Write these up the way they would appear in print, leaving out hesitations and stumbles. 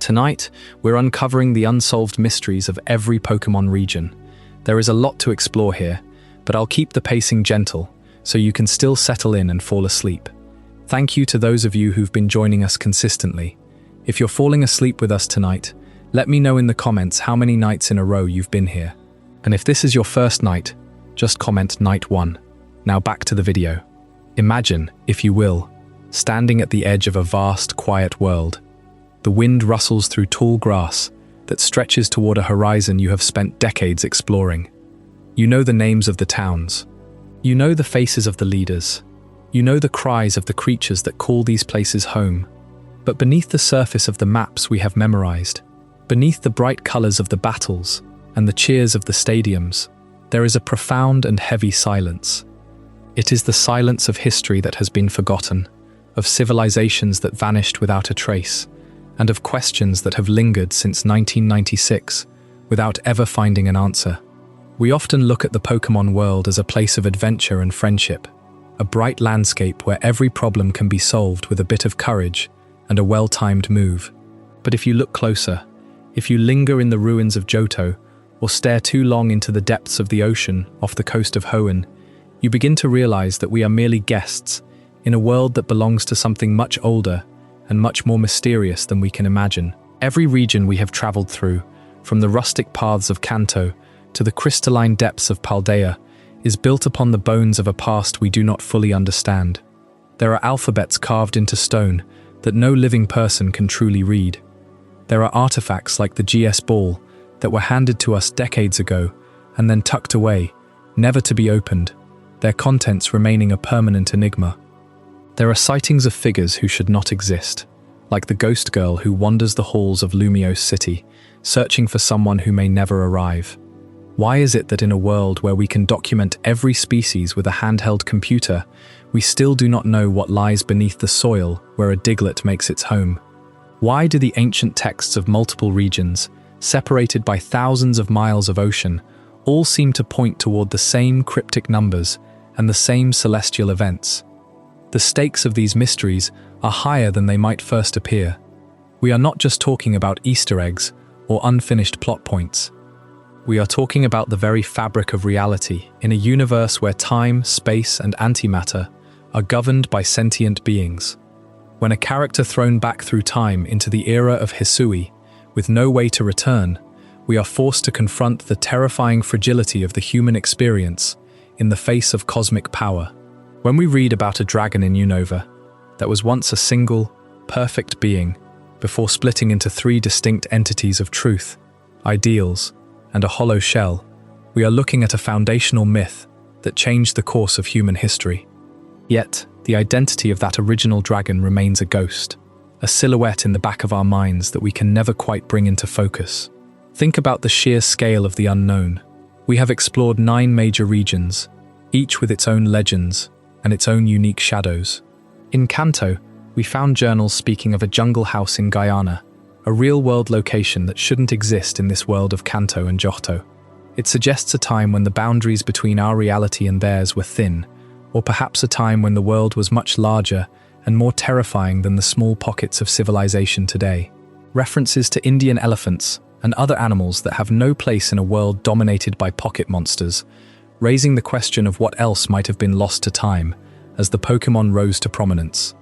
Tonight, we're uncovering the unsolved mysteries of every Pokémon region. There is a lot to explore here, but I'll keep the pacing gentle, so you can still settle in and fall asleep. Thank you to those of you who've been joining us consistently. If you're falling asleep with us tonight, let me know in the comments how many nights in a row you've been here. And if this is your first night, just comment night 1. Now back to the video. Imagine, if you will, standing at the edge of a vast, quiet world. The wind rustles through tall grass that stretches toward a horizon you have spent decades exploring. You know the names of the towns. You know the faces of the leaders. You know the cries of the creatures that call these places home. But beneath the surface of the maps we have memorized, beneath the bright colors of the battles and the cheers of the stadiums, there is a profound and heavy silence. It is the silence of history that has been forgotten, of civilizations that vanished without a trace, and of questions that have lingered since 1996 without ever finding an answer. We often look at the Pokémon world as a place of adventure and friendship, a bright landscape where every problem can be solved with a bit of courage and a well-timed move. But if you look closer, if you linger in the ruins of Johto, or stare too long into the depths of the ocean off the coast of Hoenn, you begin to realize that we are merely guests in a world that belongs to something much older and much more mysterious than we can imagine. Every region we have traveled through, from the rustic paths of Kanto to the crystalline depths of Paldea, is built upon the bones of a past we do not fully understand. There are alphabets carved into stone that no living person can truly read. There are artifacts like the GS Ball that were handed to us decades ago and then tucked away, never to be opened, their contents remaining a permanent enigma. There are sightings of figures who should not exist, like the ghost girl who wanders the halls of Lumiose city, searching for someone who may never arrive. Why is it that in a world where we can document every species with a handheld computer, we still do not know what lies beneath the soil where a Diglett makes its home? Why do the ancient texts of multiple regions, separated by thousands of miles of ocean, all seem to point toward the same cryptic numbers and the same celestial events? The stakes of these mysteries are higher than they might first appear. We are not just talking about Easter eggs or unfinished plot points. We are talking about the very fabric of reality in a universe where time, space, and antimatter are governed by sentient beings. When a character thrown back through time into the era of Hisui, with no way to return, we are forced to confront the terrifying fragility of the human experience in the face of cosmic power. When we read about a dragon in Unova that was once a single, perfect being before splitting into 3 distinct entities of truth, ideals, and a hollow shell, we are looking at a foundational myth that changed the course of human history. Yet, the identity of that original dragon remains a ghost, a silhouette in the back of our minds that we can never quite bring into focus. Think about the sheer scale of the unknown. We have explored 9 major regions, each with its own legends and its own unique shadows. In Kanto, we found journals speaking of a jungle house in Guyana, a real-world location that shouldn't exist in this world of Kanto and Johto. It suggests a time when the boundaries between our reality and theirs were thin, or perhaps a time when the world was much larger and more terrifying than the small pockets of civilization today. References to Indian elephants and other animals that have no place in a world dominated by pocket monsters, raising the question of what else might have been lost to time as the Pokémon rose to prominence.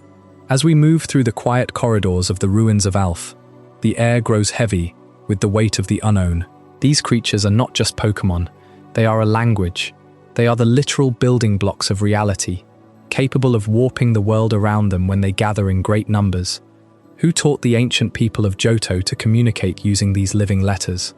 As we move through the quiet corridors of the ruins of Alph, the air grows heavy with the weight of the unknown. These creatures are not just Pokémon, they are a language. They are the literal building blocks of reality, capable of warping the world around them when they gather in great numbers. Who taught the ancient people of Johto to communicate using these living letters?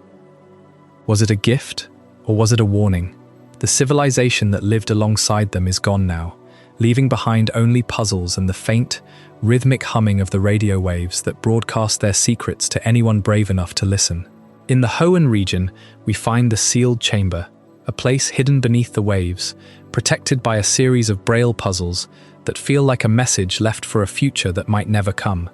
Was it a gift, or was it a warning? The civilization that lived alongside them is gone now, leaving behind only puzzles and the faint, rhythmic humming of the radio waves that broadcast their secrets to anyone brave enough to listen. In the Hoenn region, we find the Sealed Chamber, a place hidden beneath the waves, protected by a series of Braille puzzles that feel like a message left for a future that might never come.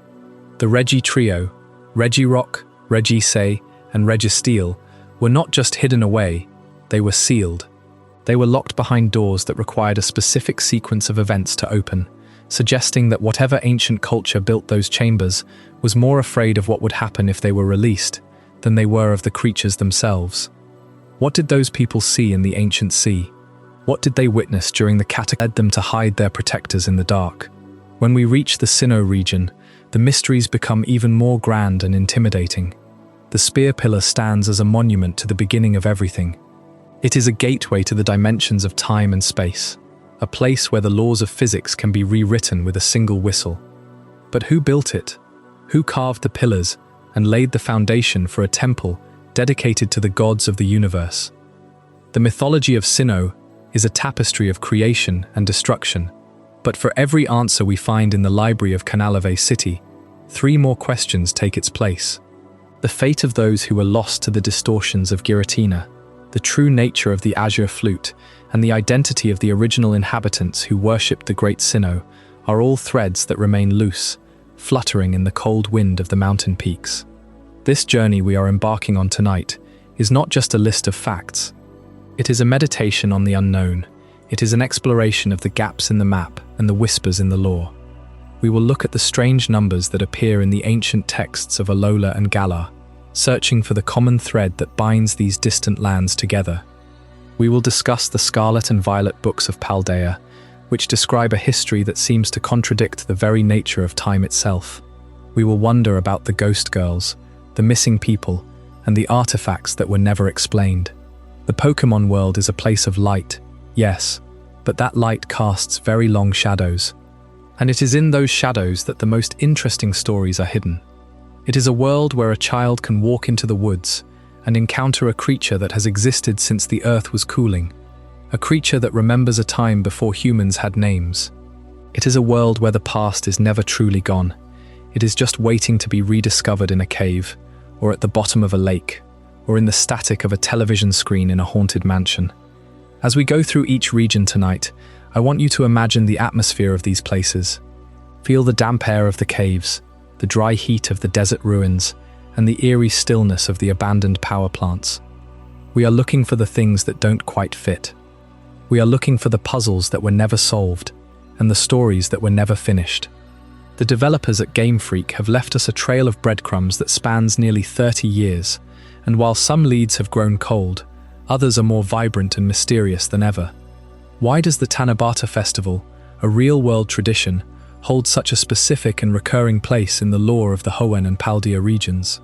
The Regi trio, Regirock, Regise, and Registeel, were not just hidden away, they were sealed. They were locked behind doors that required a specific sequence of events to open, suggesting that whatever ancient culture built those chambers was more afraid of what would happen if they were released than they were of the creatures themselves. What did those people see in the ancient sea? What did they witness during the cataclysm that led them to hide their protectors in the dark? When we reach the Sinnoh region, the mysteries become even more grand and intimidating. The spear pillar stands as a monument to the beginning of everything. It is a gateway to the dimensions of time and space, a place where the laws of physics can be rewritten with a single whistle. But who built it? Who carved the pillars and laid the foundation for a temple dedicated to the gods of the universe? The mythology of Sinnoh is a tapestry of creation and destruction, but for every answer we find in the library of Kanalave City, 3 more questions take its place. The fate of those who were lost to the distortions of Giratina, the true nature of the azure flute, and the identity of the original inhabitants who worshipped the great Sinnoh are all threads that remain loose, fluttering in the cold wind of the mountain peaks. This journey we are embarking on tonight is not just a list of facts. It is a meditation on the unknown. It is an exploration of the gaps in the map and the whispers in the lore. We will look at the strange numbers that appear in the ancient texts of Alola and Galar, searching for the common thread that binds these distant lands together. We will discuss the Scarlet and Violet books of Paldea, which describe a history that seems to contradict the very nature of time itself. We will wonder about the ghost girls, the missing people, and the artifacts that were never explained. The Pokémon world is a place of light, yes, but that light casts very long shadows. And it is in those shadows that the most interesting stories are hidden. It is a world where a child can walk into the woods and encounter a creature that has existed since the earth was cooling, a creature that remembers a time before humans had names. It is a world where the past is never truly gone. It is just waiting to be rediscovered in a cave, or at the bottom of a lake, or in the static of a television screen in a haunted mansion. As we go through each region tonight, I want you to imagine the atmosphere of these places. Feel the damp air of the caves, the dry heat of the desert ruins, and the eerie stillness of the abandoned power plants. We are looking for the things that don't quite fit. We are looking for the puzzles that were never solved, and the stories that were never finished. The developers at Game Freak have left us a trail of breadcrumbs that spans nearly 30 years, and while some leads have grown cold, others are more vibrant and mysterious than ever. Why does the Tanabata Festival, a real-world tradition, hold such a specific and recurring place in the lore of the Hoenn and Paldea regions?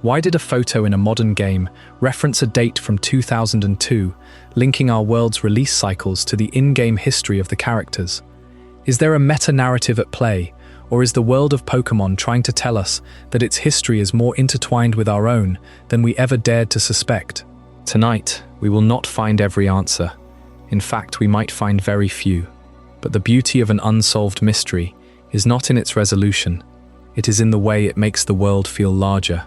Why did a photo in a modern game reference a date from 2002, linking our world's release cycles to the in-game history of the characters? Is there a meta-narrative at play, or is the world of Pokémon trying to tell us that its history is more intertwined with our own than we ever dared to suspect? Tonight, we will not find every answer. In fact, we might find very few. But the beauty of an unsolved mystery is not in its resolution. It is in the way it makes the world feel larger.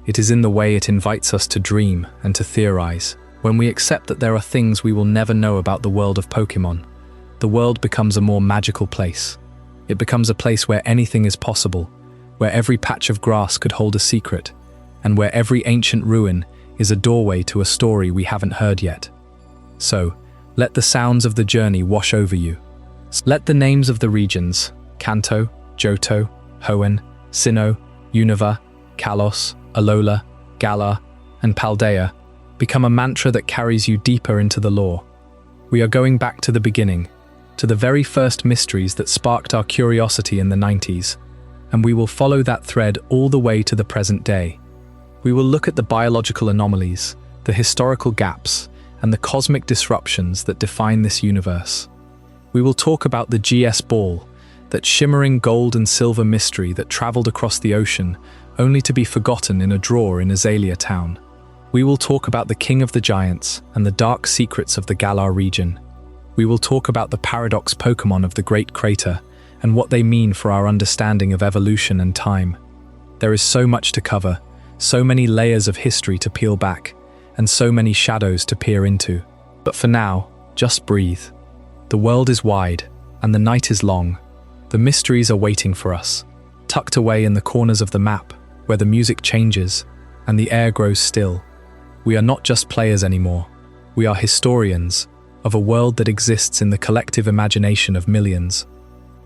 It is in the way it invites us to dream and to theorize. When we accept that there are things we will never know about the world of Pokémon, the world becomes a more magical place. It becomes a place where anything is possible, where every patch of grass could hold a secret, and where every ancient ruin is a doorway to a story we haven't heard yet. So, let the sounds of the journey wash over you. Let the names of the regions, Kanto, Johto, Hoenn, Sinnoh, Unova, Kalos, Alola, Galar, and Paldea, become a mantra that carries you deeper into the lore. We are going back to the beginning, to the very first mysteries that sparked our curiosity in the 90s, and we will follow that thread all the way to the present day. We will look at the biological anomalies, the historical gaps, and the cosmic disruptions that define this universe. We will talk about the GS Ball, that shimmering gold and silver mystery that traveled across the ocean only to be forgotten in a drawer in Azalea Town. We will talk about the King of the Giants and the dark secrets of the Galar region. We will talk about the paradox Pokémon of the Great Crater and what they mean for our understanding of evolution and time. There is so much to cover, so many layers of history to peel back, and so many shadows to peer into. But for now, just breathe. The world is wide, and the night is long. The mysteries are waiting for us, tucked away in the corners of the map, where the music changes and the air grows still. We are not just players anymore. We are historians of a world that exists in the collective imagination of millions.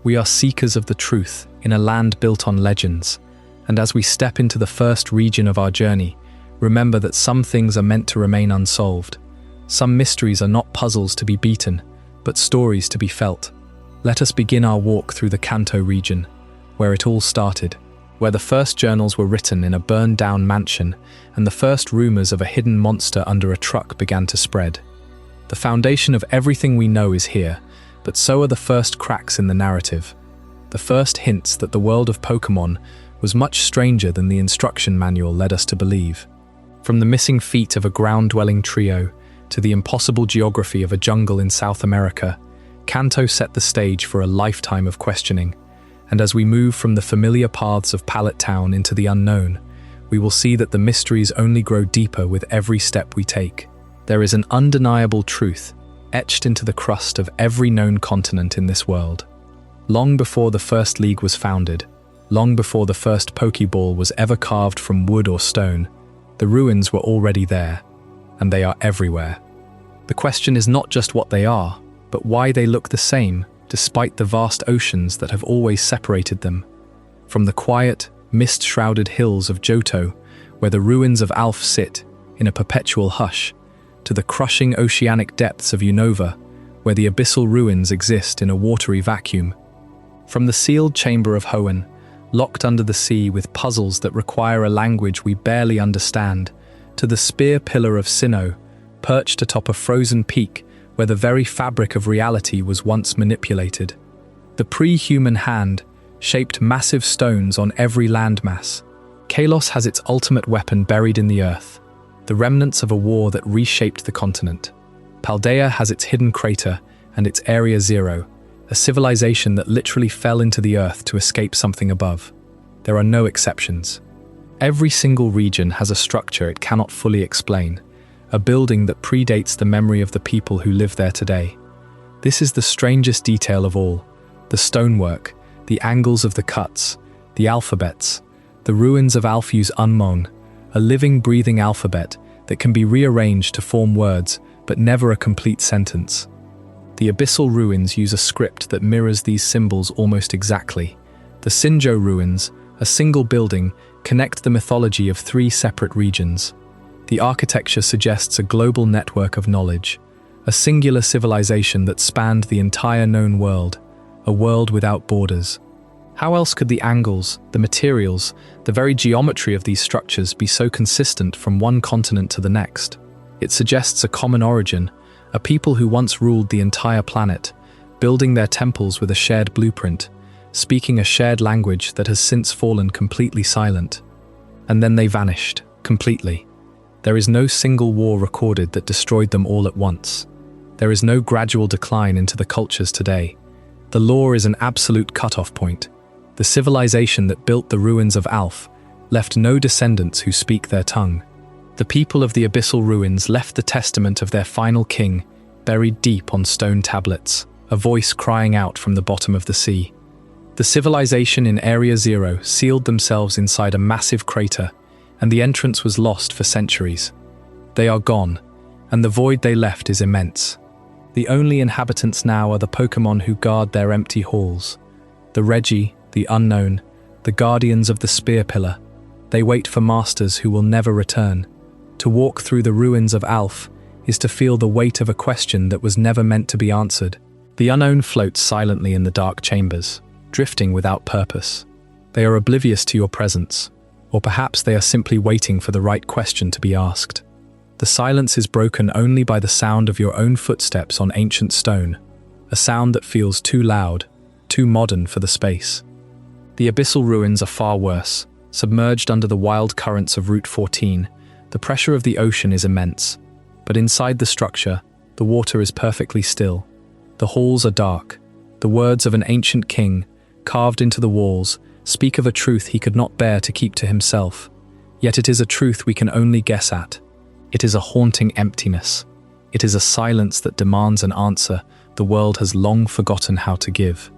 We are seekers of the truth in a land built on legends, and as we step into the first region of our journey, remember that some things are meant to remain unsolved. Some mysteries are not puzzles to be beaten, but stories to be felt. Let us begin our walk through the Kanto region, where it all started, where the first journals were written in a burned-down mansion and the first rumors of a hidden monster under a truck began to spread. The foundation of everything we know is here, but so are the first cracks in the narrative. The first hints that the world of Pokémon was much stranger than the instruction manual led us to believe. From the missing feet of a ground-dwelling trio to the impossible geography of a jungle in South America, Kanto set the stage for a lifetime of questioning. And as we move from the familiar paths of Pallet Town into the unknown, we will see that the mysteries only grow deeper with every step we take. There is an undeniable truth etched into the crust of every known continent in this world. Long before the first league was founded, long before the first Pokeball was ever carved from wood or stone, the ruins were already there, and they are everywhere. The question is not just what they are, but why they look the same, despite the vast oceans that have always separated them. From the quiet, mist-shrouded hills of Johto, where the ruins of Alph sit in a perpetual hush, to the crushing oceanic depths of Unova, where the abyssal ruins exist in a watery vacuum. From the sealed chamber of Hoenn, locked under the sea with puzzles that require a language we barely understand, to the spear pillar of Sinnoh, perched atop a frozen peak where the very fabric of reality was once manipulated. The pre-human hand shaped massive stones on every landmass. Kalos has its ultimate weapon buried in the earth, the remnants of a war that reshaped the continent. Paldea has its hidden crater and its Area Zero, a civilization that literally fell into the earth to escape something above. There are no exceptions. Every single region has a structure it cannot fully explain, a building that predates the memory of the people who live there today. This is the strangest detail of all: the stonework, the angles of the cuts, the alphabets. The ruins of Alph use Unmon, a living, breathing alphabet that can be rearranged to form words, but never a complete sentence. The abyssal ruins use a script that mirrors these symbols almost exactly. The Sinnoh ruins, a single building, connect the mythology of three separate regions. The architecture suggests a global network of knowledge, a singular civilization that spanned the entire known world, a world without borders. How else could the angles, the materials, the very geometry of these structures be so consistent from one continent to the next? It suggests a common origin, a people who once ruled the entire planet, building their temples with a shared blueprint, speaking a shared language that has since fallen completely silent. And then they vanished, completely. There is no single war recorded that destroyed them all at once. There is no gradual decline into the cultures today. The law is an absolute cutoff point. The civilization that built the ruins of Alph left no descendants who speak their tongue. The people of the abyssal ruins left the testament of their final king, buried deep on stone tablets, a voice crying out from the bottom of the sea. The civilization in Area Zero sealed themselves inside a massive crater, and the entrance was lost for centuries. They are gone, and the void they left is immense. The only inhabitants now are the Pokémon who guard their empty halls. The Regi, the unknown, the guardians of the spear pillar. They wait for masters who will never return. To walk through the ruins of Alph is to feel the weight of a question that was never meant to be answered. The unknown floats silently in the dark chambers, drifting without purpose. They are oblivious to your presence, or perhaps they are simply waiting for the right question to be asked. The silence is broken only by the sound of your own footsteps on ancient stone, a sound that feels too loud, too modern for the space. The abyssal ruins are far worse. Submerged under the wild currents of Route 14, the pressure of the ocean is immense. But inside the structure, the water is perfectly still. The halls are dark. The words of an ancient king, carved into the walls, speak of a truth he could not bear to keep to himself. Yet it is a truth we can only guess at. It is a haunting emptiness. It is a silence that demands an answer the world has long forgotten how to give.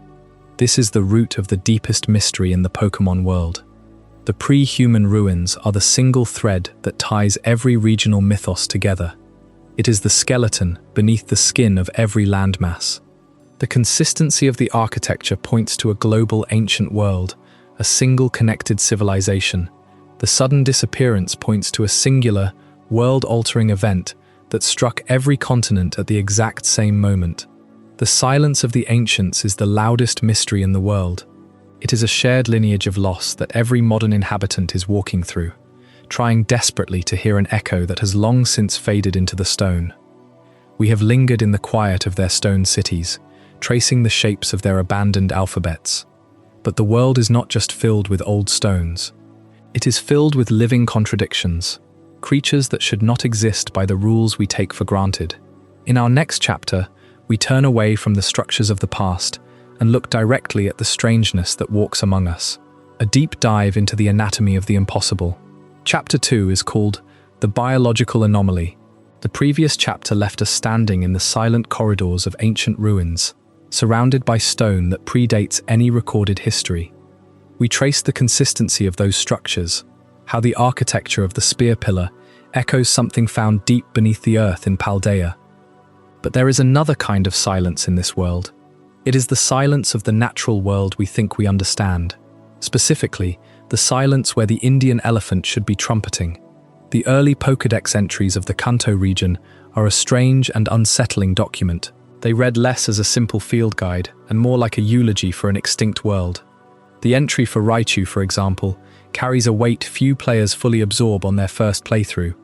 This is the root of the deepest mystery in the Pokémon world. The pre-human ruins are the single thread that ties every regional mythos together. It is the skeleton beneath the skin of every landmass. The consistency of the architecture points to a global ancient world, a single connected civilization. The sudden disappearance points to a singular, world-altering event that struck every continent at the exact same moment. The silence of the ancients is the loudest mystery in the world. It is a shared lineage of loss that every modern inhabitant is walking through, trying desperately to hear an echo that has long since faded into the stone. We have lingered in the quiet of their stone cities, tracing the shapes of their abandoned alphabets. But the world is not just filled with old stones. It is filled with living contradictions, creatures that should not exist by the rules we take for granted. In our next chapter, we turn away from the structures of the past and look directly at the strangeness that walks among us, a deep dive into the anatomy of the impossible. Chapter 2 is called The Biological Anomaly. The previous chapter left us standing in the silent corridors of ancient ruins, surrounded by stone that predates any recorded history. We traced the consistency of those structures, how the architecture of the spear pillar echoes something found deep beneath the earth in Paldea. But there is another kind of silence in this world. It is the silence of the natural world we think we understand. Specifically, the silence where the Indian elephant should be trumpeting. The early Pokédex entries of the Kanto region are a strange and unsettling document. They read less as a simple field guide and more like a eulogy for an extinct world. The entry for Raichu, for example, carries a weight few players fully absorb on their first playthrough.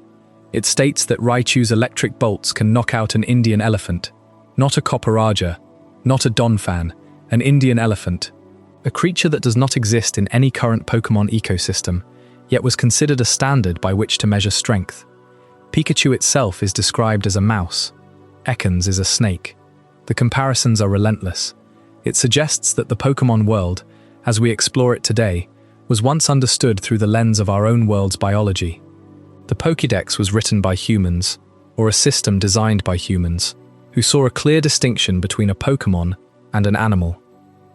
It states that Raichu's electric bolts can knock out an Indian elephant, not a Copperaja, not a Donphan, an Indian elephant, a creature that does not exist in any current Pokémon ecosystem, yet was considered a standard by which to measure strength. Pikachu itself is described as a mouse. Ekans is a snake. The comparisons are relentless. It suggests that the Pokémon world, as we explore it today, was once understood through the lens of our own world's biology. The Pokédex was written by humans, or a system designed by humans, who saw a clear distinction between a Pokémon and an animal.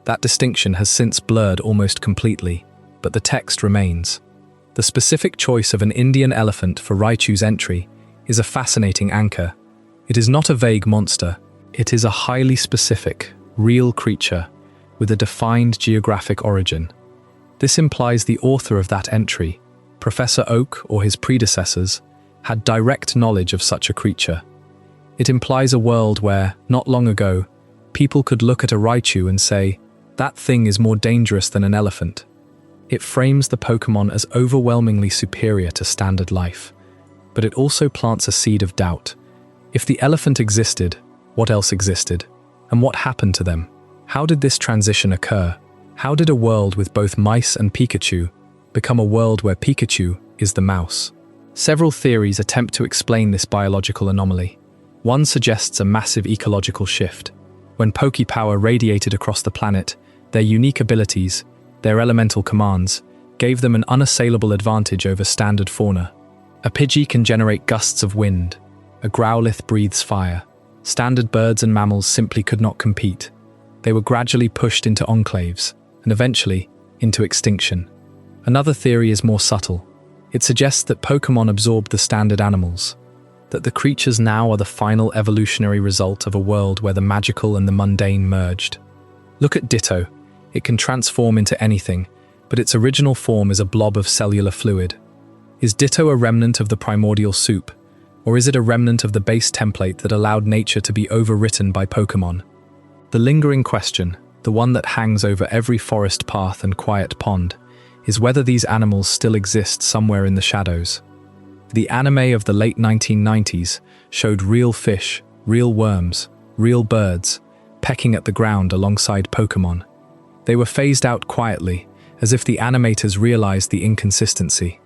That distinction has since blurred almost completely, but the text remains. The specific choice of an Indian elephant for Raichu's entry is a fascinating anchor. It is not a vague monster, it is a highly specific, real creature with a defined geographic origin. This implies the author of that entry, Professor Oak or his predecessors, had direct knowledge of such a creature. It implies a world where, not long ago, people could look at a Raichu and say, "That thing is more dangerous than an elephant." It frames the Pokémon as overwhelmingly superior to standard life, but it also plants a seed of doubt. If the elephant existed, what else existed? And what happened to them? How did this transition occur? How did a world with both mice and Pikachu become a world where Pikachu is the mouse? Several theories attempt to explain this biological anomaly. One suggests a massive ecological shift. When Poképower radiated across the planet, their unique abilities, their elemental commands, gave them an unassailable advantage over standard fauna. A Pidgey can generate gusts of wind. A Growlithe breathes fire. Standard birds and mammals simply could not compete. They were gradually pushed into enclaves, and eventually, into extinction. Another theory is more subtle. It suggests that Pokémon absorbed the standard animals, that the creatures now are the final evolutionary result of a world where the magical and the mundane merged. Look at Ditto. It can transform into anything, but its original form is a blob of cellular fluid. Is Ditto a remnant of the primordial soup, or is it a remnant of the base template that allowed nature to be overwritten by Pokémon? The lingering question, the one that hangs over every forest path and quiet pond, is whether these animals still exist somewhere in the shadows. The anime of the late 1990s showed real fish, real worms, real birds, pecking at the ground alongside Pokémon. They were phased out quietly, as if the animators realized the inconsistency.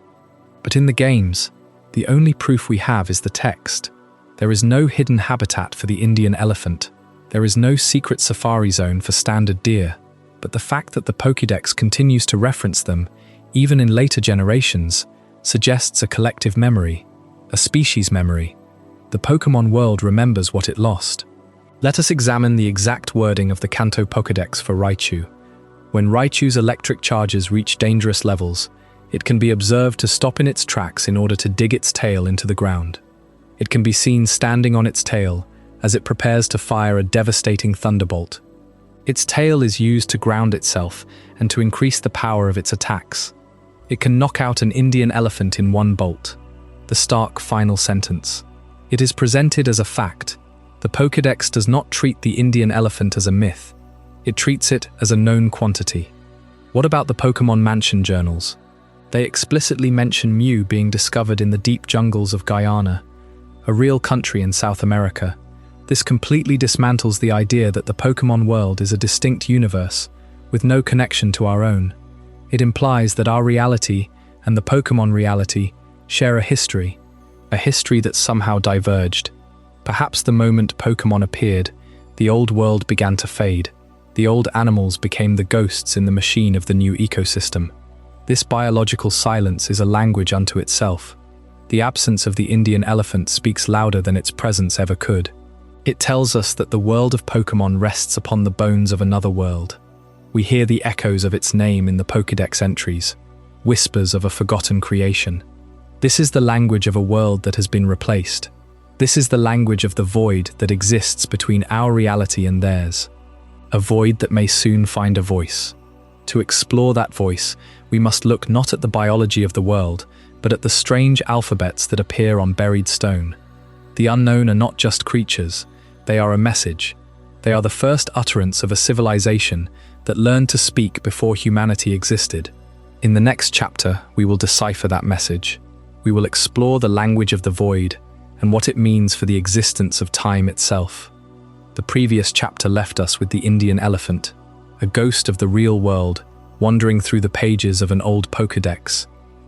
But in the games, the only proof we have is the text. There is no hidden habitat for the Indian elephant. There is no secret safari zone for standard deer. But the fact that the Pokédex continues to reference them, even in later generations, suggests a collective memory, a species memory. The Pokémon world remembers what it lost. Let us examine the exact wording of the Kanto Pokédex for Raichu. When Raichu's electric charges reach dangerous levels, it can be observed to stop in its tracks in order to dig its tail into the ground. It can be seen standing on its tail as it prepares to fire a devastating thunderbolt, Its tail is used to ground itself and to increase the power of its attacks. It can knock out an Indian elephant in one bolt. The stark final sentence. It is presented as a fact. The Pokédex does not treat the Indian elephant as a myth. It treats it as a known quantity. What about the Pokémon Mansion journals? They explicitly mention Mew being discovered in the deep jungles of Guyana, a real country in South America. This completely dismantles the idea that the Pokémon world is a distinct universe, with no connection to our own. It implies that our reality and the Pokémon reality share a history that somehow diverged. Perhaps the moment Pokémon appeared, the old world began to fade. The old animals became the ghosts in the machine of the new ecosystem. This biological silence is a language unto itself. The absence of the Indian elephant speaks louder than its presence ever could. It tells us that the world of Pokémon rests upon the bones of another world. We hear the echoes of its name in the Pokédex entries, whispers of a forgotten creation. This is the language of a world that has been replaced. This is the language of the void that exists between our reality and theirs. A void that may soon find a voice. To explore that voice, we must look not at the biology of the world, but at the strange alphabets that appear on buried stone. The unknown are not just creatures, they are a message. They are the first utterance of a civilization that learned to speak before humanity existed. In the next chapter, we will decipher that message. We will explore the language of the void and what it means for the existence of time itself. The previous chapter left us with the Indian elephant, a ghost of the real world, wandering through the pages of an old Pokédex,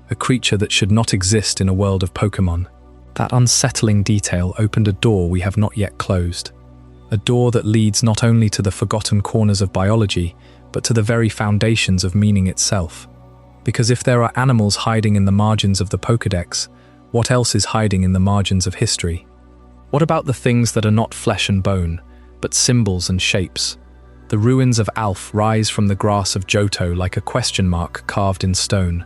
a creature that should not exist in a world of Pokémon. That unsettling detail opened a door we have not yet closed. A door that leads not only to the forgotten corners of biology, but to the very foundations of meaning itself. Because if there are animals hiding in the margins of the Pokédex, what else is hiding in the margins of history? What about the things that are not flesh and bone, but symbols and shapes? The ruins of Alph rise from the grass of Johto like a question mark carved in stone.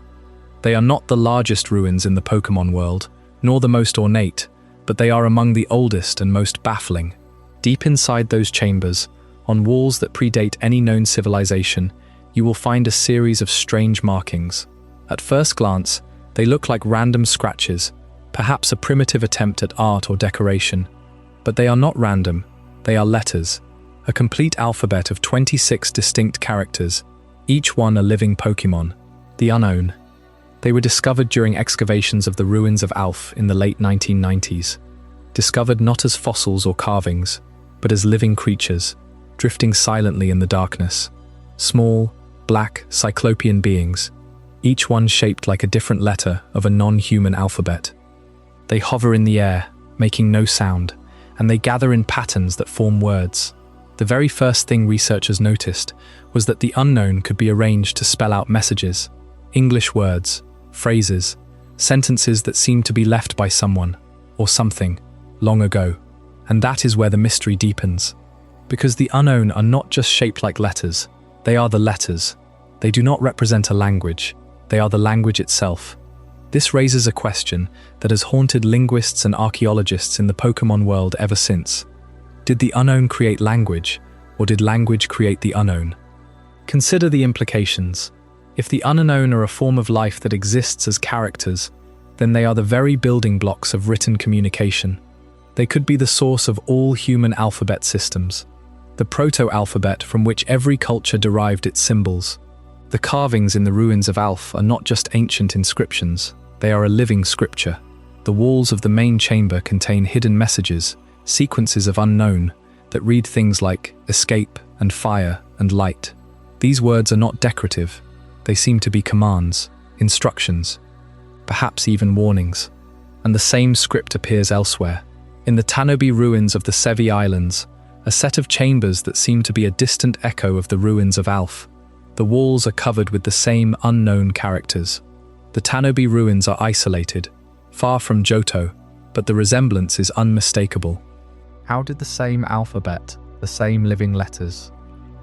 They are not the largest ruins in the Pokémon world, nor the most ornate, but they are among the oldest and most baffling. Deep inside those chambers, on walls that predate any known civilization, you will find a series of strange markings. At first glance, they look like random scratches, perhaps a primitive attempt at art or decoration. But they are not random, they are letters, a complete alphabet of 26 distinct characters, each one a living Pokémon, the unknown. They were discovered during excavations of the ruins of Alph in the late 1990s, discovered not as fossils or carvings, but as living creatures, drifting silently in the darkness. Small, black, cyclopean beings, each one shaped like a different letter of a non-human alphabet. They hover in the air, making no sound, and they gather in patterns that form words. The very first thing researchers noticed was that the unknown could be arranged to spell out messages, English words, phrases, sentences that seemed to be left by someone, or something, long ago. And that is where the mystery deepens. Because the unknown are not just shaped like letters, they are the letters. They do not represent a language, they are the language itself. This raises a question that has haunted linguists and archaeologists in the Pokémon world ever since. Did the unknown create language, or did language create the unknown? Consider the implications. If the unknown are a form of life that exists as characters, then they are the very building blocks of written communication. They could be the source of all human alphabet systems, the proto-alphabet from which every culture derived its symbols. The carvings in the ruins of Alph are not just ancient inscriptions, they are a living scripture. The walls of the main chamber contain hidden messages, sequences of unknown, that read things like escape and fire and light. These words are not decorative. They seem to be commands, instructions, perhaps even warnings. And the same script appears elsewhere. In the Tanobi ruins of the Sevi Islands, a set of chambers that seem to be a distant echo of the ruins of Alph. The walls are covered with the same unknown characters. The Tanobi ruins are isolated, far from Johto, but the resemblance is unmistakable. How did the same alphabet, the same living letters,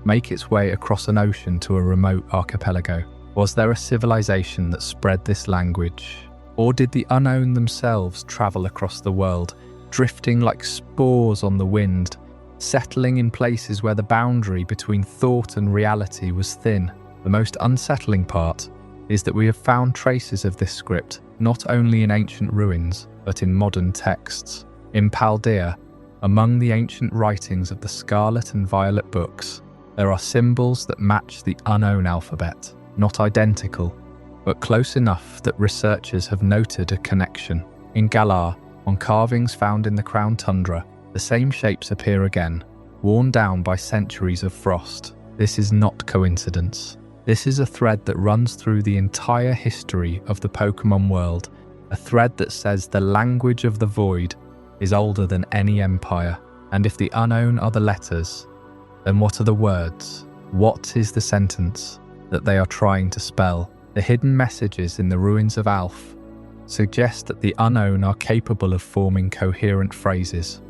make its way across an ocean to a remote archipelago? Was there a civilization that spread this language? Or did the unknown themselves travel across the world, drifting like spores on the wind, settling in places where the boundary between thought and reality was thin. The most unsettling part is that we have found traces of this script not only in ancient ruins, but in modern texts. In Paldea, among the ancient writings of the Scarlet and Violet books, there are symbols that match the unknown alphabet, not identical, but close enough that researchers have noted a connection. In Galar, on carvings found in the Crown Tundra, the same shapes appear again, worn down by centuries of frost. This is not coincidence. This is a thread that runs through the entire history of the Pokémon world, a thread that says the language of the void is older than any empire. And if the unknown are the letters, then what are the words? What is the sentence that they are trying to spell? The hidden messages in the ruins of Alph suggest that the unknown are capable of forming coherent phrases.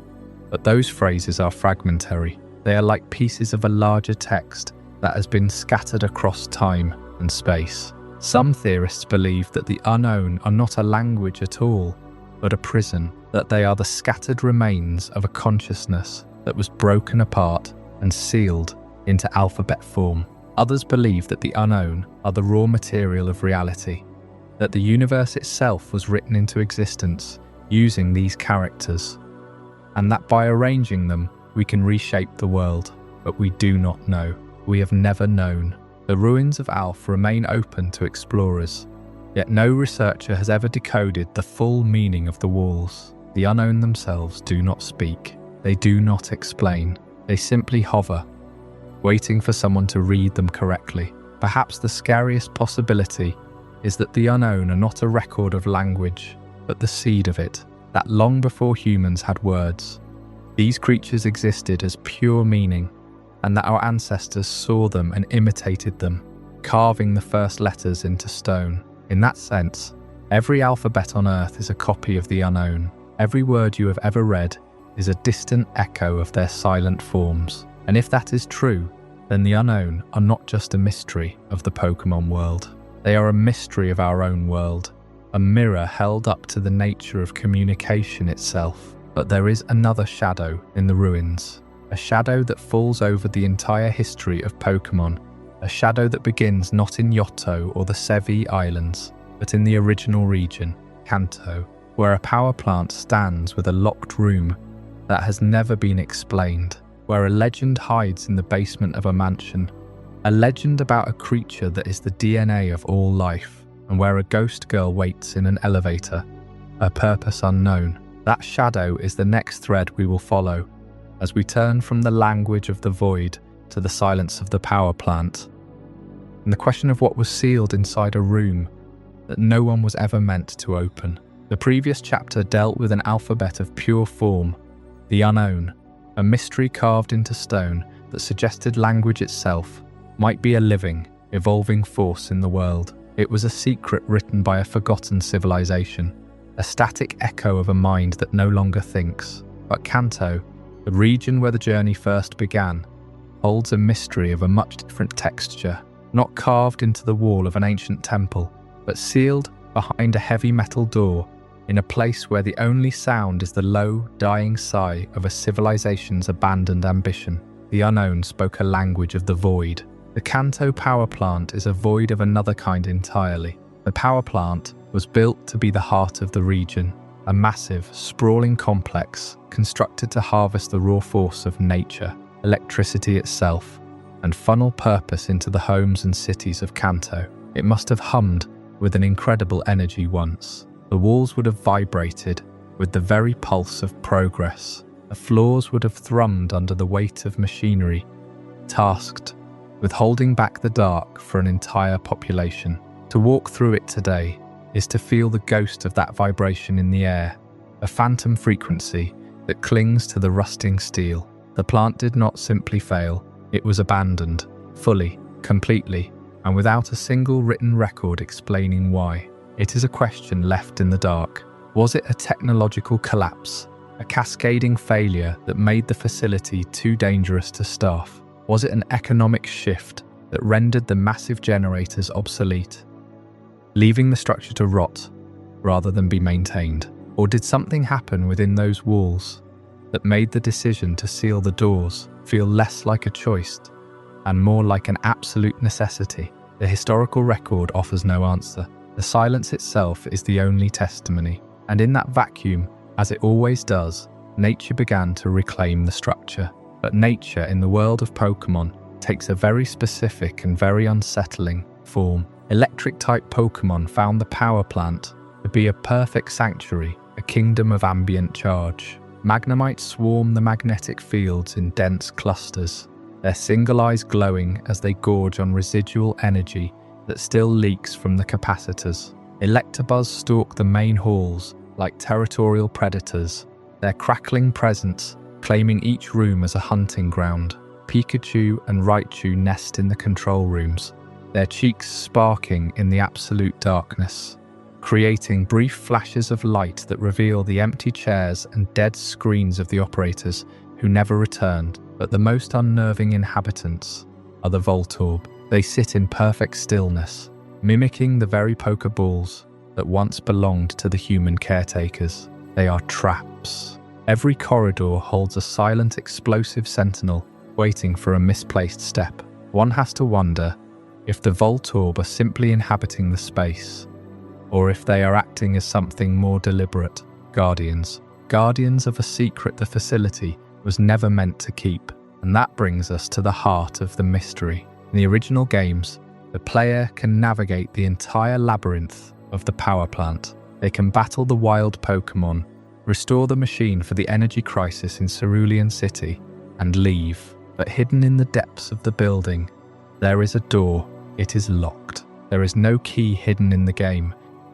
But those phrases are fragmentary. They are like pieces of a larger text that has been scattered across time and space. Some theorists believe that the unknown are not a language at all, but a prison, that they are the scattered remains of a consciousness that was broken apart and sealed into alphabet form. Others believe that the unknown are the raw material of reality, that the universe itself was written into existence using these characters, and that by arranging them, we can reshape the world. But we do not know. We have never known. The ruins of Alph remain open to explorers, yet no researcher has ever decoded the full meaning of the walls. The unknown themselves do not speak. They do not explain. They simply hover, waiting for someone to read them correctly. Perhaps the scariest possibility is that the unknown are not a record of language, but the seed of it, that long before humans had words, these creatures existed as pure meaning, and that our ancestors saw them and imitated them, carving the first letters into stone. In that sense, every alphabet on Earth is a copy of the unknown. Every word you have ever read is a distant echo of their silent forms. And if that is true, then the unknown are not just a mystery of the Pokémon world. They are a mystery of our own world, a mirror held up to the nature of communication itself. But there is another shadow in the ruins, a shadow that falls over the entire history of Pokémon, a shadow that begins not in Johto or the Sevi Islands, but in the original region, Kanto, where a power plant stands with a locked room that has never been explained, where a legend hides in the basement of a mansion, a legend about a creature that is the DNA of all life, and where a ghost girl waits in an elevator, a purpose unknown. That shadow is the next thread we will follow as we turn from the language of the void to the silence of the power plant, and the question of what was sealed inside a room that no one was ever meant to open. The previous chapter dealt with an alphabet of pure form, the unknown, a mystery carved into stone that suggested language itself might be a living, evolving force in the world. It was a secret written by a forgotten civilization, a static echo of a mind that no longer thinks. But Kanto, the region where the journey first began, holds a mystery of a much different texture, not carved into the wall of an ancient temple, but sealed behind a heavy metal door in a place where the only sound is the low, dying sigh of a civilization's abandoned ambition. The unknown spoke a language of the void. The Kanto power plant is a void of another kind entirely. The power plant was built to be the heart of the region, a massive, sprawling complex constructed to harvest the raw force of nature, electricity itself, and funnel purpose into the homes and cities of Kanto. It must have hummed with an incredible energy once. The walls would have vibrated with the very pulse of progress. The floors would have thrummed under the weight of machinery, tasked with holding back the dark for an entire population. To walk through it today is to feel the ghost of that vibration in the air, a phantom frequency that clings to the rusting steel. The plant did not simply fail, it was abandoned, fully, completely, and without a single written record explaining why. It is a question left in the dark. Was it a technological collapse, a cascading failure that made the facility too dangerous to staff? Was it an economic shift that rendered the massive generators obsolete, leaving the structure to rot rather than be maintained? Or did something happen within those walls that made the decision to seal the doors feel less like a choice and more like an absolute necessity. The historical record offers no answer. The silence itself is the only testimony. And in that vacuum, as it always does, nature began to reclaim the structure. But nature in the world of Pokémon takes a very specific and very unsettling form. Electric-type Pokémon found the power plant to be a perfect sanctuary, a kingdom of ambient charge. Magnemites swarm the magnetic fields in dense clusters, their single eyes glowing as they gorge on residual energy that still leaks from the capacitors. Electabuzz stalk the main halls like territorial predators, their crackling presence claiming each room as a hunting ground. Pikachu and Raichu nest in the control rooms, their cheeks sparking in the absolute darkness, creating brief flashes of light that reveal the empty chairs and dead screens of the operators who never returned. But the most unnerving inhabitants are the Voltorb. They sit in perfect stillness, mimicking the very Pokeballs that once belonged to the human caretakers. They are traps. Every corridor holds a silent, explosive sentinel waiting for a misplaced step. One has to wonder if the Voltorb are simply inhabiting the space, or if they are acting as something more deliberate. Guardians. Guardians of a secret the facility was never meant to keep. And that brings us to the heart of the mystery. In the original games, the player can navigate the entire labyrinth of the power plant. They can battle the wild Pokémon, restore the machine for the energy crisis in Cerulean City, and leave. But hidden in the depths of the building, there is a door. It is locked. There is no key hidden in the game,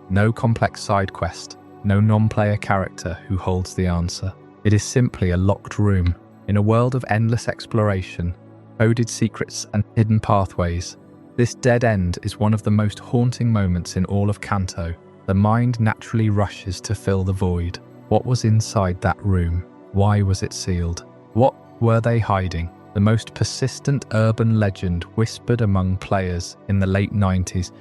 no complex side quest, no non-player character who holds the answer. It is simply a locked room. In a world of endless exploration, coded secrets and hidden pathways, this dead end is one of the most haunting moments in all of Kanto. The mind naturally rushes to fill the void. What was inside that room? Why was it sealed? What were they hiding? The most persistent urban legend whispered among players in the late 90s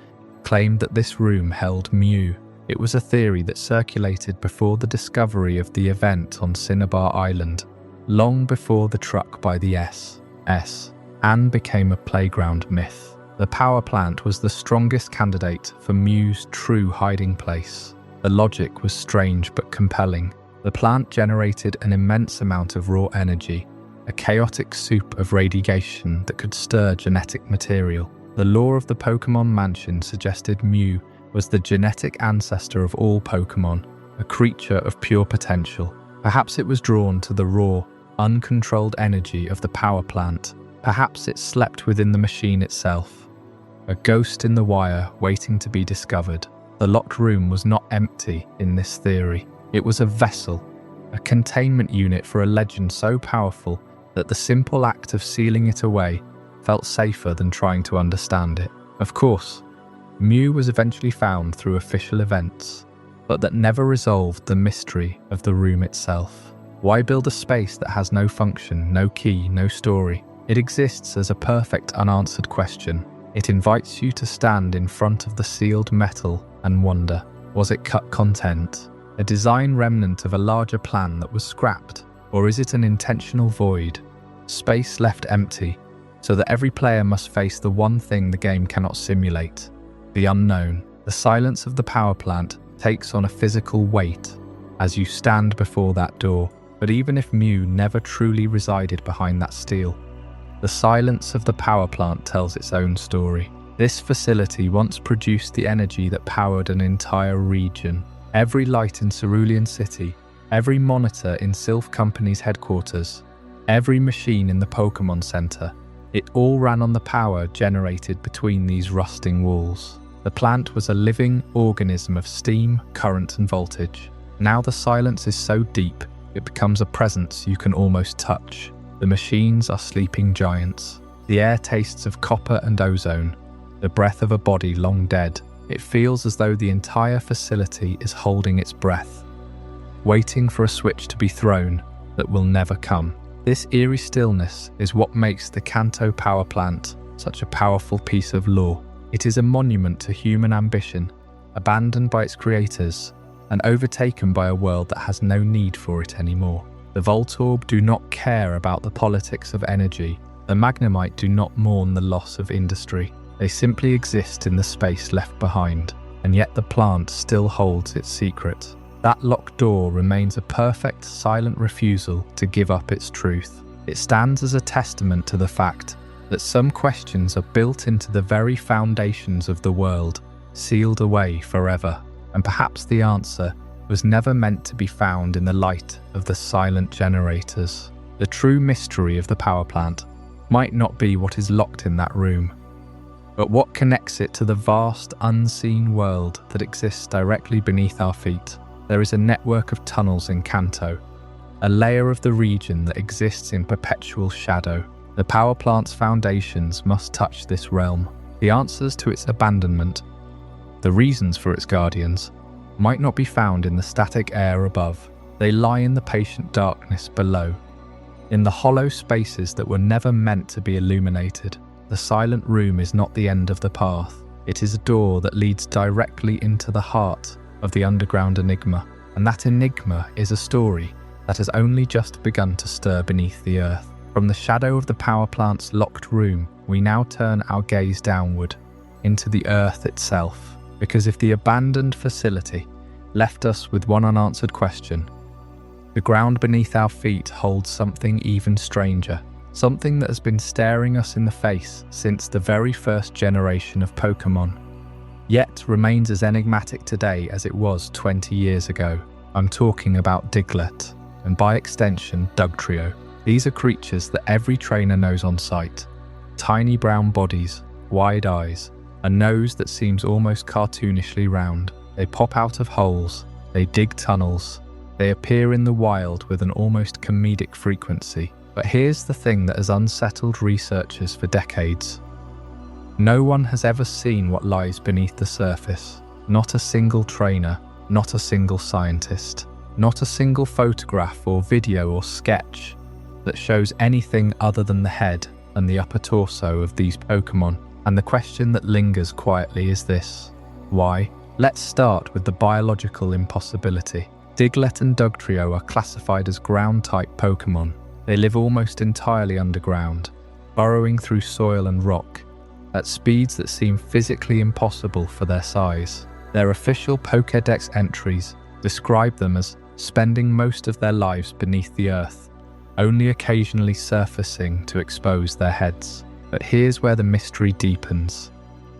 claimed that this room held Mew. It was a theory that circulated before the discovery of the event on Cinnabar Island, long before the truck by the SS, and became a playground myth. The power plant was the strongest candidate for Mew's true hiding place. The logic was strange but compelling. The plant generated an immense amount of raw energy, a chaotic soup of radiation that could stir genetic material. The lore of the Pokémon Mansion suggested Mew was the genetic ancestor of all Pokémon, a creature of pure potential. Perhaps it was drawn to the raw, uncontrolled energy of the power plant. Perhaps it slept within the machine itself, a ghost in the wire waiting to be discovered. The locked room was not empty in this theory. It was a vessel, a containment unit for a legend so powerful that the simple act of sealing it away felt safer than trying to understand it. Of course, Mew was eventually found through official events, but that never resolved the mystery of the room itself. Why build a space that has no function, no key, no story? It exists as a perfect unanswered question. It invites you to stand in front of the sealed metal and wonder, was it cut content? A design remnant of a larger plan that was scrapped? Or is it an intentional void? Space left empty, so that every player must face the one thing the game cannot simulate, the unknown. The silence of the power plant takes on a physical weight as you stand before that door. But even if Mew never truly resided behind that steel, the silence of the power plant tells its own story. This facility once produced the energy that powered an entire region. Every light in Cerulean City, every monitor in Sylph Company's headquarters, every machine in the Pokémon Center, it all ran on the power generated between these rusting walls. The plant was a living organism of steam, current and voltage. Now the silence is so deep, it becomes a presence you can almost touch. The machines are sleeping giants. The air tastes of copper and ozone, the breath of a body long dead. It feels as though the entire facility is holding its breath, waiting for a switch to be thrown that will never come. This eerie stillness is what makes the Kanto power plant such a powerful piece of lore. It is a monument to human ambition, abandoned by its creators and overtaken by a world that has no need for it anymore. The Voltorb do not care about the politics of energy. The Magnemite do not mourn the loss of industry. They simply exist in the space left behind, and yet the plant still holds its secret. That locked door remains a perfect, silent refusal to give up its truth. It stands as a testament to the fact that some questions are built into the very foundations of the world, sealed away forever. And perhaps the answer was never meant to be found in the light of the silent generators. The true mystery of the power plant might not be what is locked in that room, but what connects it to the vast, unseen world that exists directly beneath our feet. There is a network of tunnels in Kanto, a layer of the region that exists in perpetual shadow. The power plant's foundations must touch this realm. The answers to its abandonment, the reasons for its guardians, might not be found in the static air above. They lie in the patient darkness below, in the hollow spaces that were never meant to be illuminated. The silent room is not the end of the path. It is a door that leads directly into the heart of the underground Enigma. And that Enigma is a story that has only just begun to stir beneath the earth. From the shadow of the power plant's locked room, we now turn our gaze downward, into the earth itself. Because if the abandoned facility left us with one unanswered question, the ground beneath our feet holds something even stranger. Something that has been staring us in the face since the very first generation of Pokémon, yet remains as enigmatic today as it was 20 years ago. I'm talking about Diglett, and by extension, Dugtrio. These are creatures that every trainer knows on sight. Tiny brown bodies, wide eyes, a nose that seems almost cartoonishly round. They pop out of holes, they dig tunnels, they appear in the wild with an almost comedic frequency. But here's the thing that has unsettled researchers for decades. No one has ever seen what lies beneath the surface. Not a single trainer, not a single scientist, not a single photograph or video or sketch that shows anything other than the head and the upper torso of these Pokémon. And the question that lingers quietly is this: why? Let's start with the biological impossibility. Diglett and Dugtrio are classified as ground-type Pokémon. They live almost entirely underground, burrowing through soil and rock, at speeds that seem physically impossible for their size. Their official Pokédex entries describe them as spending most of their lives beneath the earth, only occasionally surfacing to expose their heads. But here's where the mystery deepens.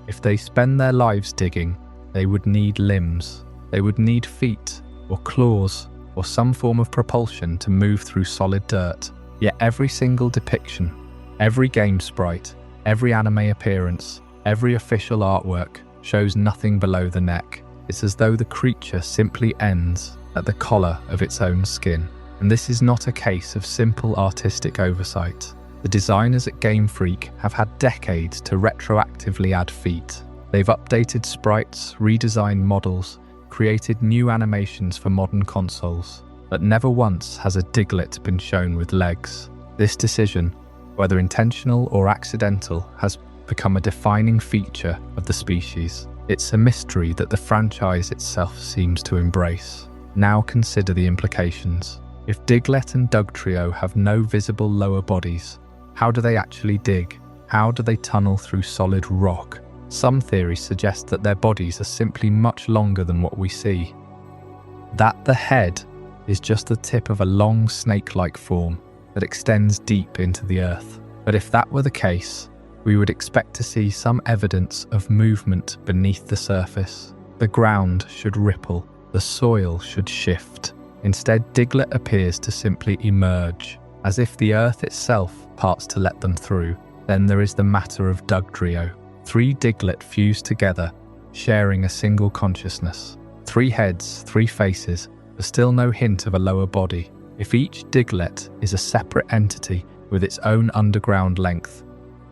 If they spend their lives digging, they would need limbs. They would need feet, or claws, or some form of propulsion to move through solid dirt. Yet every single depiction, every game sprite, every anime appearance, every official artwork shows nothing below the neck. It's as though the creature simply ends at the collar of its own skin. And this is not a case of simple artistic oversight. The designers at Game Freak have had decades to retroactively add feet. They've updated sprites, redesigned models, created new animations for modern consoles. But never once has a Diglett been shown with legs. This decision, whether intentional or accidental, has become a defining feature of the species. It's a mystery that the franchise itself seems to embrace. Now consider the implications. If Diglett and Dugtrio have no visible lower bodies, how do they actually dig? How do they tunnel through solid rock? Some theories suggest that their bodies are simply much longer than what we see. That the head is just the tip of a long snake-like form that extends deep into the earth. But if that were the case, we would expect to see some evidence of movement beneath the surface. The ground should ripple, the soil should shift. Instead, Diglett appears to simply emerge, as if the earth itself parts to let them through. Then there is the matter of Dugtrio. 3 Diglett fused together, sharing a single consciousness. 3 heads, 3 faces, but still no hint of a lower body. If each Diglett is a separate entity with its own underground length,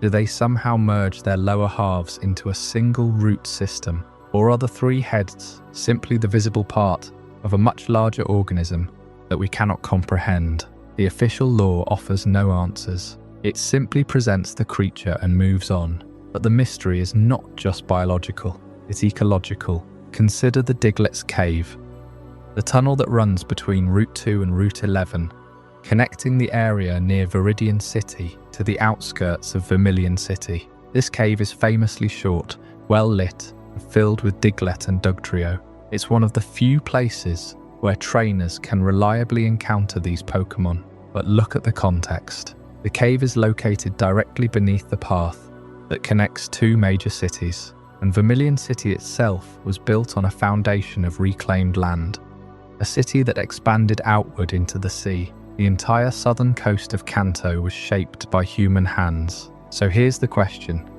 do they somehow merge their lower halves into a single root system? Or are the 3 heads simply the visible part of a much larger organism that we cannot comprehend? The official lore offers no answers. It simply presents the creature and moves on. But the mystery is not just biological, it's ecological. Consider the Diglett's cave. The tunnel that runs between Route 2 and Route 11 connecting the area near Viridian City to the outskirts of Vermilion City. This cave is famously short, well lit, and filled with Diglett and Dugtrio. It's one of the few places where trainers can reliably encounter these Pokémon. But look at the context. The cave is located directly beneath the path that connects two major cities, and Vermilion City itself was built on a foundation of reclaimed land, a city that expanded outward into the sea. The entire southern coast of Kanto was shaped by human hands. So here's the question.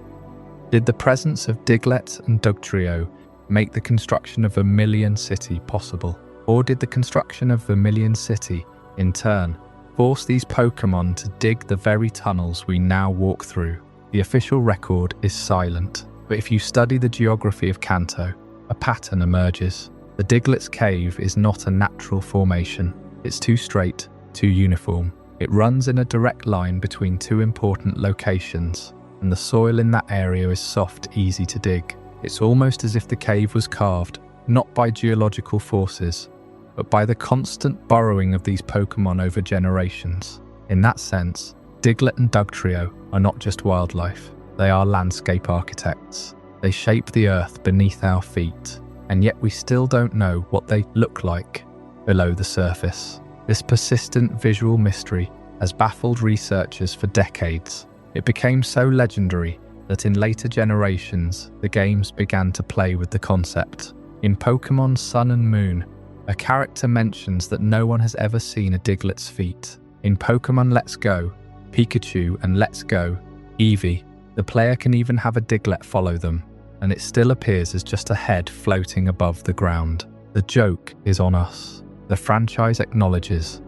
Did the presence of Diglett and Dugtrio make the construction of Vermilion City possible? Or did the construction of Vermilion City, in turn, force these Pokémon to dig the very tunnels we now walk through? The official record is silent, but if you study the geography of Kanto, a pattern emerges. The Diglett's cave is not a natural formation. It's too straight, too uniform. It runs in a direct line between two important locations, and the soil in that area is soft, easy to dig. It's almost as if the cave was carved, not by geological forces, but by the constant burrowing of these Pokémon over generations. In that sense, Diglett and Dugtrio are not just wildlife, they are landscape architects. They shape the earth beneath our feet, and yet we still don't know what they look like below the surface. This persistent visual mystery has baffled researchers for decades. It became so legendary that in later generations, the games began to play with the concept. In Pokémon Sun and Moon, a character mentions that no one has ever seen a Diglett's feet. In Pokémon Let's Go, Pikachu and Let's Go, Eevee, the player can even have a Diglett follow them, and it still appears as just a head floating above the ground. The joke is on us. The franchise acknowledges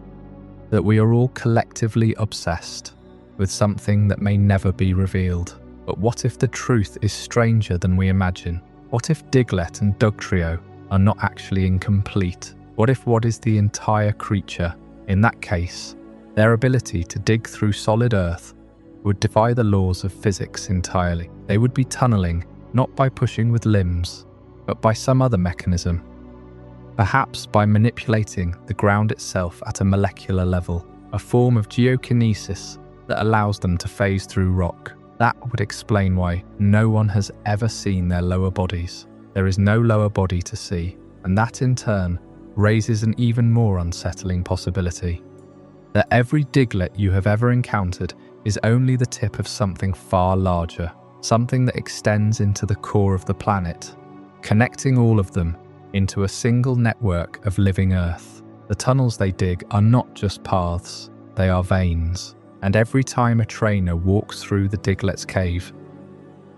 that we are all collectively obsessed with something that may never be revealed. But what if the truth is stranger than we imagine? What if Diglett and Dugtrio are not actually incomplete? What if what is the entire creature? In that case, their ability to dig through solid earth would defy the laws of physics entirely. They would be tunneling, not by pushing with limbs, but by some other mechanism. Perhaps by manipulating the ground itself at a molecular level, a form of geokinesis that allows them to phase through rock. That would explain why no one has ever seen their lower bodies. There is no lower body to see, and that in turn raises an even more unsettling possibility. That every Diglett you have ever encountered is only the tip of something far larger, something that extends into the core of the planet, connecting all of them into a single network of living Earth. The tunnels they dig are not just paths, they are veins. And every time a trainer walks through the Diglett's cave,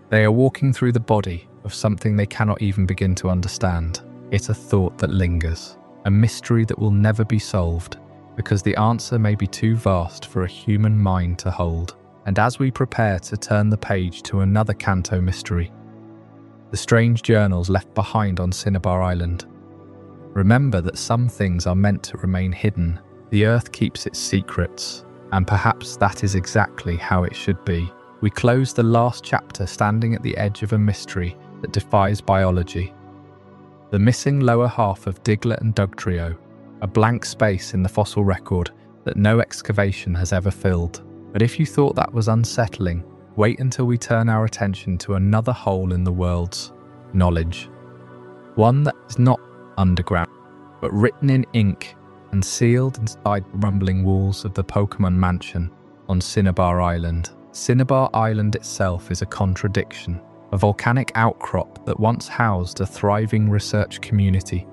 they are walking through the body of something they cannot even begin to understand. It's a thought that lingers, a mystery that will never be solved, because the answer may be too vast for a human mind to hold. And as we prepare to turn the page to another Kanto mystery, the strange journals left behind on Cinnabar Island, remember that some things are meant to remain hidden. The Earth keeps its secrets, and perhaps that is exactly how it should be. We close the last chapter standing at the edge of a mystery that defies biology. The missing lower half of Diglett and Dugtrio, a blank space in the fossil record that no excavation has ever filled. But if you thought that was unsettling, wait until we turn our attention to another hole in the world's knowledge. One that is not underground, but written in ink and sealed inside the rumbling walls of the Pokémon Mansion on Cinnabar Island. Cinnabar Island itself is a contradiction, a volcanic outcrop that once housed a thriving research community,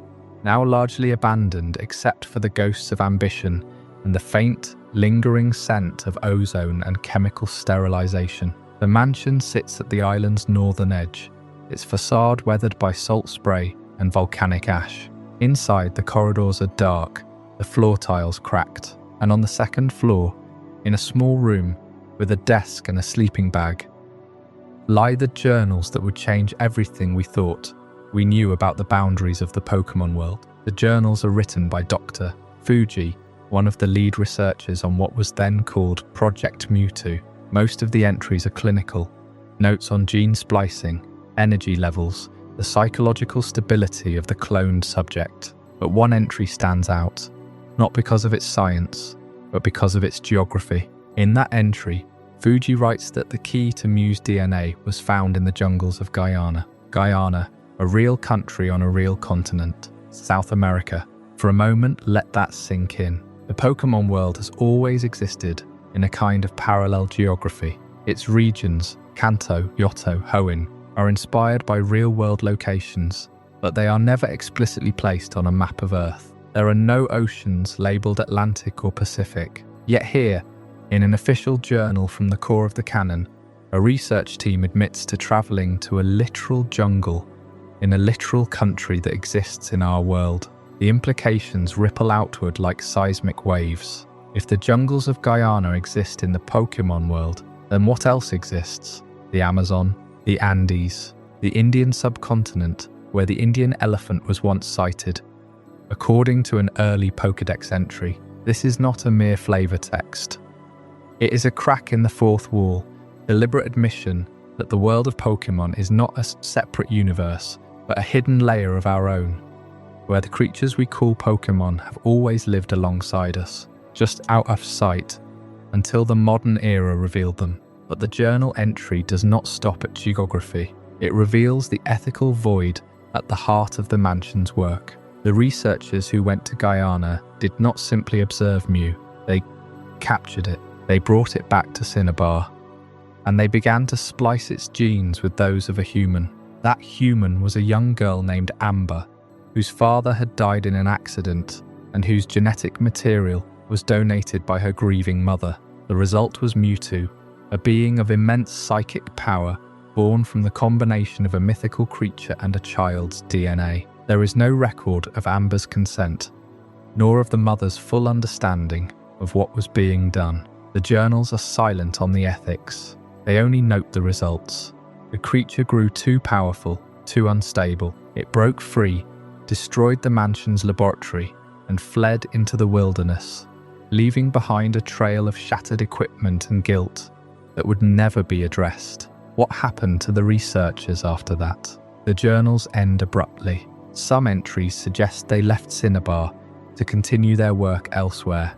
now largely abandoned except for the ghosts of ambition and the faint, lingering scent of ozone and chemical sterilization. The mansion sits at the island's northern edge, its facade weathered by salt spray and volcanic ash. Inside, the corridors are dark, the floor tiles cracked, and on the second floor, in a small room with a desk and a sleeping bag, lie the journals that would change everything we thought we knew about the boundaries of the Pokémon world. The journals are written by Dr. Fuji, one of the lead researchers on what was then called Project Mewtwo. Most of the entries are clinical, notes on gene splicing, energy levels, the psychological stability of the cloned subject. But one entry stands out, not because of its science, but because of its geography. In that entry, Fuji writes that the key to Mew's DNA was found in the jungles of Guyana. Guyana, a real country on a real continent, South America. For a moment, let that sink in. The Pokémon world has always existed in a kind of parallel geography. Its regions, Kanto, Johto, Hoenn, are inspired by real-world locations, but they are never explicitly placed on a map of Earth. There are no oceans labelled Atlantic or Pacific. Yet here, in an official journal from the core of the canon, a research team admits to travelling to a literal jungle in a literal country that exists in our world. The implications ripple outward like seismic waves. If the jungles of Guyana exist in the Pokémon world, then what else exists? The Amazon, the Andes, the Indian subcontinent, where the Indian elephant was once sighted. According to an early Pokédex entry, this is not a mere flavour text. It is a crack in the fourth wall, deliberate admission that the world of Pokémon is not a separate universe, but a hidden layer of our own, where the creatures we call Pokémon have always lived alongside us, just out of sight, until the modern era revealed them. But the journal entry does not stop at geography. It reveals the ethical void at the heart of the mansion's work. The researchers who went to Guyana did not simply observe Mew, they captured it. They brought it back to Cinnabar, and they began to splice its genes with those of a human. That human was a young girl named Amber, whose father had died in an accident and whose genetic material was donated by her grieving mother. The result was Mewtwo, a being of immense psychic power, born from the combination of a mythical creature and a child's DNA. There is no record of Amber's consent, nor of the mother's full understanding of what was being done. The journals are silent on the ethics. They only note the results. The creature grew too powerful, too unstable. It broke free, destroyed the mansion's laboratory, and fled into the wilderness, leaving behind a trail of shattered equipment and guilt that would never be addressed. What happened to the researchers after that? The journals end abruptly. Some entries suggest they left Cinnabar to continue their work elsewhere,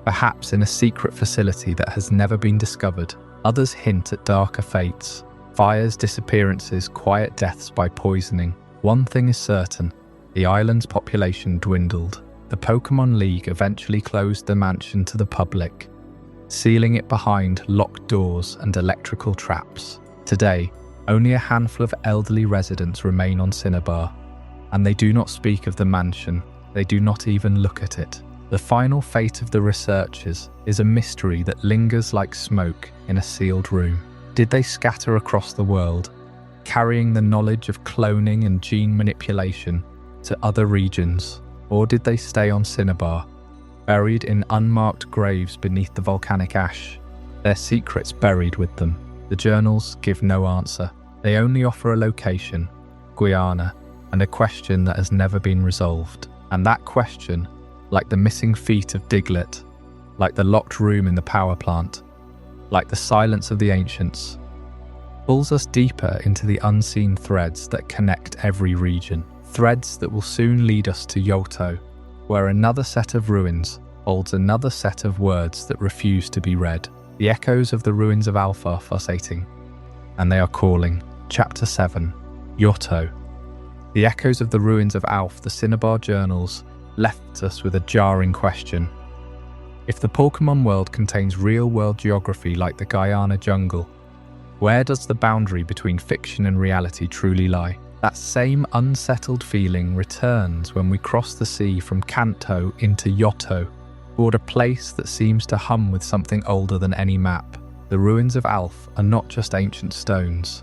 perhaps in a secret facility that has never been discovered. Others hint at darker fates, fires, disappearances, quiet deaths by poisoning. One thing is certain, the island's population dwindled. The Pokémon League eventually closed the mansion to the public, sealing it behind locked doors and electrical traps. Today, only a handful of elderly residents remain on Cinnabar, and they do not speak of the mansion. They do not even look at it. The final fate of the researchers is a mystery that lingers like smoke in a sealed room. Did they scatter across the world, carrying the knowledge of cloning and gene manipulation to other regions? Or did they stay on Cinnabar, buried in unmarked graves beneath the volcanic ash, their secrets buried with them? The journals give no answer. They only offer a location, Guyana, and a question that has never been resolved. And that question, like the missing feet of Diglett, like the locked room in the power plant, like the silence of the ancients, pulls us deeper into the unseen threads that connect every region. Threads that will soon lead us to Johto, where another set of ruins holds another set of words that refuse to be read. The echoes of the ruins of Alph are pulsating, and they are calling. Chapter 7, Johto. The echoes of the ruins of Alph, the Cinnabar journals, left us with a jarring question. If the Pokémon world contains real-world geography like the Guyana jungle, where does the boundary between fiction and reality truly lie? That same unsettled feeling returns when we cross the sea from Kanto into Johto, toward a place that seems to hum with something older than any map. The ruins of Alph are not just ancient stones.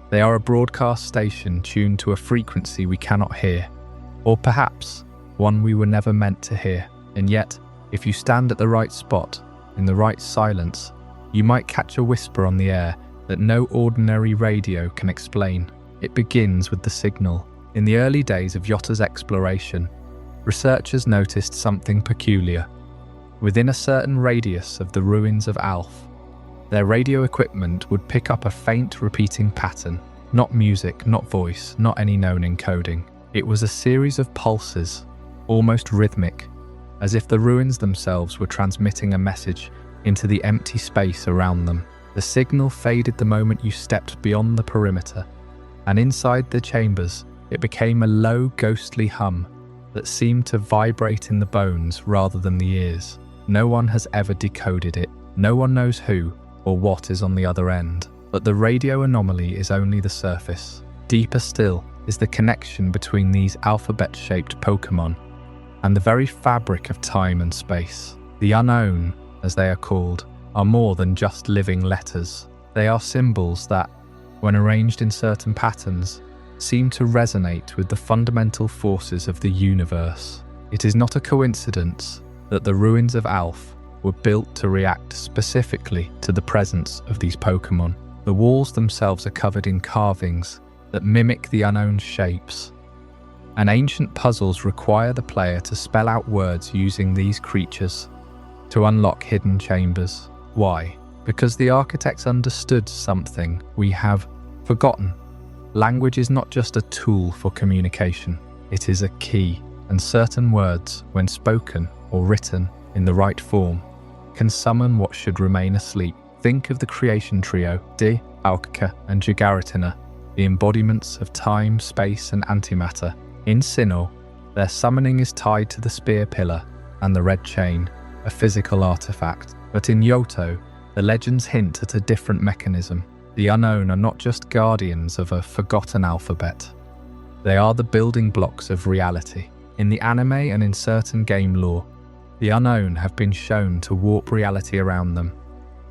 They are a broadcast station tuned to a frequency we cannot hear, or perhaps one we were never meant to hear. And yet, if you stand at the right spot, in the right silence, you might catch a whisper on the air that no ordinary radio can explain. It begins with the signal. In the early days of Johto's exploration, researchers noticed something peculiar. Within a certain radius of the ruins of Alph, their radio equipment would pick up a faint repeating pattern. Not music, not voice, not any known encoding. It was a series of pulses, almost rhythmic, as if the ruins themselves were transmitting a message into the empty space around them. The signal faded the moment you stepped beyond the perimeter, and inside the chambers, it became a low, ghostly hum that seemed to vibrate in the bones rather than the ears. No one has ever decoded it. No one knows who or what is on the other end. But the radio anomaly is only the surface. Deeper still is the connection between these alphabet-shaped Pokémon and the very fabric of time and space. The unknown, as they are called, are more than just living letters. They are symbols that, when arranged in certain patterns, seem to resonate with the fundamental forces of the universe. It is not a coincidence that the ruins of Alph were built to react specifically to the presence of these Pokémon. The walls themselves are covered in carvings that mimic the unknown shapes, and ancient puzzles require the player to spell out words using these creatures to unlock hidden chambers. Why? Because the architects understood something we have forgotten. Language is not just a tool for communication, it is a key, and certain words, when spoken or written in the right form, can summon what should remain asleep. Think of the creation trio, Alph and Giratina, the embodiments of time, space, and antimatter. In Sinnoh, their summoning is tied to the spear pillar and the red chain, a physical artifact. But in Johto, the legends hint at a different mechanism. The unknown are not just guardians of a forgotten alphabet. They are the building blocks of reality. In the anime and in certain game lore, the unknown have been shown to warp reality around them,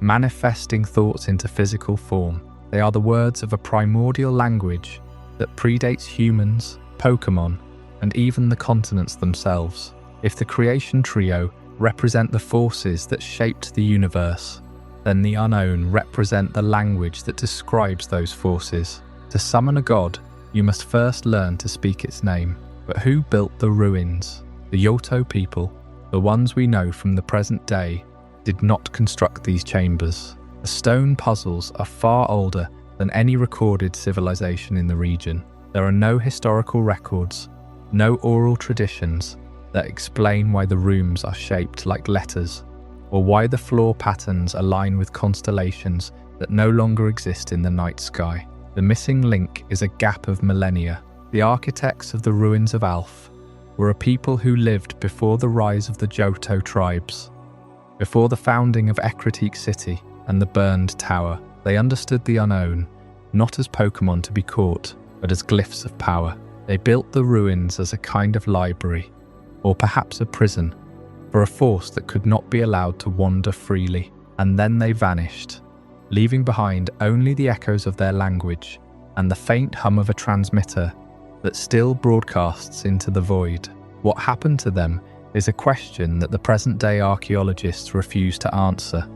manifesting thoughts into physical form. They are the words of a primordial language that predates humans, Pokémon, and even the continents themselves. If the creation trio represent the forces that shaped the universe, then the unknown represent the language that describes those forces. To summon a god, you must first learn to speak its name. But who built the ruins? The Johto people, the ones we know from the present day, did not construct these chambers. The stone puzzles are far older than any recorded civilization in the region. There are no historical records, no oral traditions that explain why the rooms are shaped like letters, or why the floor patterns align with constellations that no longer exist in the night sky. The missing link is a gap of millennia. The architects of the ruins of Alph were a people who lived before the rise of the Johto tribes, before the founding of Ekritique City and the burned tower. They understood the unknown, not as Pokémon to be caught, but as glyphs of power. They built the ruins as a kind of library, or perhaps a prison, for a force that could not be allowed to wander freely. And then they vanished, leaving behind only the echoes of their language and the faint hum of a transmitter that still broadcasts into the void. What happened to them is a question that the present-day archaeologists refuse to answer,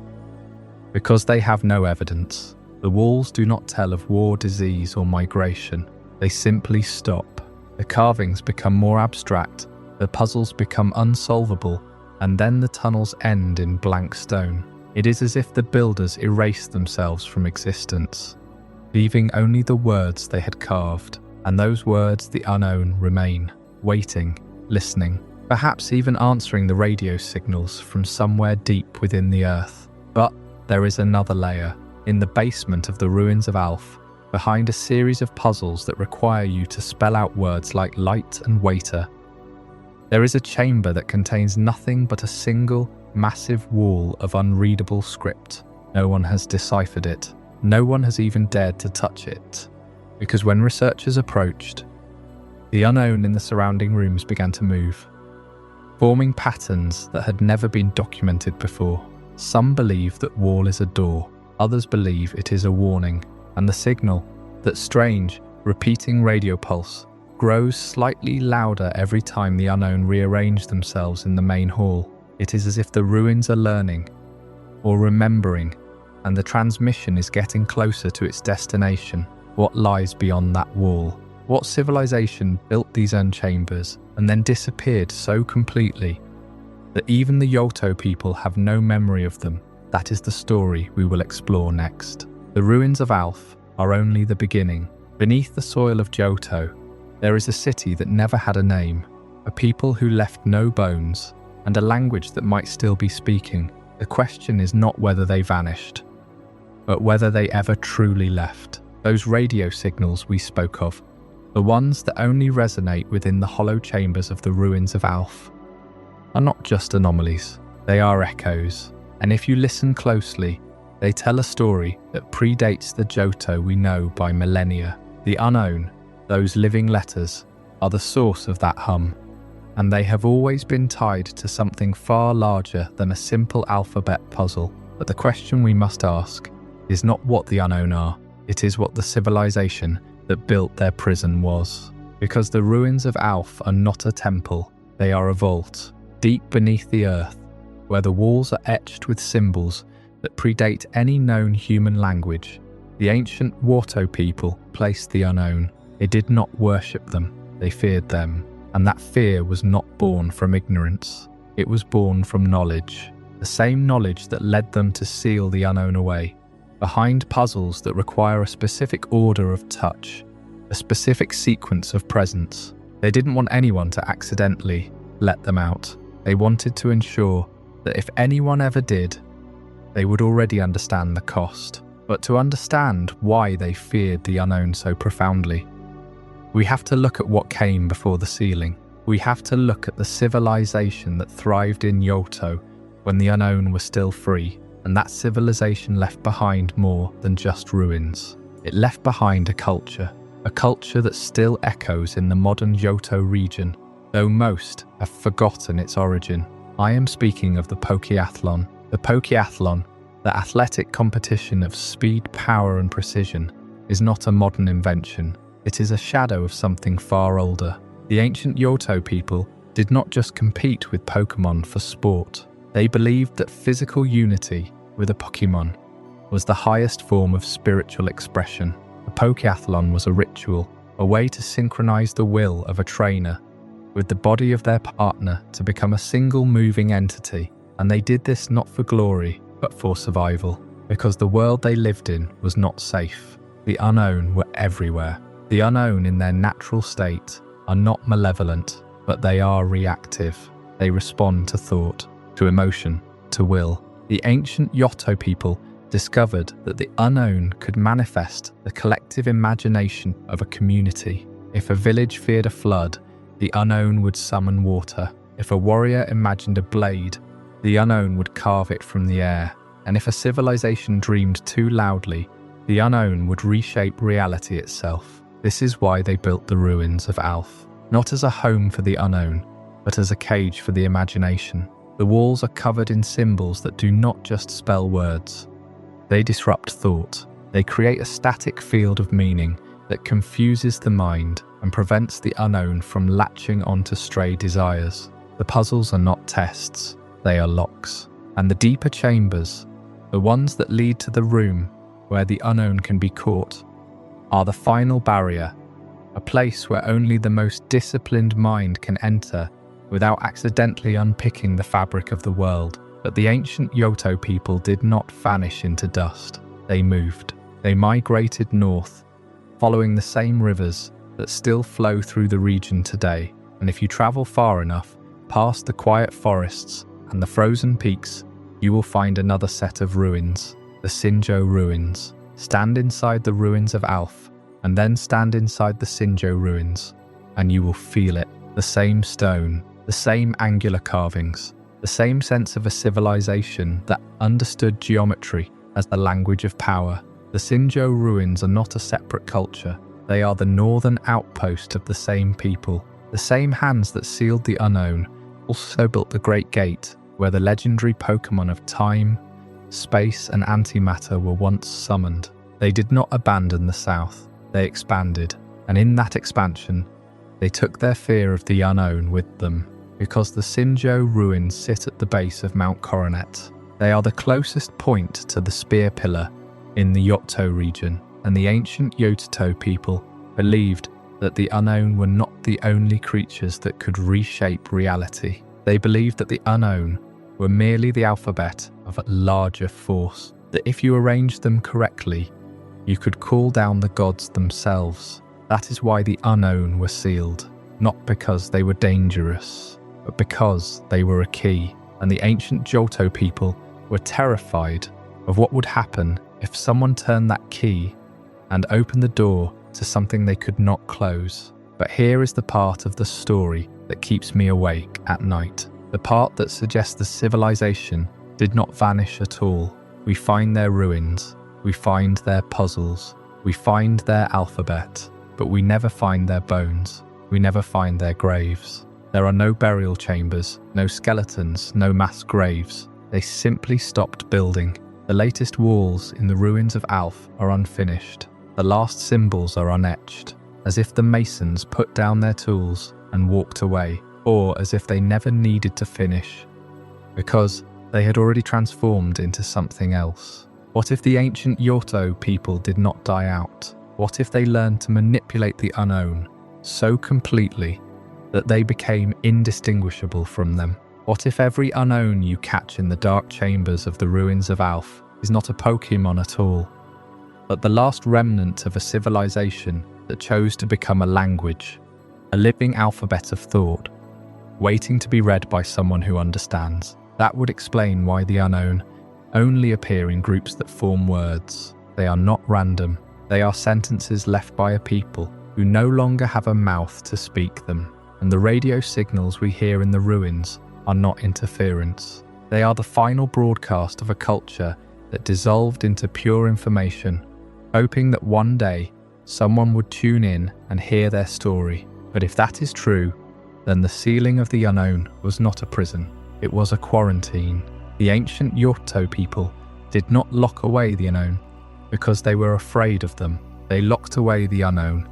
because they have no evidence. The walls do not tell of war, disease, or migration. They simply stop. The carvings become more abstract, the puzzles become unsolvable, and then the tunnels end in blank stone. It is as if the builders erased themselves from existence, leaving only the words they had carved. And those words, the unknown, remain, waiting, listening, perhaps even answering the radio signals from somewhere deep within the earth. But there is another layer. In the basement of the ruins of Alph, behind a series of puzzles that require you to spell out words like light and waiter, there is a chamber that contains nothing but a single, massive wall of unreadable script. No one has deciphered it. No one has even dared to touch it, because when researchers approached, the unknown in the surrounding rooms began to move, forming patterns that had never been documented before. Some believe that wall is a door, others believe it is a warning, and the signal, that strange, repeating radio pulse, grows slightly louder every time the unknown rearrange themselves in the main hall. It is as if the ruins are learning, or remembering, and the transmission is getting closer to its destination. What lies beyond that wall? What civilization built these urn chambers and then disappeared so completely that even the Johto people have no memory of them? That is the story we will explore next. The ruins of Alph are only the beginning. Beneath the soil of Johto, there is a city that never had a name, a people who left no bones, and a language that might still be speaking. The question is not whether they vanished, but whether they ever truly left. Those radio signals we spoke of, the ones that only resonate within the hollow chambers of the ruins of Alph, are not just anomalies, they are echoes. And if you listen closely, they tell a story that predates the Johto we know by millennia. The unknown, those living letters, are the source of that hum, and they have always been tied to something far larger than a simple alphabet puzzle. But the question we must ask is not what the unknown are, it is what the civilization that built their prison was. Because the ruins of Alph are not a temple, they are a vault, deep beneath the earth, where the walls are etched with symbols that predate any known human language. The ancient Johto people placed the unknown. They did not worship them, they feared them. And that fear was not born from ignorance. It was born from knowledge. The same knowledge that led them to seal the unknown away, behind puzzles that require a specific order of touch, a specific sequence of presence. They didn't want anyone to accidentally let them out. They wanted to ensure that if anyone ever did, they would already understand the cost. But to understand why they feared the unknown so profoundly, we have to look at what came before the sealing. We have to look at the civilization that thrived in Johto when the unknown was still free, and that civilization left behind more than just ruins. It left behind a culture that still echoes in the modern Johto region, though most have forgotten its origin. I am speaking of the Pokéathlon. The Pokéathlon, the athletic competition of speed, power and precision, is not a modern invention. It is a shadow of something far older. The ancient Johto people did not just compete with Pokémon for sport. They believed that physical unity with a Pokémon was the highest form of spiritual expression. The Pokéathlon was a ritual, a way to synchronize the will of a trainer with the body of their partner to become a single moving entity. And they did this not for glory, but for survival, because the world they lived in was not safe. The unknown were everywhere. The unknown in their natural state are not malevolent, but they are reactive. They respond to thought, to emotion, to will. The ancient Johto people discovered that the unknown could manifest the collective imagination of a community. If a village feared a flood, the unknown would summon water. If a warrior imagined a blade, the unknown would carve it from the air. And if a civilization dreamed too loudly, the unknown would reshape reality itself. This is why they built the ruins of Alph, not as a home for the unknown, but as a cage for the imagination. The walls are covered in symbols that do not just spell words. They disrupt thought. They create a static field of meaning that confuses the mind and prevents the unknown from latching onto stray desires. The puzzles are not tests, they are locks. And the deeper chambers, the ones that lead to the room where the unknown can be caught, are the final barrier, a place where only the most disciplined mind can enter without accidentally unpicking the fabric of the world. But the ancient Johto people did not vanish into dust. They moved. They migrated north, following the same rivers that still flow through the region today. And if you travel far enough, past the quiet forests and the frozen peaks, you will find another set of ruins, the Sinnoh ruins. Stand inside the ruins of Alph, and then stand inside the Sinnoh ruins, and you will feel it. The same stone, the same angular carvings, the same sense of a civilization that understood geometry as the language of power. The Sinnoh ruins are not a separate culture. They are the northern outpost of the same people. The same hands that sealed the unknown also built the Great Gate, where the legendary Pokémon of time, space and antimatter were once summoned. They did not abandon the south. They expanded, and in that expansion, they took their fear of the unknown with them. Because the Sinnoh ruins sit at the base of Mount Coronet. They are the closest point to the Spear Pillar in the Johto region, and the ancient Johto people believed that the unknown were not the only creatures that could reshape reality. They believed that the unknown were merely the alphabet of a larger force, that if you arranged them correctly, you could call down the gods themselves. That is why the unknown were sealed, not because they were dangerous, but because they were a key, and the ancient Johto people were terrified of what would happen if someone turned that key and opened the door to something they could not close. But here is the part of the story that keeps me awake at night. The part that suggests the civilization did not vanish at all. We find their ruins, we find their puzzles, we find their alphabet, but we never find their bones, we never find their graves. There are no burial chambers, no skeletons, no mass graves. They simply stopped building. The latest walls in the ruins of Alph are unfinished. The last symbols are unetched, as if the masons put down their tools and walked away, or as if they never needed to finish, because they had already transformed into something else. What if the ancient Johto people did not die out? What if they learned to manipulate the unknown so completely that they became indistinguishable from them? What if every unknown you catch in the dark chambers of the ruins of Alph is not a Pokémon at all, but the last remnant of a civilization that chose to become a language, a living alphabet of thought, waiting to be read by someone who understands? That would explain why the unknown only appear in groups that form words. They are not random. They are sentences left by a people who no longer have a mouth to speak them. And the radio signals we hear in the ruins are not interference. They are the final broadcast of a culture that dissolved into pure information, hoping that one day someone would tune in and hear their story. But if that is true, then the ceiling of the unknown was not a prison. It was a quarantine. The ancient Johto people did not lock away the unknown because they were afraid of them. They locked away the unknown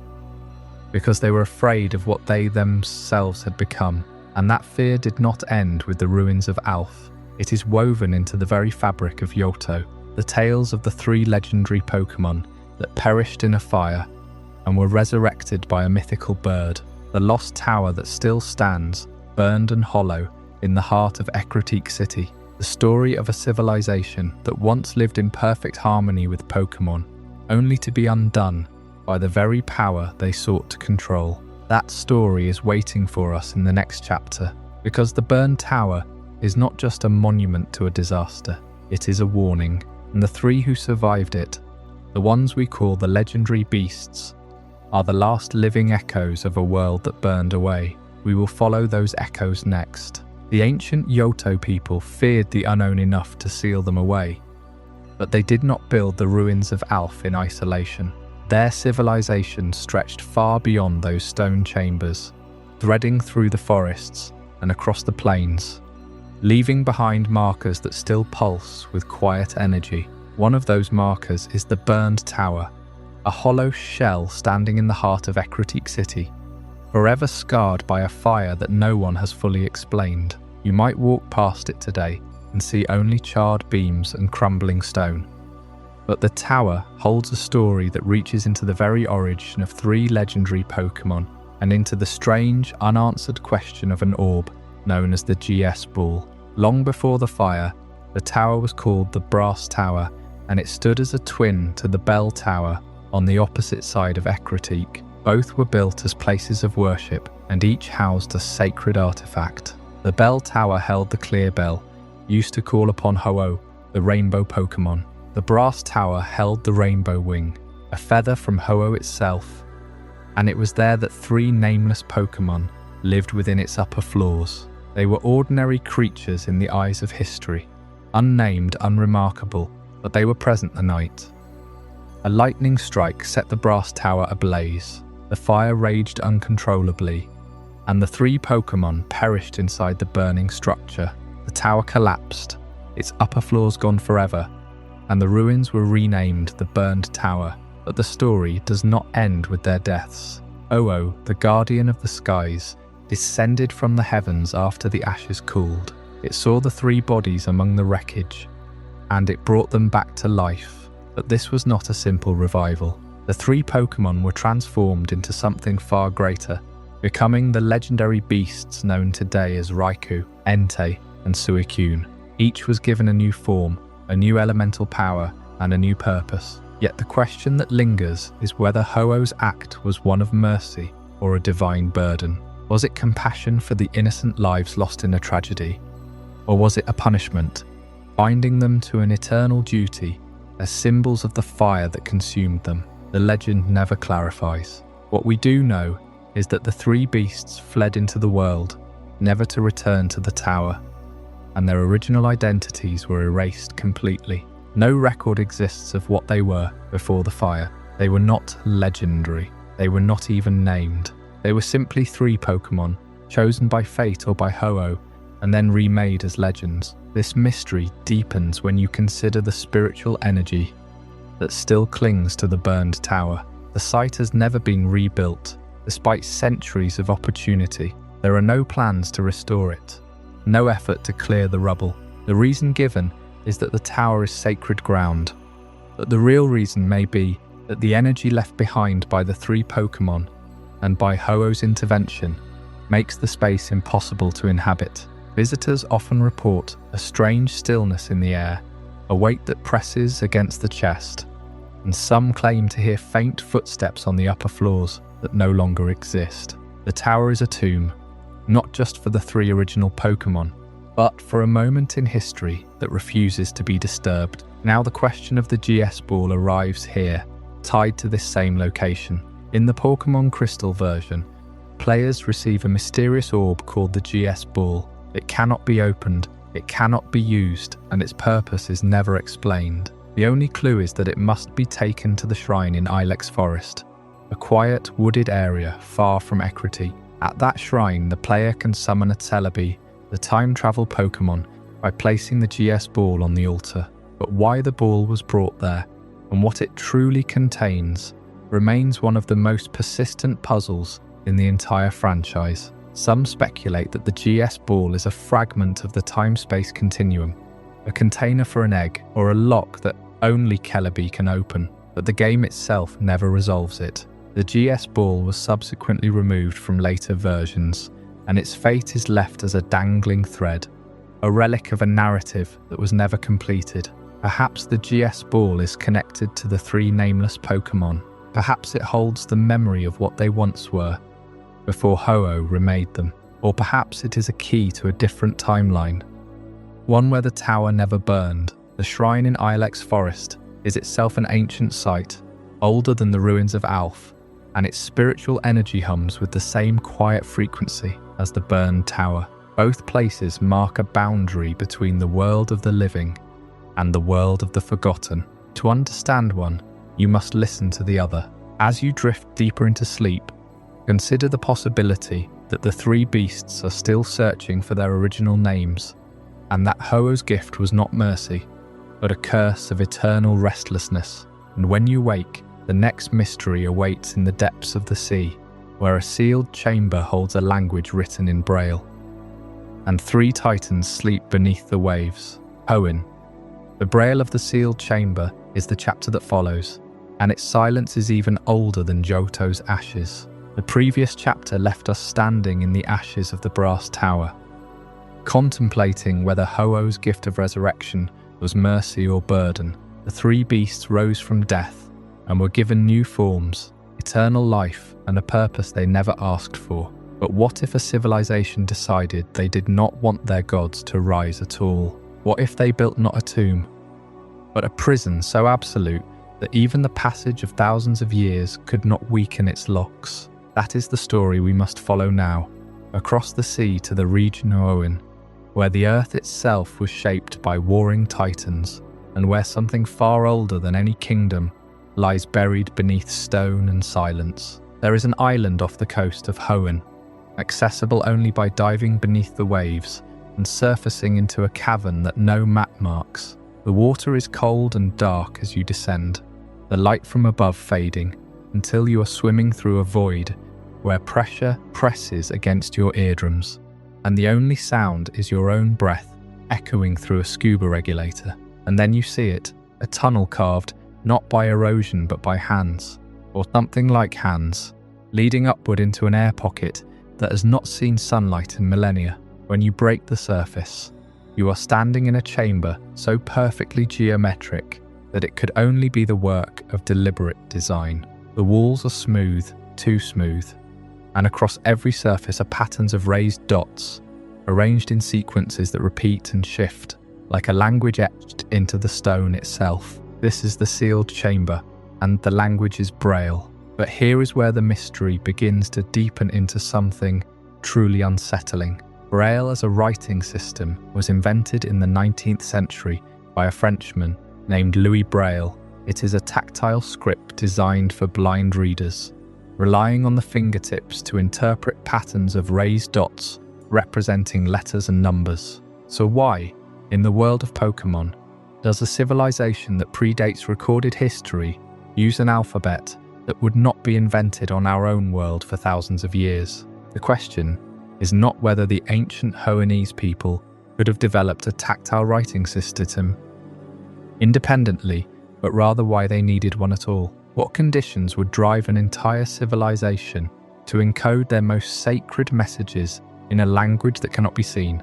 because they were afraid of what they themselves had become. And that fear did not end with the ruins of Alph. It is woven into the very fabric of Johto, the tales of the 3 legendary Pokémon that perished in a fire and were resurrected by a mythical bird. The lost tower that still stands, burned and hollow, in the heart of Ecruteak City. The story of a civilization that once lived in perfect harmony with Pokémon, only to be undone by the very power they sought to control. That story is waiting for us in the next chapter, because the burned tower is not just a monument to a disaster, it is a warning. And the 3 who survived it, the ones we call the legendary beasts, are the last living echoes of a world that burned away. We will follow those echoes next. The ancient Johto people feared the unknown enough to seal them away, but they did not build the ruins of Alph in isolation. Their civilization stretched far beyond those stone chambers, threading through the forests and across the plains, leaving behind markers that still pulse with quiet energy. One of those markers is the burned tower, a hollow shell standing in the heart of Ecruteak City, forever scarred by a fire that no one has fully explained. You might walk past it today and see only charred beams and crumbling stone. But the tower holds a story that reaches into the very origin of 3 legendary Pokémon and into the strange, unanswered question of an orb known as the GS Ball. Long before the fire, the tower was called the Brass Tower, and it stood as a twin to the Bell Tower on the opposite side of Ecruteak. Both were built as places of worship, and each housed a sacred artifact. The Bell Tower held the clear bell, used to call upon Ho-Oh, the rainbow Pokémon. The Brass Tower held the rainbow wing, a feather from Ho-Oh itself, and it was there that 3 nameless Pokémon lived within its upper floors. They were ordinary creatures in the eyes of history, unnamed, unremarkable, but they were present the night. A lightning strike set the Brass Tower ablaze. The fire raged uncontrollably, and the 3 Pokémon perished inside the burning structure. The tower collapsed, its upper floors gone forever, and the ruins were renamed the Burned Tower. But the story does not end with their deaths. Ho-Oh, the guardian of the skies, descended from the heavens after the ashes cooled. It saw the 3 bodies among the wreckage, and it brought them back to life. But this was not a simple revival. The 3 Pokémon were transformed into something far greater, becoming the legendary beasts known today as Raikou, Entei, and Suicune. Each was given a new form, a new elemental power, and a new purpose. Yet the question that lingers is whether Ho-Oh's act was one of mercy or a divine burden. Was it compassion for the innocent lives lost in a tragedy? Or was it a punishment, binding them to an eternal duty as symbols of the fire that consumed them? The legend never clarifies. What we do know is that the three beasts fled into the world, never to return to the tower, and their original identities were erased completely. No record exists of what they were before the fire. They were not legendary. They were not even named. They were simply three Pokémon, chosen by fate or by Ho-Oh, and then remade as legends. This mystery deepens when you consider the spiritual energy that still clings to the burned tower. The site has never been rebuilt, despite centuries of opportunity. There are no plans to restore it, no effort to clear the rubble. The reason given is that the tower is sacred ground, but the real reason may be that the energy left behind by the three Pokémon and by Ho-Oh's intervention makes the space impossible to inhabit. Visitors often report a strange stillness in the air, a weight that presses against the chest, and some claim to hear faint footsteps on the upper floors that no longer exist. The tower is a tomb, not just for the three original Pokémon, but for a moment in history that refuses to be disturbed. Now the question of the GS Ball arrives here, tied to this same location. In the Pokémon Crystal version, players receive a mysterious orb called the GS Ball. It cannot be opened, it cannot be used, and its purpose is never explained. The only clue is that it must be taken to the shrine in Ilex Forest, a quiet, wooded area far from Equity. At that shrine, the player can summon a Celebi, the time-travel Pokémon, by placing the GS Ball on the altar. But why the ball was brought there, and what it truly contains, remains one of the most persistent puzzles in the entire franchise. Some speculate that the GS Ball is a fragment of the time-space continuum, a container for an egg, or a lock that only Celebi can open, but the game itself never resolves it. The GS Ball was subsequently removed from later versions, and its fate is left as a dangling thread, a relic of a narrative that was never completed. Perhaps the GS Ball is connected to the three nameless Pokémon. Perhaps it holds the memory of what they once were, before Ho-Oh remade them. Or perhaps it is a key to a different timeline, one where the tower never burned. The shrine in Ilex Forest is itself an ancient site, older than the ruins of Alph, and its spiritual energy hums with the same quiet frequency as the burned tower. Both places mark a boundary between the world of the living and the world of the forgotten. To understand one, you must listen to the other. As you drift deeper into sleep, consider the possibility that the three beasts are still searching for their original names, and that Ho-Oh's gift was not mercy, but a curse of eternal restlessness. And when you wake, the next mystery awaits in the depths of the sea, where a sealed chamber holds a language written in Braille, and three titans sleep beneath the waves. Hoenn. The Braille of the sealed chamber is the chapter that follows, and its silence is even older than Johto's ashes. The previous chapter left us standing in the ashes of the brass tower, contemplating whether Ho-Oh's gift of resurrection was mercy or burden. The three beasts rose from death and were given new forms, eternal life, and a purpose they never asked for. But what if a civilization decided they did not want their gods to rise at all? What if they built not a tomb, but a prison so absolute that even the passage of thousands of years could not weaken its locks? That is the story we must follow now, across the sea to the region of Hoenn, where the earth itself was shaped by warring titans, and where something far older than any kingdom lies buried beneath stone and silence. There is an island off the coast of Hoenn, accessible only by diving beneath the waves and surfacing into a cavern that no map marks. The water is cold and dark as you descend, the light from above fading, until you are swimming through a void where pressure presses against your eardrums, and the only sound is your own breath echoing through a scuba regulator. And then you see it, a tunnel carved not by erosion but by hands, or something like hands, leading upward into an air pocket that has not seen sunlight in millennia. When you break the surface, you are standing in a chamber so perfectly geometric that it could only be the work of deliberate design. The walls are smooth, too smooth, and across every surface are patterns of raised dots, arranged in sequences that repeat and shift, like a language etched into the stone itself. This is the sealed chamber, and the language is Braille. But here is where the mystery begins to deepen into something truly unsettling. Braille as a writing system was invented in the 19th century by a Frenchman named Louis Braille. It is a tactile script designed for blind readers, relying on the fingertips to interpret patterns of raised dots representing letters and numbers. So why, in the world of Pokémon, does a civilization that predates recorded history use an alphabet that would not be invented on our own world for thousands of years? The question is not whether the ancient Hoennese people could have developed a tactile writing system independently, but rather why they needed one at all. What conditions would drive an entire civilization to encode their most sacred messages in a language that cannot be seen,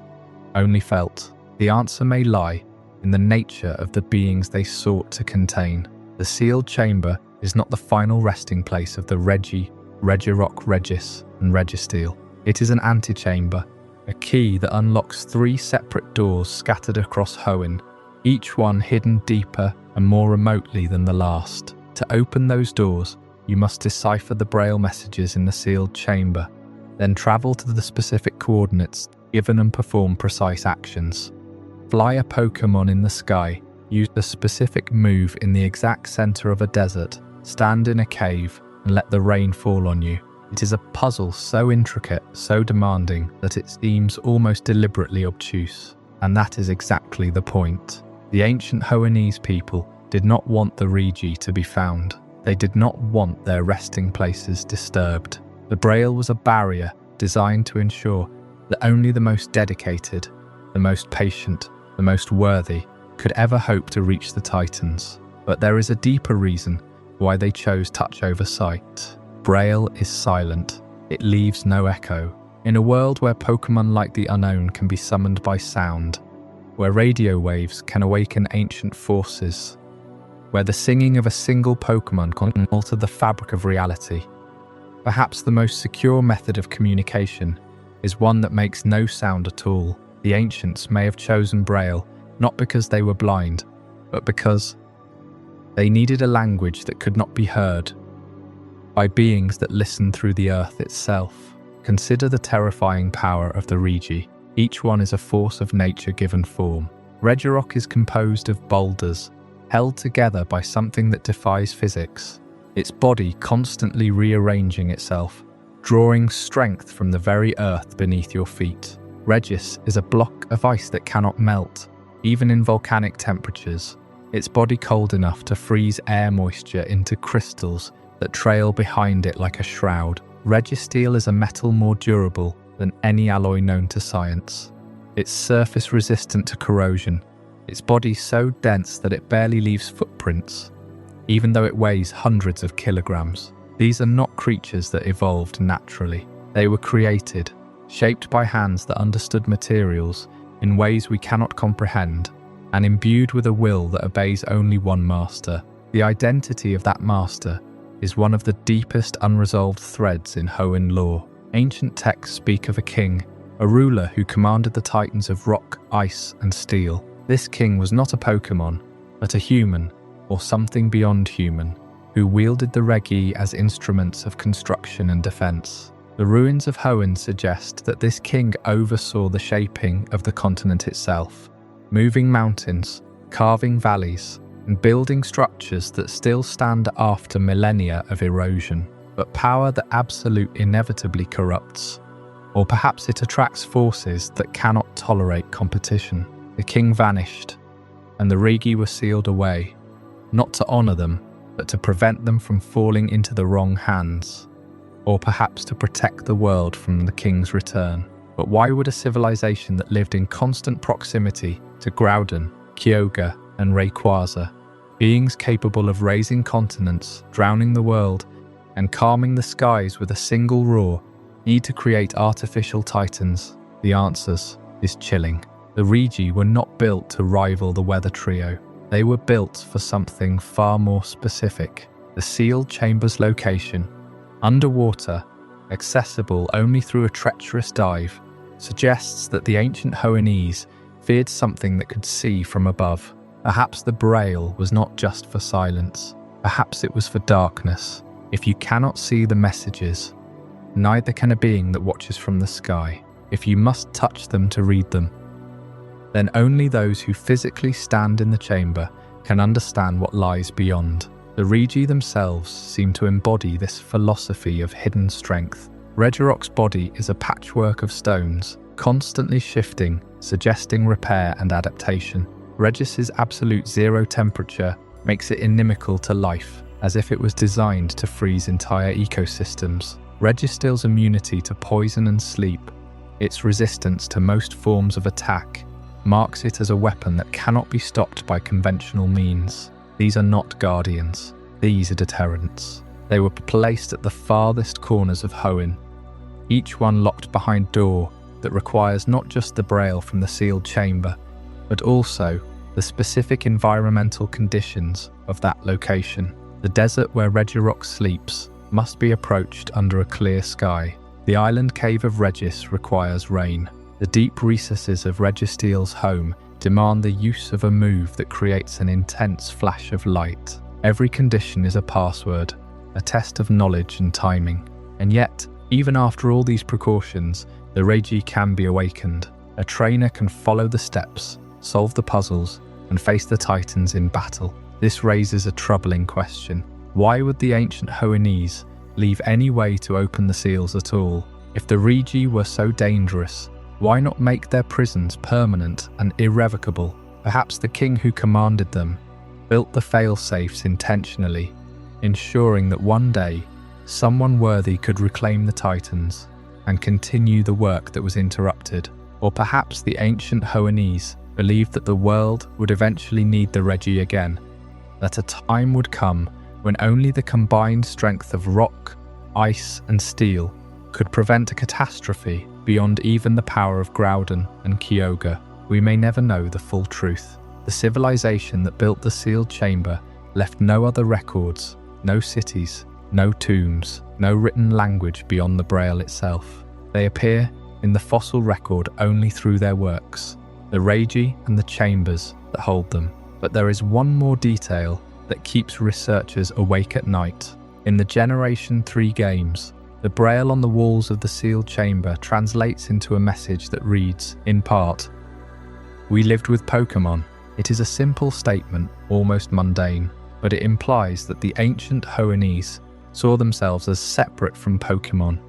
only felt? The answer may lie in the nature of the beings they sought to contain. The sealed chamber is not the final resting place of the Regirock, Regis, and Registeel. It is an antechamber, a key that unlocks 3 separate doors scattered across Hoenn, each one hidden deeper and more remotely than the last. To open those doors, you must decipher the Braille messages in the sealed chamber, then travel to the specific coordinates given and perform precise actions. Fly a Pokémon in the sky, use a specific move in the exact center of a desert, stand in a cave, and let the rain fall on you. It is a puzzle so intricate, so demanding, that it seems almost deliberately obtuse. And that is exactly the point. The ancient Hoennese people did not want the Regi to be found. They did not want their resting places disturbed. The Braille was a barrier designed to ensure that only the most dedicated, the most patient, the most worthy could ever hope to reach the Titans. But there is a deeper reason why they chose touch over sight. Braille is silent. It leaves no echo. In a world where Pokémon like the unknown can be summoned by sound, where radio waves can awaken ancient forces, where the singing of a single Pokémon can alter the fabric of reality, perhaps the most secure method of communication is one that makes no sound at all. The ancients may have chosen Braille not because they were blind, but because they needed a language that could not be heard by beings that listen through the earth itself. Consider the terrifying power of the Regi. Each one is a force of nature given form. Regirock is composed of boulders, held together by something that defies physics, its body constantly rearranging itself, drawing strength from the very earth beneath your feet. Regis is a block of ice that cannot melt, even in volcanic temperatures, its body cold enough to freeze air moisture into crystals that trail behind it like a shroud. Registeel is a metal more durable than any alloy known to science. Its surface resistant to corrosion, its body so dense that it barely leaves footprints, even though it weighs hundreds of kilograms. These are not creatures that evolved naturally. They were created, shaped by hands that understood materials in ways we cannot comprehend, and imbued with a will that obeys only one master. The identity of that master is one of the deepest unresolved threads in Hoenn lore. Ancient texts speak of a king, a ruler who commanded the titans of rock, ice, and steel. This king was not a Pokémon, but a human, or something beyond human, who wielded the Regi as instruments of construction and defense. The ruins of Hoenn suggest that this king oversaw the shaping of the continent itself, moving mountains, carving valleys, and building structures that still stand after millennia of erosion. But power that absolute inevitably corrupts. Or perhaps it attracts forces that cannot tolerate competition. The king vanished, and the Regi were sealed away, not to honor them, but to prevent them from falling into the wrong hands, or perhaps to protect the world from the king's return. But why would a civilization that lived in constant proximity to Groudon, Kyogre, and Rayquaza, beings capable of raising continents, drowning the world, and calming the skies with a single roar, need to create artificial titans? The answers is chilling. The Regi were not built to rival the Weather Trio. They were built for something far more specific. The sealed chamber's location, underwater, accessible only through a treacherous dive, suggests that the ancient Hoennese feared something that could see from above. Perhaps the Braille was not just for silence. Perhaps it was for darkness. If you cannot see the messages, neither can a being that watches from the sky. If you must touch them to read them, then only those who physically stand in the chamber can understand what lies beyond. The Regi themselves seem to embody this philosophy of hidden strength. Regiroc's body is a patchwork of stones, constantly shifting, suggesting repair and adaptation. Regis's absolute zero temperature makes it inimical to life, as if it was designed to freeze entire ecosystems. Registil's immunity to poison and sleep, its resistance to most forms of attack, marks it as a weapon that cannot be stopped by conventional means. These are not guardians, these are deterrents. They were placed at the farthest corners of Hoenn, each one locked behind door that requires not just the Braille from the sealed chamber, but also the specific environmental conditions of that location. The desert where Regiroc sleeps must be approached under a clear sky. The island cave of Regis requires rain. The deep recesses of Registil's home demand the use of a move that creates an intense flash of light. Every condition is a password, a test of knowledge and timing. And yet, even after all these precautions, the Regi can be awakened. A trainer can follow the steps, solve the puzzles, and face the Titans in battle. This raises a troubling question. Why would the ancient Hoennese leave any way to open the seals at all? If the Regi were so dangerous, why not make their prisons permanent and irrevocable? Perhaps the king who commanded them built the fail-safes intentionally, ensuring that one day someone worthy could reclaim the Titans and continue the work that was interrupted. Or perhaps the ancient Hoennese believed that the world would eventually need the Regi again, that a time would come when only the combined strength of rock, ice and steel could prevent a catastrophe beyond even the power of Groudon and Kyogre. We may never know the full truth. The civilization that built the sealed chamber left no other records, no cities, no tombs, no written language beyond the Braille itself. They appear in the fossil record only through their works, the Regi and the chambers that hold them. But there is one more detail that keeps researchers awake at night. In the Generation 3 games, the Braille on the walls of the sealed chamber translates into a message that reads, in part, "We lived with Pokémon." It is a simple statement, almost mundane, but it implies that the ancient Hoennese saw themselves as separate from Pokémon,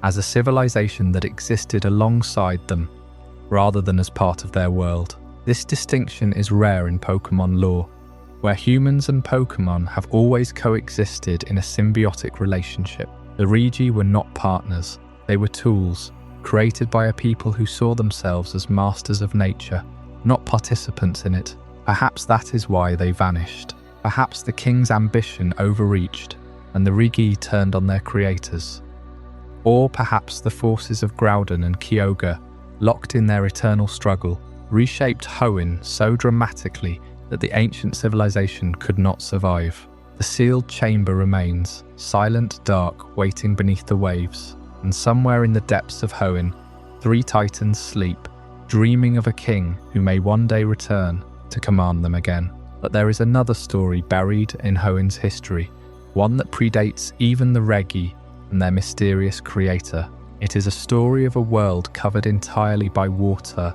as a civilization that existed alongside them, rather than as part of their world. This distinction is rare in Pokémon lore, where humans and Pokémon have always coexisted in a symbiotic relationship. The Regi were not partners, they were tools, created by a people who saw themselves as masters of nature, not participants in it. Perhaps that is why they vanished. Perhaps the king's ambition overreached, and the Regi turned on their creators. Or perhaps the forces of Groudon and Kyogre, locked in their eternal struggle, reshaped Hoenn so dramatically that the ancient civilization could not survive. The sealed chamber remains, silent, dark, waiting beneath the waves, and somewhere in the depths of Hoenn, 3 Titans sleep, dreaming of a king who may one day return to command them again. But there is another story buried in Hoenn's history, one that predates even the Regi and their mysterious creator. It is a story of a world covered entirely by water,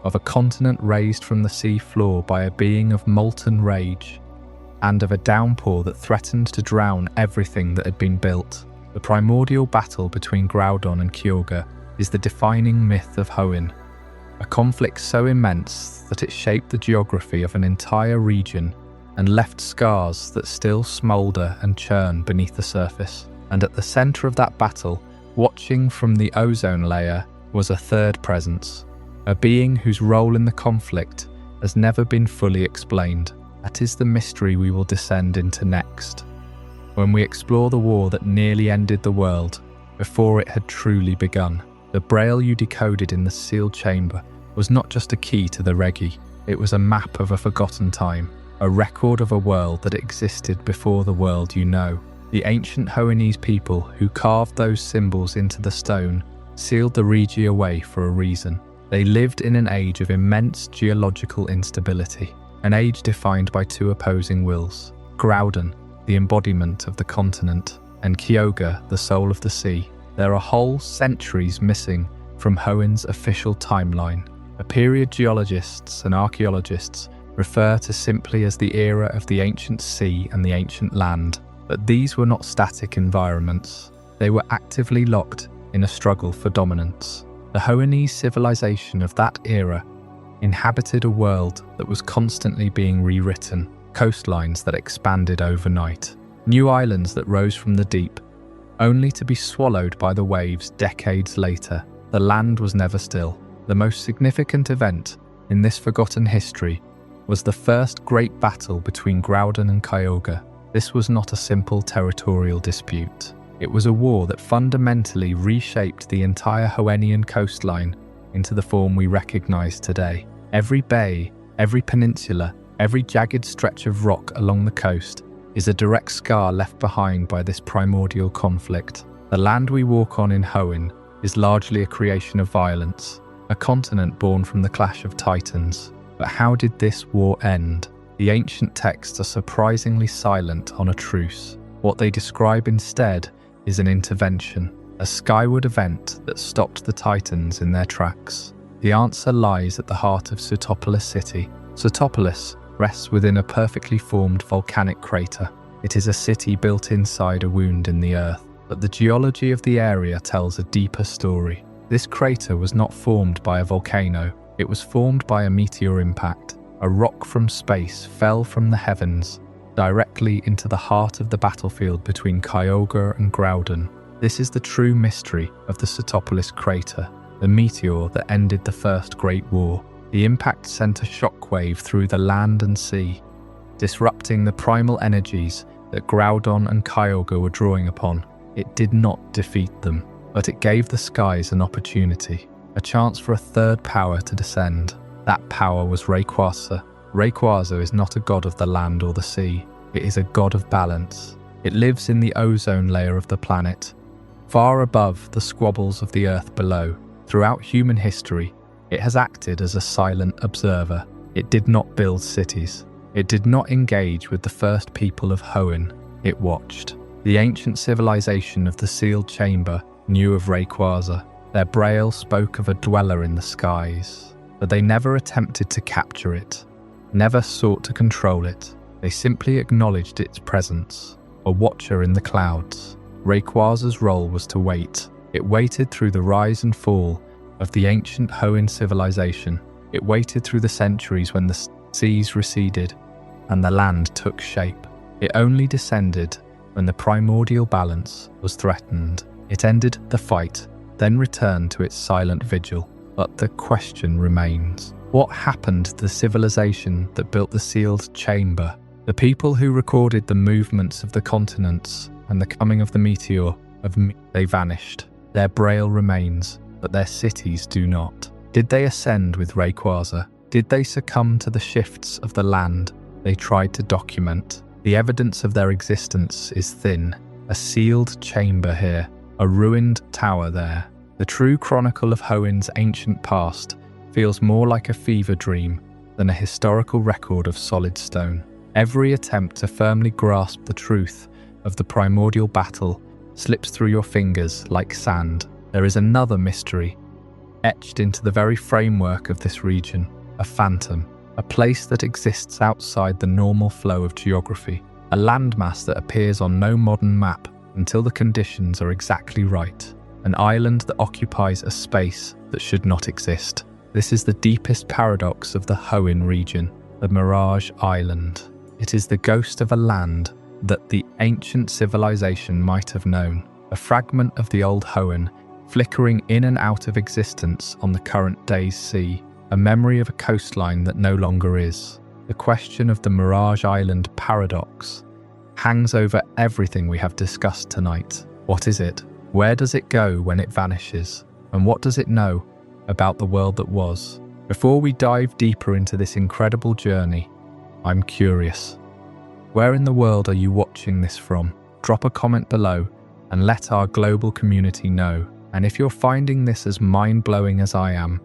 of a continent raised from the sea floor by a being of molten rage, and of a downpour that threatened to drown everything that had been built. The primordial battle between Groudon and Kyogre is the defining myth of Hoenn, a conflict so immense that it shaped the geography of an entire region and left scars that still smoulder and churn beneath the surface. And at the centre of that battle, watching from the ozone layer, was a third presence, a being whose role in the conflict has never been fully explained. That is the mystery we will descend into next, when we explore the war that nearly ended the world before it had truly begun. The Braille you decoded in the sealed chamber was not just a key to the Regi, it was a map of a forgotten time, a record of a world that existed before the world you know. The ancient Hoennese people who carved those symbols into the stone sealed the region away for a reason. They lived in an age of immense geological instability, an age defined by two opposing wills: Groudon, the embodiment of the continent, and Kyogre, the soul of the sea. There are whole centuries missing from Hoenn's official timeline, a period geologists and archaeologists refer to simply as the era of the ancient sea and the ancient land. But these were not static environments. They were actively locked in a struggle for dominance. The Hoennese civilization of that era inhabited a world that was constantly being rewritten, coastlines that expanded overnight, new islands that rose from the deep, only to be swallowed by the waves decades later. The land was never still. The most significant event in this forgotten history was the first great battle between Groudon and Kyogre. This was not a simple territorial dispute. It was a war that fundamentally reshaped the entire Hoennian coastline into the form we recognize today. Every bay, every peninsula, every jagged stretch of rock along the coast is a direct scar left behind by this primordial conflict. The land we walk on in Hoenn is largely a creation of violence, a continent born from the clash of titans. But how did this war end? The ancient texts are surprisingly silent on a truce. What they describe instead is an intervention, a skyward event that stopped the titans in their tracks. The answer lies at the heart of Sootopolis City. Sootopolis rests within a perfectly formed volcanic crater. It is a city built inside a wound in the earth, but the geology of the area tells a deeper story. This crater was not formed by a volcano, it was formed by a meteor impact. A rock from space fell from the heavens directly into the heart of the battlefield between Kyogre and Groudon. This is the true mystery of the Sootopolis crater, the meteor that ended the First Great War. The impact sent a shockwave through the land and sea, disrupting the primal energies that Groudon and Kyogre were drawing upon. It did not defeat them, but it gave the skies an opportunity, a chance for a third power to descend. That power was Rayquaza. Rayquaza is not a god of the land or the sea. It is a god of balance. It lives in the ozone layer of the planet, far above the squabbles of the earth below. Throughout human history, it has acted as a silent observer. It did not build cities. It did not engage with the first people of Hoenn. It watched. The ancient civilization of the sealed chamber knew of Rayquaza. Their Braille spoke of a dweller in the skies, but they never attempted to capture it, never sought to control it. They simply acknowledged its presence, a watcher in the clouds. Rayquaza's role was to wait. It waited through the rise and fall of the ancient Hoenn civilization. It waited through the centuries when the seas receded and the land took shape. It only descended when the primordial balance was threatened. It ended the fight, then returned to its silent vigil. But the question remains: what happened to the civilization that built the sealed chamber? The people who recorded the movements of the continents and the coming of the meteor, they vanished. Their Braille remains, but their cities do not. Did they ascend with Rayquaza? Did they succumb to the shifts of the land they tried to document? The evidence of their existence is thin. A sealed chamber here, a ruined tower there. The true chronicle of Hoenn's ancient past feels more like a fever dream than a historical record of solid stone. Every attempt to firmly grasp the truth of the primordial battle slips through your fingers like sand. There is another mystery, etched into the very framework of this region, a phantom, a place that exists outside the normal flow of geography, a landmass that appears on no modern map until the conditions are exactly right, an island that occupies a space that should not exist. This is the deepest paradox of the Hoenn region, the Mirage Island. It is the ghost of a land that the ancient civilization might have known, a fragment of the old Hoenn, flickering in and out of existence on the current day's sea, a memory of a coastline that no longer is. The question of the Mirage Island paradox hangs over everything we have discussed tonight. What is it? Where does it go when it vanishes? And what does it know about the world that was? Before we dive deeper into this incredible journey, I'm curious. Where in the world are you watching this from? drop a comment below and let our global community know. And if you're finding this as mind-blowing as I am,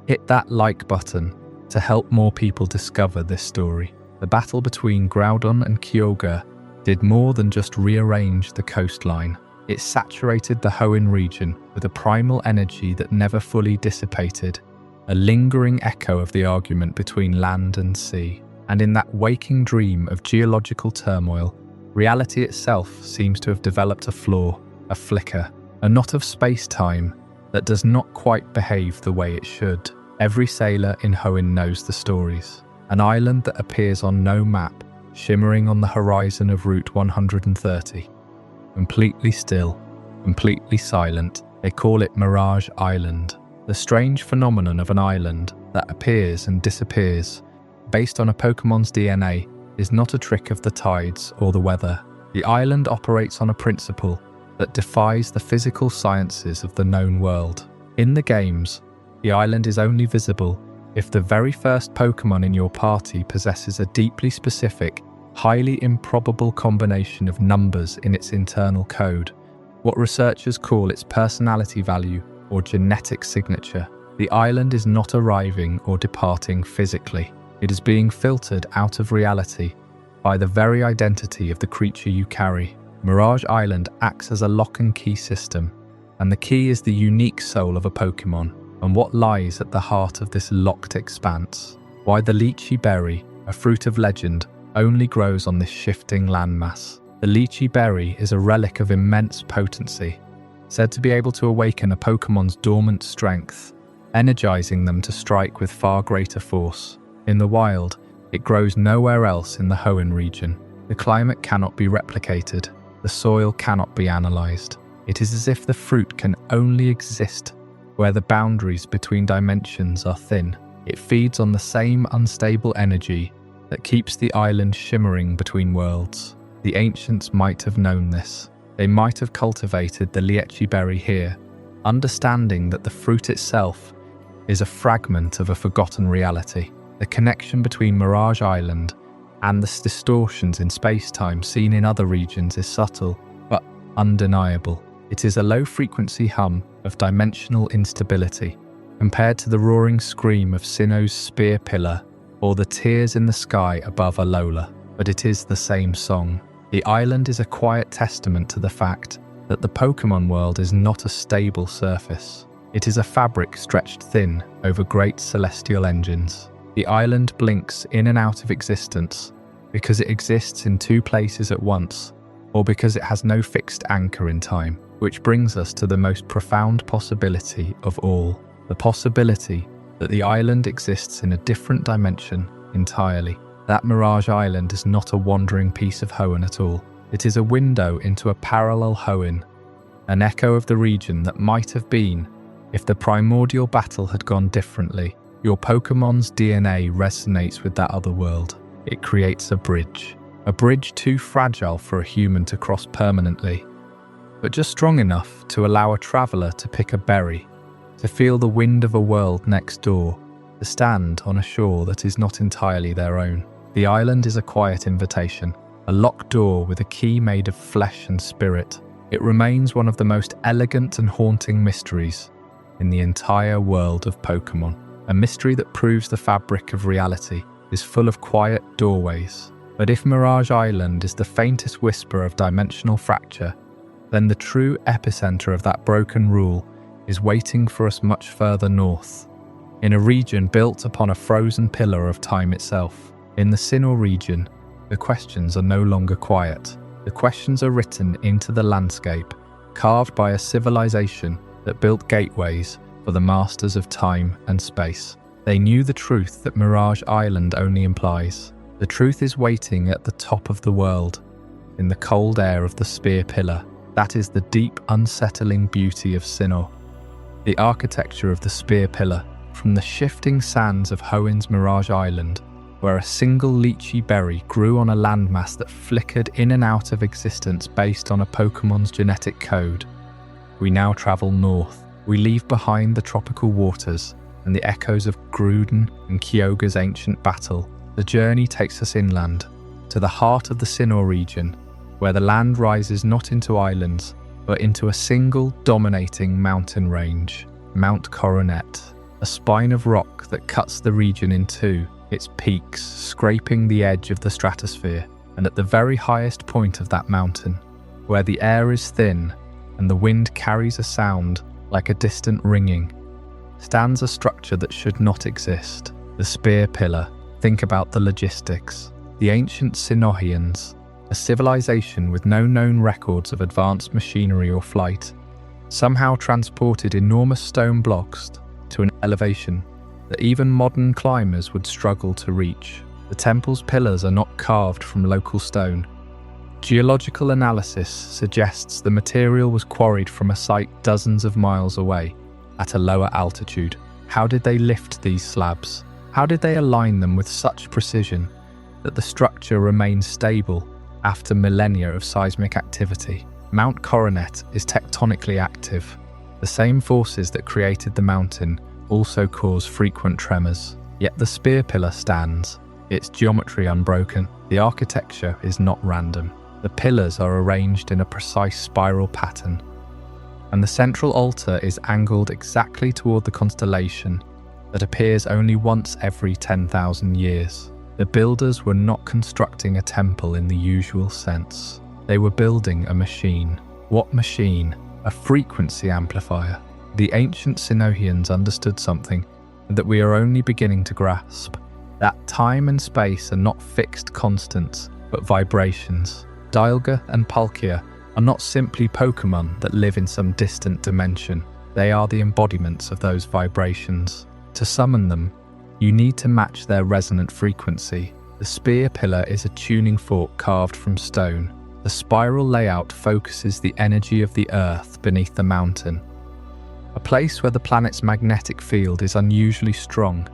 hit that like button to help more people discover this story. The battle between Groudon and Kyogre did more than just rearrange the coastline. It saturated the Hoenn region with a primal energy that never fully dissipated, a lingering echo of the argument between land and sea. And in that waking dream of geological turmoil, reality itself seems to have developed a flaw, a flicker, a knot of space-time that does not quite behave the way it should. Every sailor in Hoenn knows the stories. An island that appears on no map, shimmering on the horizon of Route 130. Completely still, completely silent, they call it Mirage Island. The strange phenomenon of an island that appears and disappears, based on a Pokemon's DNA, is not a trick of the tides or the weather. The island operates on a principle that defies the physical sciences of the known world. In the games, the island is only visible if the very first Pokemon in your party possesses a deeply specific, highly improbable combination of numbers in its internal code, what researchers call its personality value or genetic signature. The island is not arriving or departing physically. It is being filtered out of reality by the very identity of the creature you carry. Mirage Island acts as a lock and key system, and the key is the unique soul of a Pokemon. And what lies at the heart of this locked expanse? Why the lychee berry, a fruit of legend, only grows on this shifting landmass. The lychee berry is a relic of immense potency, said to be able to awaken a Pokemon's dormant strength, energizing them to strike with far greater force. In the wild, it grows nowhere else in the Hoenn region. The climate cannot be replicated. The soil cannot be analyzed. It is as if the fruit can only exist where the boundaries between dimensions are thin. It feeds on the same unstable energy that keeps the island shimmering between worlds. The ancients might have known this. They might have cultivated the lychee berry here, understanding that the fruit itself is a fragment of a forgotten reality. The connection between Mirage Island and the distortions in space-time seen in other regions is subtle, but undeniable. It is a low-frequency hum of dimensional instability, compared to the roaring scream of Sinnoh's spear pillar or the tears in the sky above Alola. But it is the same song. The island is a quiet testament to the fact that the Pokemon world is not a stable surface. It is a fabric stretched thin over great celestial engines. The island blinks in and out of existence because it exists in two places at once, or because it has no fixed anchor in time. Which brings us to the most profound possibility of all, the possibility that the island exists in a different dimension entirely. That Mirage Island is not a wandering piece of Hoenn at all. It is a window into a parallel Hoenn, an echo of the region that might have been if the primordial battle had gone differently. Your Pokemon's DNA resonates with that other world. It creates a bridge too fragile for a human to cross permanently, but just strong enough to allow a traveller to pick a berry, to feel the wind of a world next door, to stand on a shore that is not entirely their own. The island is a quiet invitation, a locked door with a key made of flesh and spirit. It remains one of the most elegant and haunting mysteries in the entire world of Pokémon. A mystery that proves the fabric of reality is full of quiet doorways. But if Mirage Island is the faintest whisper of dimensional fracture, then the true epicenter of that broken rule is waiting for us much further north, in a region built upon a frozen pillar of time itself. In the Sinnoh region, the questions are no longer quiet. The questions are written into the landscape, carved by a civilization that built gateways for the masters of time and space. They knew the truth that Mirage Island only implies. The truth is waiting at the top of the world, in the cold air of the spear pillar. That is the deep, unsettling beauty of Sinnoh. The architecture of the spear pillar, from the shifting sands of Hoenn's Mirage Island, where a single lychee berry grew on a landmass that flickered in and out of existence based on a Pokemon's genetic code. We now travel north. We leave behind the tropical waters and the echoes of Groudon and Kyogre's ancient battle. The journey takes us inland, to the heart of the Sinnoh region, where the land rises not into islands, but into a single dominating mountain range, Mount Coronet, a spine of rock that cuts the region in two, its peaks scraping the edge of the stratosphere. And at the very highest point of that mountain, where the air is thin and the wind carries a sound like a distant ringing, stands a structure that should not exist, the Spear Pillar. Think about the logistics. The ancient Sinnohians, a civilization with no known records of advanced machinery or flight, somehow transported enormous stone blocks to an elevation that even modern climbers would struggle to reach. The temple's pillars are not carved from local stone. Geological analysis suggests the material was quarried from a site dozens of miles away, at a lower altitude. How did they lift these slabs? How did they align them with such precision that the structure remains stable after millennia of seismic activity? Mount Coronet is tectonically active. The same forces that created the mountain also cause frequent tremors. Yet the Spear Pillar stands, its geometry unbroken. The architecture is not random. The pillars are arranged in a precise spiral pattern, and the central altar is angled exactly toward the constellation that appears only once every 10,000 years. The builders were not constructing a temple in the usual sense. They were building a machine. What machine? A frequency amplifier. The ancient Sinnohians understood something that we are only beginning to grasp. That time and space are not fixed constants, but vibrations. Dialga and Palkia are not simply Pokémon that live in some distant dimension. They are the embodiments of those vibrations. To summon them, you need to match their resonant frequency. The Spear Pillar is a tuning fork carved from stone. The spiral layout focuses the energy of the Earth beneath the mountain, a place where the planet's magnetic field is unusually strong,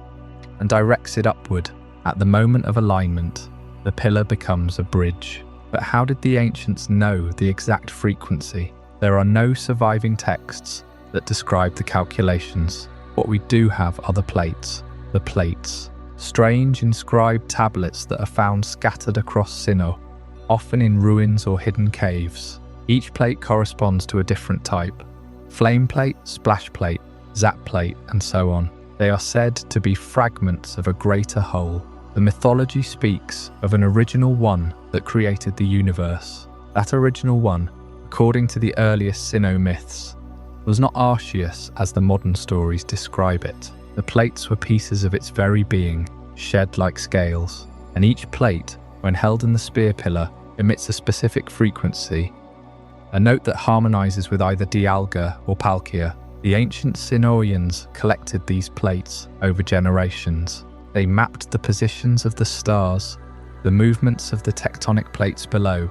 and directs it upward. At the moment of alignment, the pillar becomes a bridge. But how did the ancients know the exact frequency? There are no surviving texts that describe the calculations. What we do have are the plates. The plates. Strange inscribed tablets that are found scattered across Sinnoh, often in ruins or hidden caves. Each plate corresponds to a different type. Flame plate, splash plate, zap plate, and so on. They are said to be fragments of a greater whole. The mythology speaks of an original one that created the universe. That original one, according to the earliest Sinnoh myths, was not Arceus as the modern stories describe it. The plates were pieces of its very being, shed like scales, and each plate, when held in the Spear Pillar, emits a specific frequency, a note that harmonizes with either Dialga or Palkia. The ancient Sinnohians collected these plates over generations. They mapped the positions of the stars, the movements of the tectonic plates below,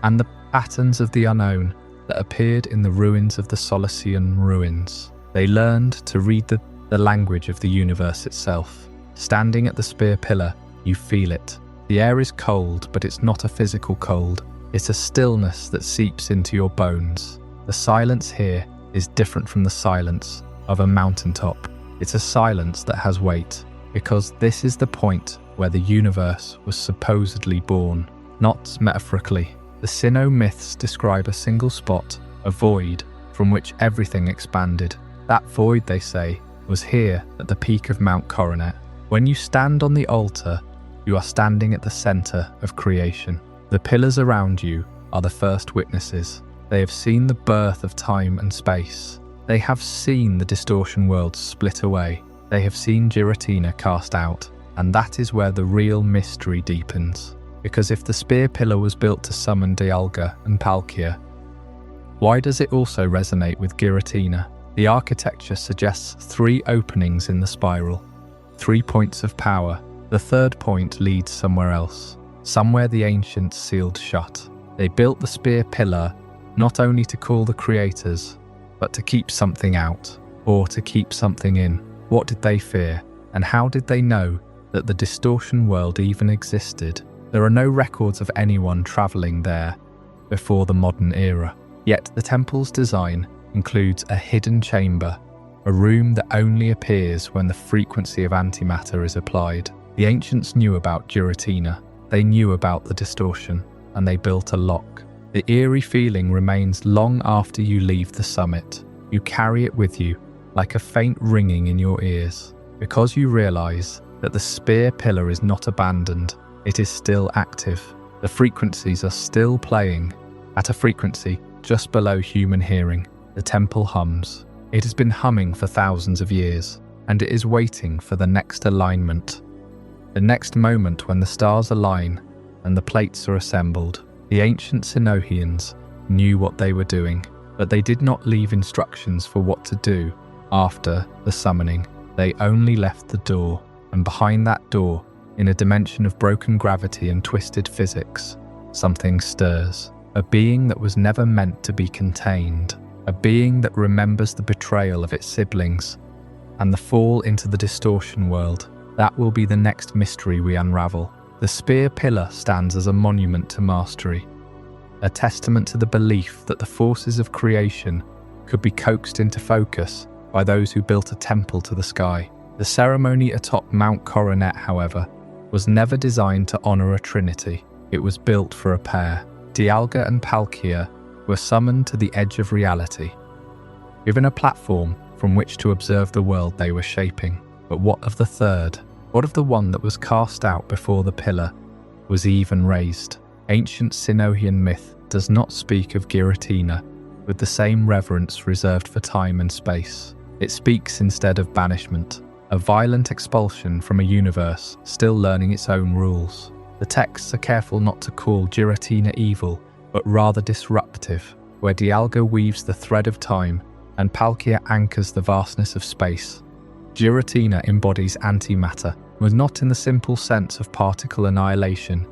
and the patterns of the unknown that appeared in the ruins of the Solacean ruins. They learned to read the language of the universe itself. Standing at the Spear Pillar, you feel it. The air is cold, but it's not a physical cold. It's a stillness that seeps into your bones. The silence here is different from the silence of a mountaintop. It's a silence that has weight, because this is the point where the universe was supposedly born, not metaphorically. The Sinnoh myths describe a single spot, a void, from which everything expanded. That void, they say, was here at the peak of Mount Coronet. When you stand on the altar, you are standing at the center of creation. The pillars around you are the first witnesses. They have seen the birth of time and space. They have seen the Distortion worlds split away. They have seen Giratina cast out. And that is where the real mystery deepens. Because if the Spear Pillar was built to summon Dialga and Palkia, why does it also resonate with Giratina? The architecture suggests 3 openings in the spiral, 3 points of power. The third point leads somewhere else, somewhere the ancients sealed shut. They built the Spear Pillar not only to call the creators, but to keep something out, or to keep something in. What did they fear, and how did they know that the Distortion world even existed? There are no records of anyone travelling there before the modern era. Yet the temple's design includes a hidden chamber, a room that only appears when the frequency of antimatter is applied. The ancients knew about Giratina. They knew about the Distortion. and they built a lock. The eerie feeling remains long after you leave the summit. You carry it with you, like a faint ringing in your ears, because you realize that the spear pillar is not abandoned. It is still active. The frequencies are still playing. At a frequency just below human hearing, the temple hums. It has been humming for thousands of years, and it is waiting for the next alignment. The next moment when the stars align and the plates are assembled. The ancient Sinnohians knew what they were doing, but they did not leave instructions for what to do after the summoning. They only left the door, and behind that door, in a dimension of broken gravity and twisted physics, something stirs. A being that was never meant to be contained. A being that remembers the betrayal of its siblings and the fall into the distortion world. That will be the next mystery we unravel. The spear pillar stands as a monument to mastery, a testament to the belief that the forces of creation could be coaxed into focus by those who built a temple to the sky. The ceremony atop Mount Coronet, however, was never designed to honor a trinity. It was built for a pair. Dialga and Palkia were summoned to the edge of reality, given a platform from which to observe the world they were shaping. But what of the third? What of the one that was cast out before the pillar was even raised? Ancient Sinnohian myth does not speak of Giratina with the same reverence reserved for time and space. It speaks instead of banishment, a violent expulsion from a universe still learning its own rules. The texts are careful not to call Giratina evil, but rather disruptive, where Dialga weaves the thread of time and Palkia anchors the vastness of space. Giratina embodies antimatter, was not in the simple sense of particle annihilation,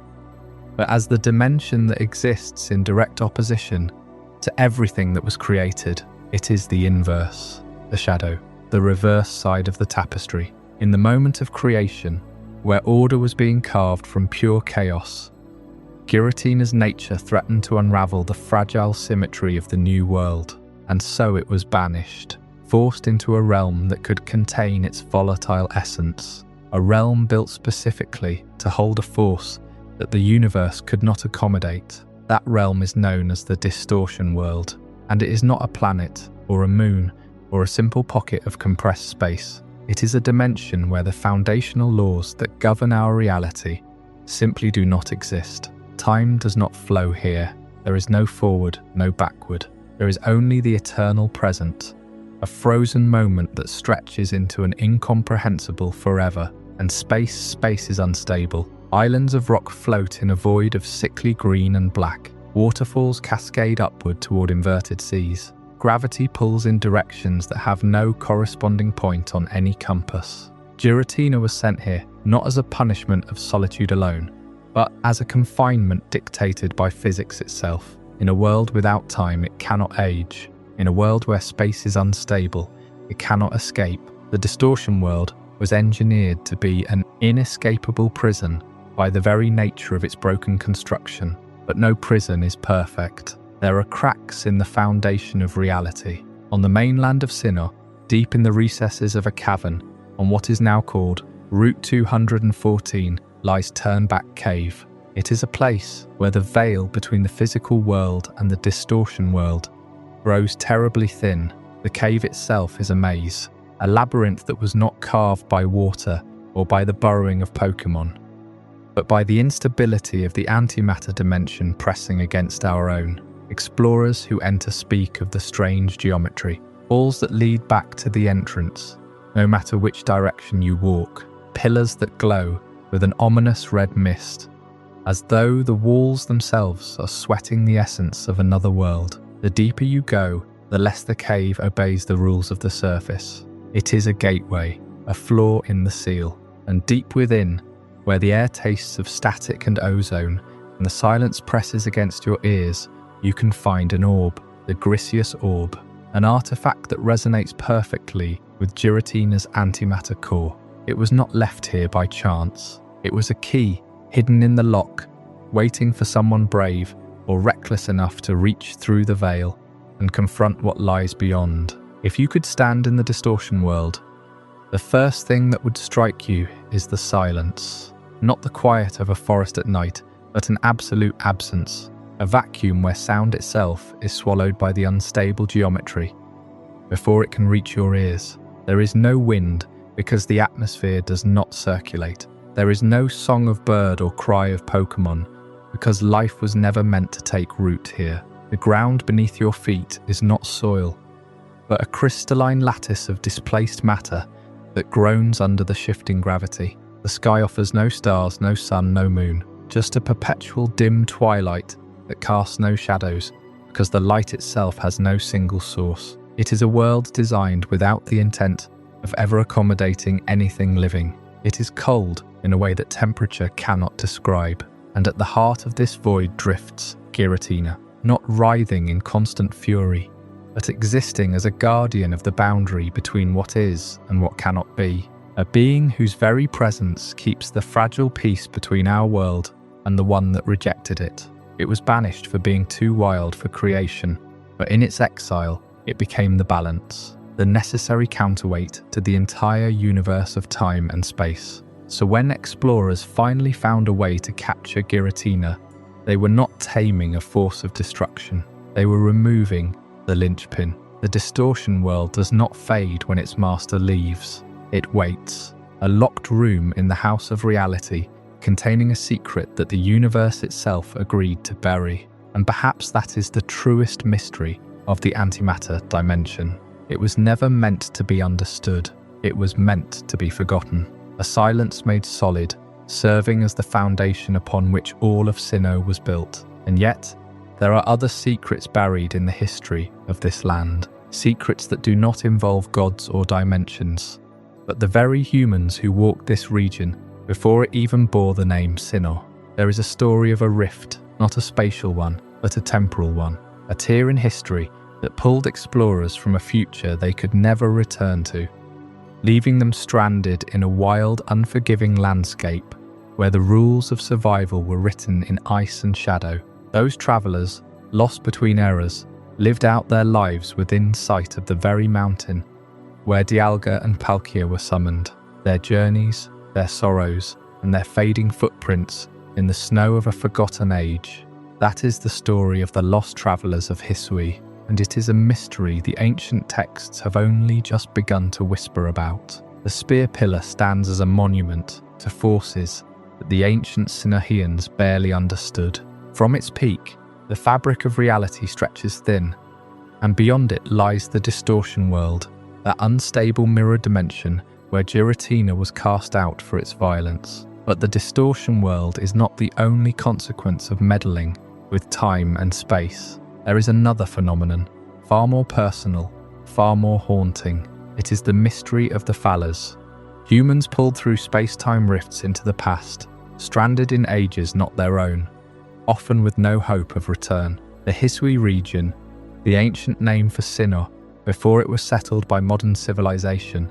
but as the dimension that exists in direct opposition to everything that was created. It is the inverse, the shadow, the reverse side of the tapestry. In the moment of creation, where order was being carved from pure chaos, Giratina's nature threatened to unravel the fragile symmetry of the new world, and so it was banished, forced into a realm that could contain its volatile essence, a realm built specifically to hold a force that the universe could not accommodate. That realm is known as the Distortion world, and it is not a planet, or a moon, or a simple pocket of compressed space. It is a dimension where the foundational laws that govern our reality simply do not exist. Time does not flow here. There is no forward, no backward. There is only the eternal present, a frozen moment that stretches into an incomprehensible forever. And space is unstable. Islands of rock float in a void of sickly green and black. Waterfalls cascade upward toward inverted seas. Gravity pulls in directions that have no corresponding point on any compass. Giratina was sent here not as a punishment of solitude alone, but as a confinement dictated by physics itself. In a world without time, it cannot age. In a world where space is unstable, it cannot escape. The Distortion world was engineered to be an inescapable prison by the very nature of its broken construction. But no prison is perfect. There are cracks in the foundation of reality. On the mainland of Sinnoh, deep in the recesses of a cavern, on what is now called Route 214, lies Turnback Cave. It is a place where the veil between the physical world and the Distortion world grows terribly thin. The cave itself is a maze, a labyrinth that was not carved by water or by the burrowing of Pokémon, but by the instability of the antimatter dimension pressing against our own. Explorers who enter speak of the strange geometry, halls that lead back to the entrance, no matter which direction you walk, pillars that glow with an ominous red mist, as though the walls themselves are sweating the essence of another world. The deeper you go, the less the cave obeys the rules of the surface. It is a gateway, a flaw in the seal, and deep within, where the air tastes of static and ozone, and the silence presses against your ears, you can find an orb, the Griseous Orb, an artifact that resonates perfectly with Giratina's antimatter core. It was not left here by chance. It was a key, hidden in the lock, waiting for someone brave or reckless enough to reach through the veil and confront what lies beyond. If you could stand in the Distortion world, the first thing that would strike you is the silence. Not the quiet of a forest at night, but an absolute absence, a vacuum where sound itself is swallowed by the unstable geometry before it can reach your ears. There is no wind because the atmosphere does not circulate. There is no song of bird or cry of Pokémon because life was never meant to take root here. The ground beneath your feet is not soil, but a crystalline lattice of displaced matter that groans under the shifting gravity. The sky offers no stars, no sun, no moon, just a perpetual dim twilight that casts no shadows because the light itself has no single source. It is a world designed without the intent of ever accommodating anything living. It is cold in a way that temperature cannot describe, and at the heart of this void drifts Giratina, not writhing in constant fury, but existing as a guardian of the boundary between what is and what cannot be, a being whose very presence keeps the fragile peace between our world and the one that rejected it. It was banished for being too wild for creation, but in its exile, it became the balance, the necessary counterweight to the entire universe of time and space. So when explorers finally found a way to capture Giratina, they were not taming a force of destruction. They were removing the linchpin. The distortion world does not fade when its master leaves. It waits. A locked room in the house of reality, containing a secret that the universe itself agreed to bury. And perhaps that is the truest mystery of the antimatter dimension. It was never meant to be understood. It was meant to be forgotten. A silence made solid, serving as the foundation upon which all of Sinnoh was built. And yet, there are other secrets buried in the history of this land. Secrets that do not involve gods or dimensions, but the very humans who walked this region before it even bore the name Sinnoh. There is a story of a rift, not a spatial one, but a temporal one. A tear in history that pulled explorers from a future they could never return to, leaving them stranded in a wild, unforgiving landscape where the rules of survival were written in ice and shadow. Those travelers, lost between eras, lived out their lives within sight of the very mountain where Dialga and Palkia were summoned. Their journeys, their sorrows, and their fading footprints in the snow of a forgotten age. That is the story of the lost travelers of Hisui, and it is a mystery the ancient texts have only just begun to whisper about. The spear pillar stands as a monument to forces that the ancient Sinnohians barely understood. From its peak, the fabric of reality stretches thin, and beyond it lies the distortion world, that unstable mirror dimension where Giratina was cast out for its violence. But the distortion world is not the only consequence of meddling with time and space. There is another phenomenon, far more personal, far more haunting. It is the mystery of the Fallas. Humans pulled through space-time rifts into the past, stranded in ages not their own, often with no hope of return. The Hisui region, the ancient name for Sinnoh before it was settled by modern civilization,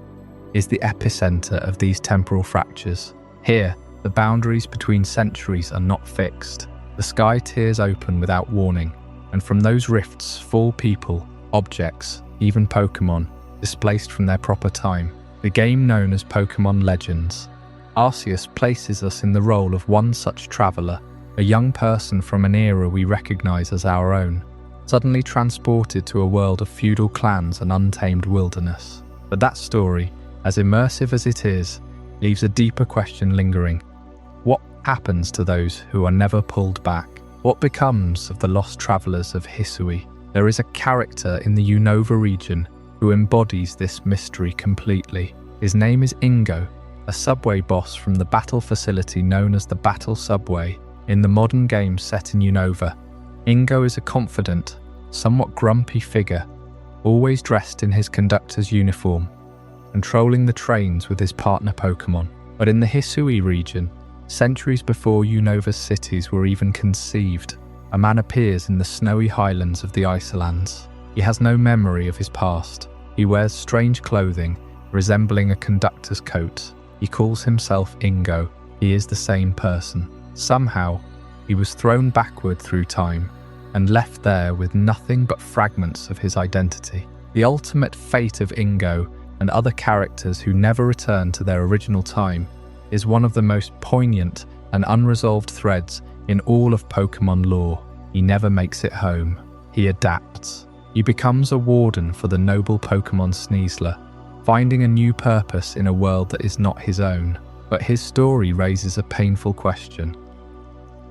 is the epicenter of these temporal fractures. Here, the boundaries between centuries are not fixed. The sky tears open without warning, and from those rifts fall people, objects, even Pokémon, displaced from their proper time. The game known as Pokémon Legends. Arceus places us in the role of one such traveller, a young person from an era we recognise as our own, suddenly transported to a world of feudal clans and untamed wilderness. But that story, as immersive as it is, leaves a deeper question lingering. What happens to those who are never pulled back? What becomes of the lost travellers of Hisui? There is a character in the Unova region who embodies this mystery completely. His name is Ingo, a subway boss from the battle facility known as the Battle Subway in the modern game set in Unova. Ingo is a confident, somewhat grumpy figure, always dressed in his conductor's uniform, controlling the trains with his partner Pokémon. But in the Hisui region, centuries before Unova's cities were even conceived, a man appears in the snowy highlands of the Icelands. He has no memory of his past. He wears strange clothing, resembling a conductor's coat. He calls himself Ingo. He is the same person. Somehow, he was thrown backward through time and left there with nothing but fragments of his identity. The ultimate fate of Ingo and other characters who never return to their original time is one of the most poignant and unresolved threads In all of Pokémon lore, he never makes it home. He adapts. He becomes a warden for the noble Pokémon Sneasler, finding a new purpose in a world that is not his own. But his story raises a painful question.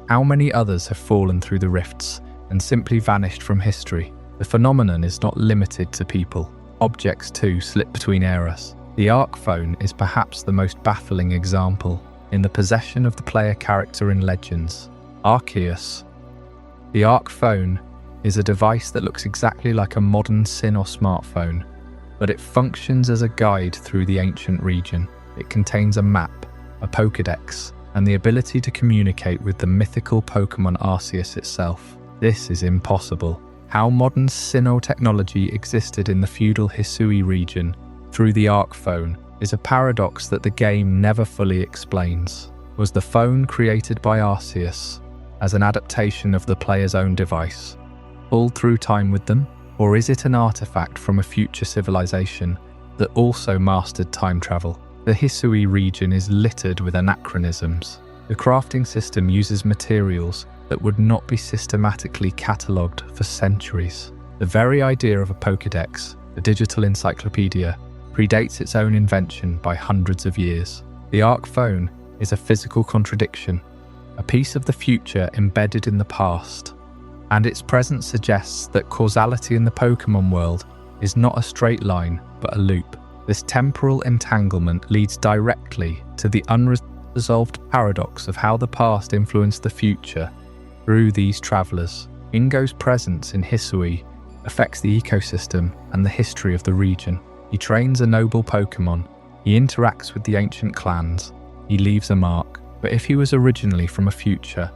How many others have fallen through the rifts and simply vanished from history? The phenomenon is not limited to people. Objects too slip between eras. The Arcphone is perhaps the most baffling example, in the possession of the player character in Legends, Arceus. The Arcphone is a device that looks exactly like a modern Sinnoh smartphone, but it functions as a guide through the ancient region. It contains a map, a Pokédex, and the ability to communicate with the mythical Pokémon Arceus itself. This is impossible. How modern Sinnoh technology existed in the feudal Hisui region through the Arcphone is a paradox that the game never fully explains. Was the phone created by Arceus as an adaptation of the player's own device, pulled through time with them? Or is it an artifact from a future civilization that also mastered time travel? The Hisui region is littered with anachronisms. The crafting system uses materials that would not be systematically catalogued for centuries. The very idea of a Pokédex, a digital encyclopedia, predates its own invention by hundreds of years. The Arcphone is a physical contradiction, a piece of the future embedded in the past, and its presence suggests that causality in the Pokémon world is not a straight line, but a loop. This temporal entanglement leads directly to the unresolved paradox of how the past influenced the future through these travelers. Ingo's presence in Hisui affects the ecosystem and the history of the region. He trains a noble Pokémon, he interacts with the ancient clans, he leaves a mark. But if he was originally from a future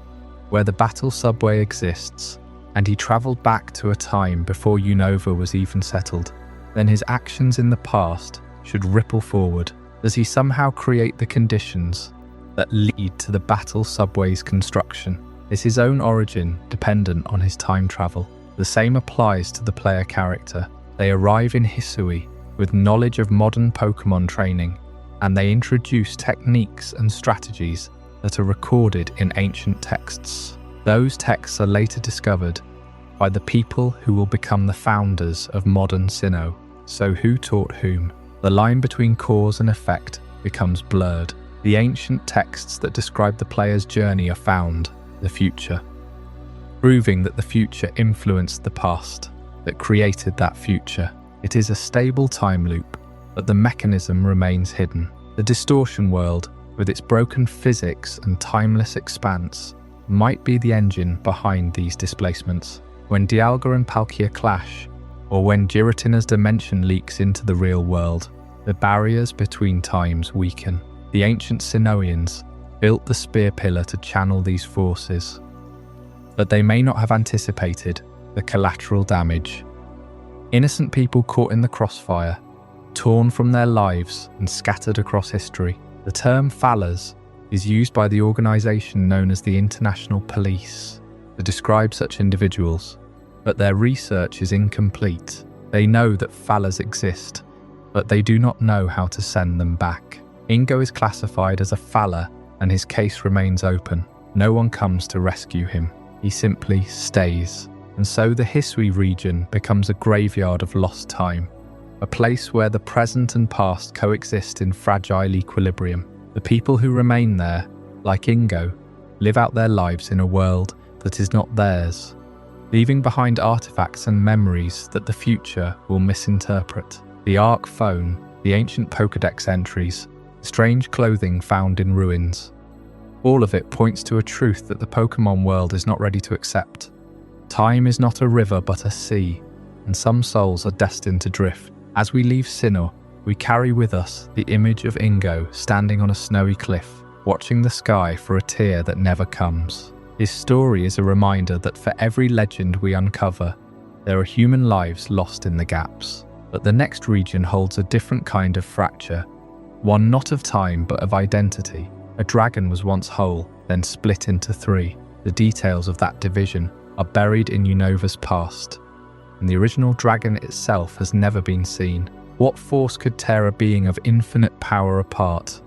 where the battle subway exists, and he travelled back to a time before Unova was even settled, then his actions in the past should ripple forward. Does he somehow create the conditions that lead to the battle subway's construction? Is his own origin dependent on his time travel? The same applies to the player character. They arrive in Hisui with knowledge of modern Pokémon training, and they introduce techniques and strategies that are recorded in ancient texts. Those texts are later discovered by the people who will become the founders of modern Sinnoh. So who taught whom? The line between cause and effect becomes blurred. The ancient texts that describe the player's journey are found, the future, proving that the future influenced the past, that created that future. It is a stable time loop, but the mechanism remains hidden. The Distortion world, with its broken physics and timeless expanse, might be the engine behind these displacements. When Dialga and Palkia clash, or when Giratina's dimension leaks into the real world, the barriers between times weaken. The ancient Sinnohians built the spear pillar to channel these forces, but they may not have anticipated the collateral damage. Innocent people caught in the crossfire, torn from their lives and scattered across history. The term Fallas is used by the organisation known as the International Police to describe such individuals, but their research is incomplete. They know that Fallas exist, but they do not know how to send them back. Ingo is classified as a Falla, and his case remains open. No one comes to rescue him. He simply stays. And so the Hisui region becomes a graveyard of lost time, a place where the present and past coexist in fragile equilibrium. The people who remain there, like Ingo, live out their lives in a world that is not theirs, leaving behind artifacts and memories that the future will misinterpret. The Arcphone, the ancient Pokédex entries, strange clothing found in ruins. All of it points to a truth that the Pokémon world is not ready to accept. Time is not a river but a sea, and some souls are destined to drift. As we leave Sinnoh, we carry with us the image of Ingo standing on a snowy cliff, watching the sky for a tear that never comes. His story is a reminder that for every legend we uncover, there are human lives lost in the gaps. But the next region holds a different kind of fracture, one not of time but of identity. A dragon was once whole, then split into three. The details of that division are buried in Unova's past, and the original dragon itself has never been seen. What force could tear a being of infinite power apart?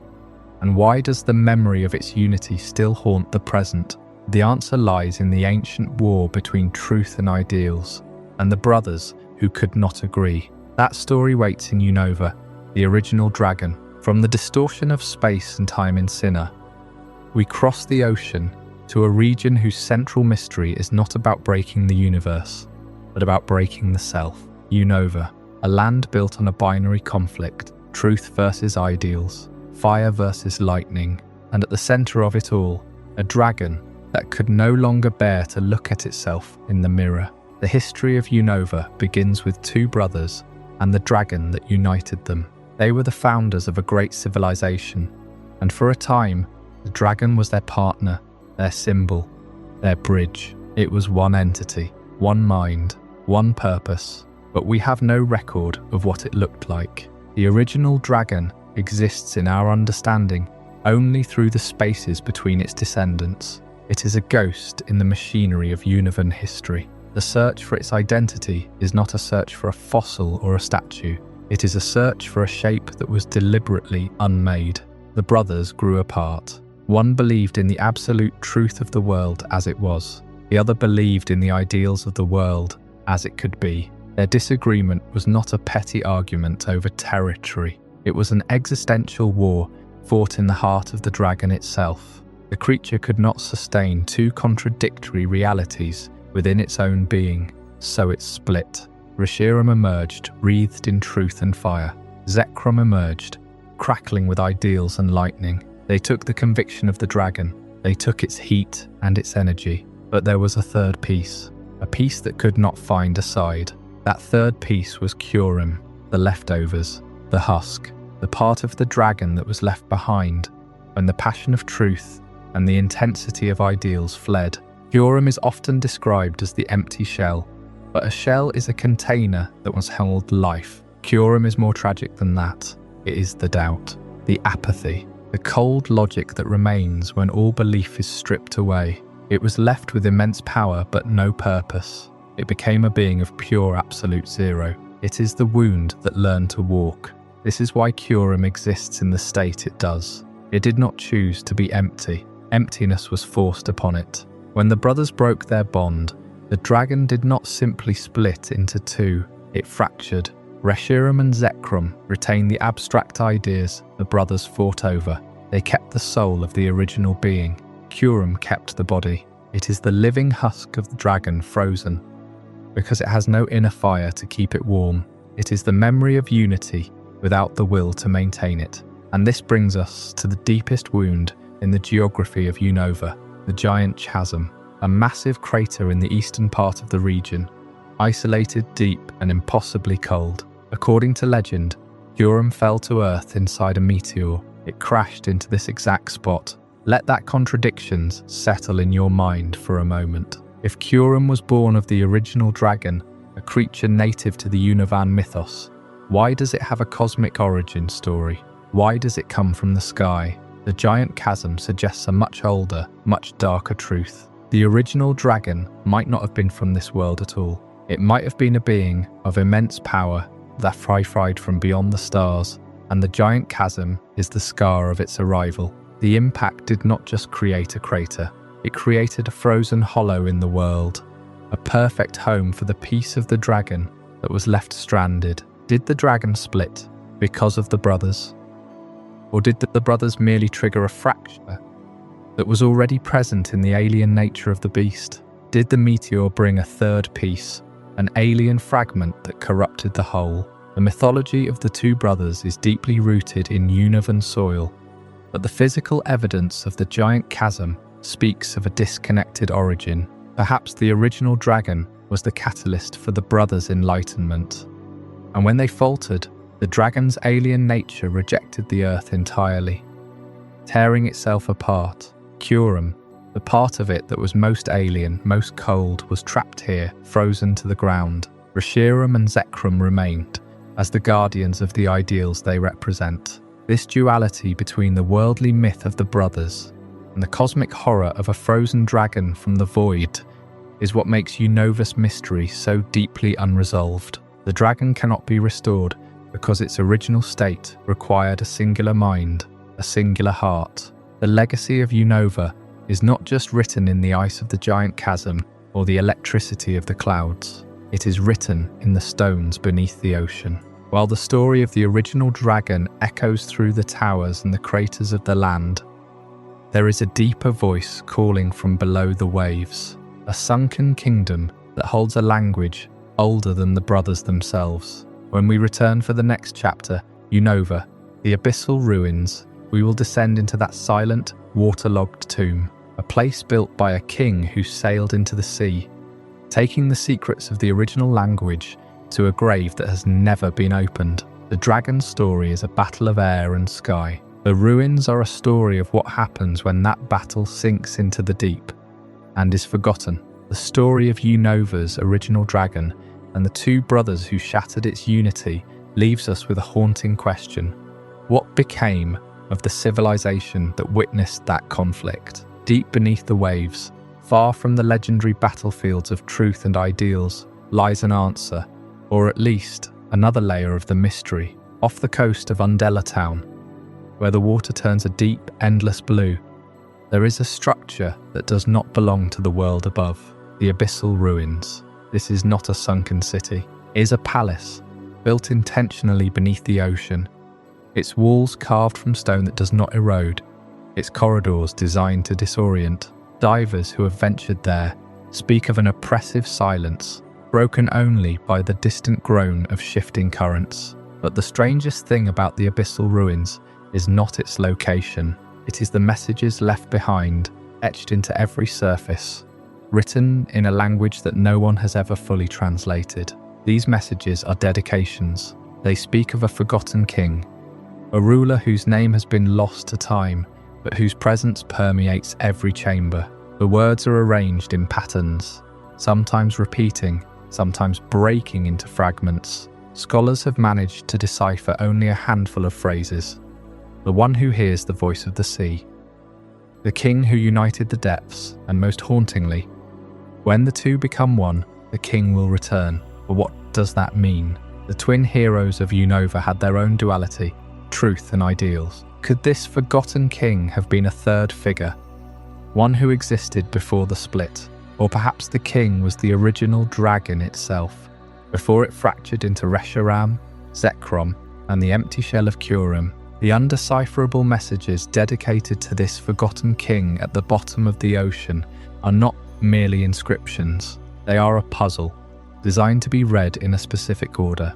And why does the memory of its unity still haunt the present? The answer lies in the ancient war between truth and ideals, and the brothers who could not agree. That story waits in Unova, the original dragon. From the distortion of space and time in Sinnoh, we cross the ocean to a region whose central mystery is not about breaking the universe, but about breaking the self. Unova, a land built on a binary conflict, truth versus ideals, fire versus lightning, and at the center of it all, a dragon that could no longer bear to look at itself in the mirror. The history of Unova begins with two brothers and the dragon that united them. They were the founders of a great civilization, and for a time, the dragon was their partner, their symbol, their bridge. It was one entity, one mind, one purpose, but we have no record of what it looked like. The original dragon exists in our understanding only through the spaces between its descendants. It is a ghost in the machinery of Unovan history. The search for its identity is not a search for a fossil or a statue. It is a search for a shape that was deliberately unmade. The brothers grew apart. One believed in the absolute truth of the world as it was. The other believed in the ideals of the world as it could be. Their disagreement was not a petty argument over territory. It was an existential war fought in the heart of the dragon itself. The creature could not sustain two contradictory realities within its own being, so it split. Reshiram emerged, wreathed in truth and fire. Zekrom emerged, crackling with ideals and lightning. They took the conviction of the dragon. They took its heat and its energy. But there was a third piece, a piece that could not find a side. That third piece was Kyurem, the leftovers, the husk, the part of the dragon that was left behind when the passion of truth and the intensity of ideals fled. Kyurem is often described as the empty shell, but a shell is a container that once held life. Kyurem is more tragic than that. It is the doubt, the apathy, the cold logic that remains when all belief is stripped away. It was left with immense power but no purpose. It became a being of pure absolute zero. It is the wound that learned to walk. This is why Kyurem exists in the state it does. It did not choose to be empty. Emptiness was forced upon it. When the brothers broke their bond, the dragon did not simply split into two, it fractured. Reshiram and Zekrom retained the abstract ideas the brothers fought over. They kept the soul of the original being. Kyurem kept the body. It is the living husk of the dragon frozen, because it has no inner fire to keep it warm. It is the memory of unity without the will to maintain it. And this brings us to the deepest wound in the geography of Unova, the giant chasm, a massive crater in the eastern part of the region, isolated, deep, and impossibly cold. According to legend, Kyurem fell to Earth inside a meteor. It crashed into this exact spot. Let that contradictions settle in your mind for a moment. If Kyurem was born of the original dragon, a creature native to the Unovan mythos, why does it have a cosmic origin story? Why does it come from the sky? The giant chasm suggests a much older, much darker truth. The original dragon might not have been from this world at all. It might have been a being of immense power that fried from beyond the stars, and the giant chasm is the scar of its arrival. The impact did not just create a crater, it created a frozen hollow in the world, a perfect home for the piece of the dragon that was left stranded. Did the dragon split because of the brothers? Or did the brothers merely trigger a fracture that was already present in the alien nature of the beast? Did the meteor bring a third piece, an alien fragment that corrupted the whole? The mythology of the two brothers is deeply rooted in Unovan soil, but the physical evidence of the giant chasm speaks of a disconnected origin. Perhaps the original dragon was the catalyst for the brothers' enlightenment. And when they faltered, the dragon's alien nature rejected the earth entirely, tearing itself apart. Kyurem, the part of it that was most alien, most cold, was trapped here, frozen to the ground. Reshiram and Zekrom remained, as the guardians of the ideals they represent. This duality between the worldly myth of the brothers and the cosmic horror of a frozen dragon from the void is what makes Unova's mystery so deeply unresolved. The dragon cannot be restored because its original state required a singular mind, a singular heart. The legacy of Unova is not just written in the ice of the giant chasm or the electricity of the clouds. It is written in the stones beneath the ocean. While the story of the original dragon echoes through the towers and the craters of the land, there is a deeper voice calling from below the waves, a sunken kingdom that holds a language older than the brothers themselves. When we return for the next chapter, Unova, the Abyssal Ruins, we will descend into that silent, waterlogged tomb, a place built by a king who sailed into the sea, taking the secrets of the original language to a grave that has never been opened. The dragon's story is a battle of air and sky. The ruins are a story of what happens when that battle sinks into the deep and is forgotten. The story of Unova's original dragon and the two brothers who shattered its unity leaves us with a haunting question. What became of the civilization that witnessed that conflict? Deep beneath the waves, far from the legendary battlefields of truth and ideals, lies an answer, or at least another layer of the mystery. Off the coast of Undella Town, where the water turns a deep, endless blue, there is a structure that does not belong to the world above, the Abyssal Ruins. This is not a sunken city. It is a palace, built intentionally beneath the ocean, its walls carved from stone that does not erode, its corridors designed to disorient. Divers who have ventured there speak of an oppressive silence, broken only by the distant groan of shifting currents. But the strangest thing about the Abyssal Ruins is not its location. It is the messages left behind, etched into every surface, written in a language that no one has ever fully translated. These messages are dedications. They speak of a forgotten king, a ruler whose name has been lost to time, but whose presence permeates every chamber. The words are arranged in patterns, sometimes repeating, sometimes breaking into fragments. Scholars have managed to decipher only a handful of phrases. The one who hears the voice of the sea, the king who united the depths, and most hauntingly, when the two become one, the king will return. But what does that mean? The twin heroes of Unova had their own duality, truth and ideals. Could this forgotten king have been a third figure, one who existed before the split? Or perhaps the king was the original dragon itself, before it fractured into Reshiram, Zekrom, and the empty shell of Kyurem. The undecipherable messages dedicated to this forgotten king at the bottom of the ocean are not merely inscriptions. They are a puzzle, designed to be read in a specific order,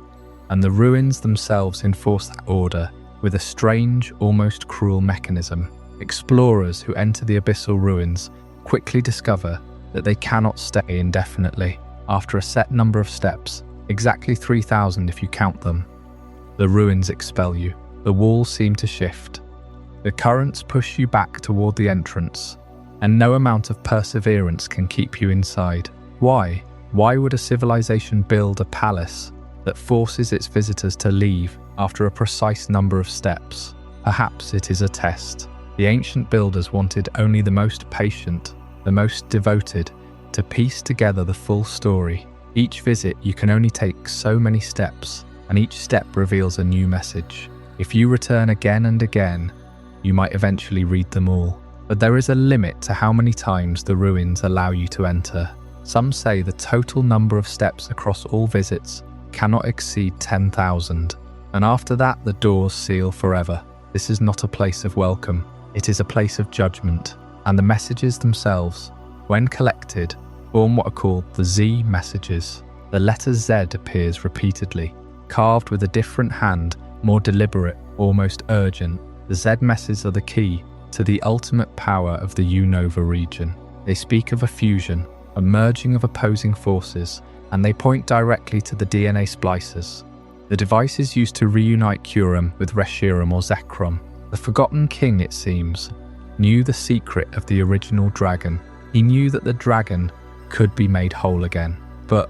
and the ruins themselves enforce that order with a strange, almost cruel mechanism. Explorers who enter the Abyssal Ruins quickly discover that they cannot stay indefinitely. After a set number of steps, exactly 3,000 if you count them, the ruins expel you. The walls seem to shift. The currents push you back toward the entrance, and no amount of perseverance can keep you inside. Why? Why would a civilization build a palace that forces its visitors to leave after a precise number of steps? Perhaps it is a test. The ancient builders wanted only the most patient, the most devoted, to piece together the full story. Each visit you can only take so many steps, and each step reveals a new message. If you return again and again, you might eventually read them all. But there is a limit to how many times the ruins allow you to enter. Some say the total number of steps across all visits cannot exceed 10,000. And after that, the doors seal forever. This is not a place of welcome. It is a place of judgment. And the messages themselves, when collected, form what are called the Z messages. The letter Z appears repeatedly, carved with a different hand, more deliberate, almost urgent. The Z messages are the key to the ultimate power of the Unova region. They speak of a fusion, a merging of opposing forces, and they point directly to the DNA splicers, the devices used to reunite Kyurem with Reshiram or Zekrom. The Forgotten King, it seems, knew the secret of the original dragon. He knew that the dragon could be made whole again. But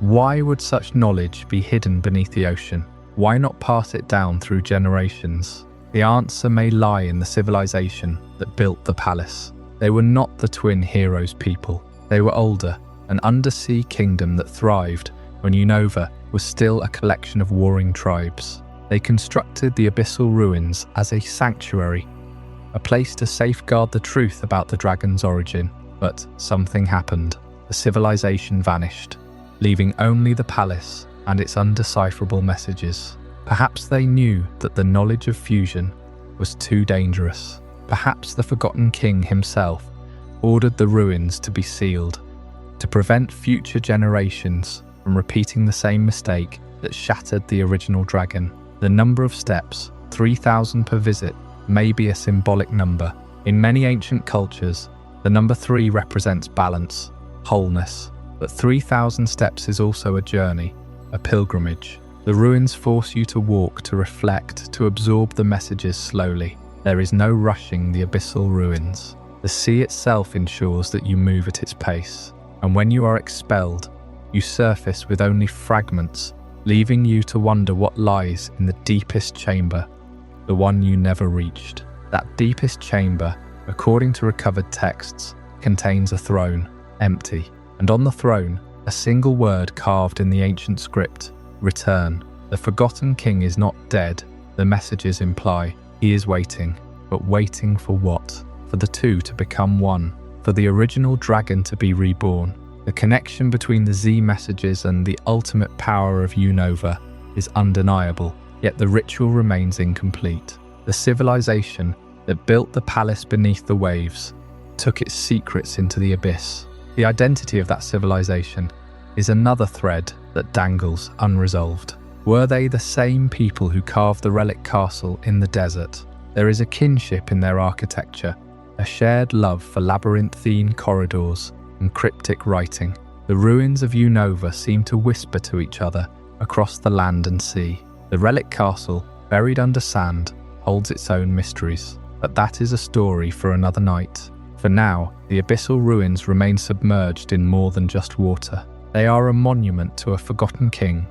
why would such knowledge be hidden beneath the ocean? Why not pass it down through generations? The answer may lie in the civilization that built the palace. They were not the twin heroes' people. They were older, an undersea kingdom that thrived when Unova was still a collection of warring tribes. They constructed the Abyssal Ruins as a sanctuary, a place to safeguard the truth about the dragon's origin. But something happened. The civilization vanished, leaving only the palace and its undecipherable messages. Perhaps they knew that the knowledge of fusion was too dangerous. Perhaps the Forgotten King himself ordered the ruins to be sealed, to prevent future generations from repeating the same mistake that shattered the original dragon. The number of steps, 3,000 per visit, may be a symbolic number. In many ancient cultures, the number 3 represents balance, wholeness. But 3,000 steps is also a journey, a pilgrimage. The ruins force you to walk, to reflect, to absorb the messages slowly. There is no rushing the abyssal ruins. The sea itself ensures that you move at its pace. And when you are expelled, you surface with only fragments, leaving you to wonder what lies in the deepest chamber, the one you never reached. That deepest chamber, according to recovered texts, contains a throne, empty. And on the throne, a single word carved in the ancient script, return. The Forgotten King is not dead, the messages imply. He is waiting. But waiting for what? For the two to become one. For the original dragon to be reborn. The connection between the Z messages and the ultimate power of Unova is undeniable, yet the ritual remains incomplete. The civilization that built the palace beneath the waves took its secrets into the abyss. The identity of that civilization is another thread that dangles unresolved. Were they the same people who carved the Relic Castle in the desert? There is a kinship in their architecture, a shared love for labyrinthine corridors and cryptic writing. The ruins of Unova seem to whisper to each other across the land and sea. The Relic Castle, buried under sand, holds its own mysteries. But that is a story for another night. For now, the abyssal ruins remain submerged in more than just water. They are a monument to a forgotten king,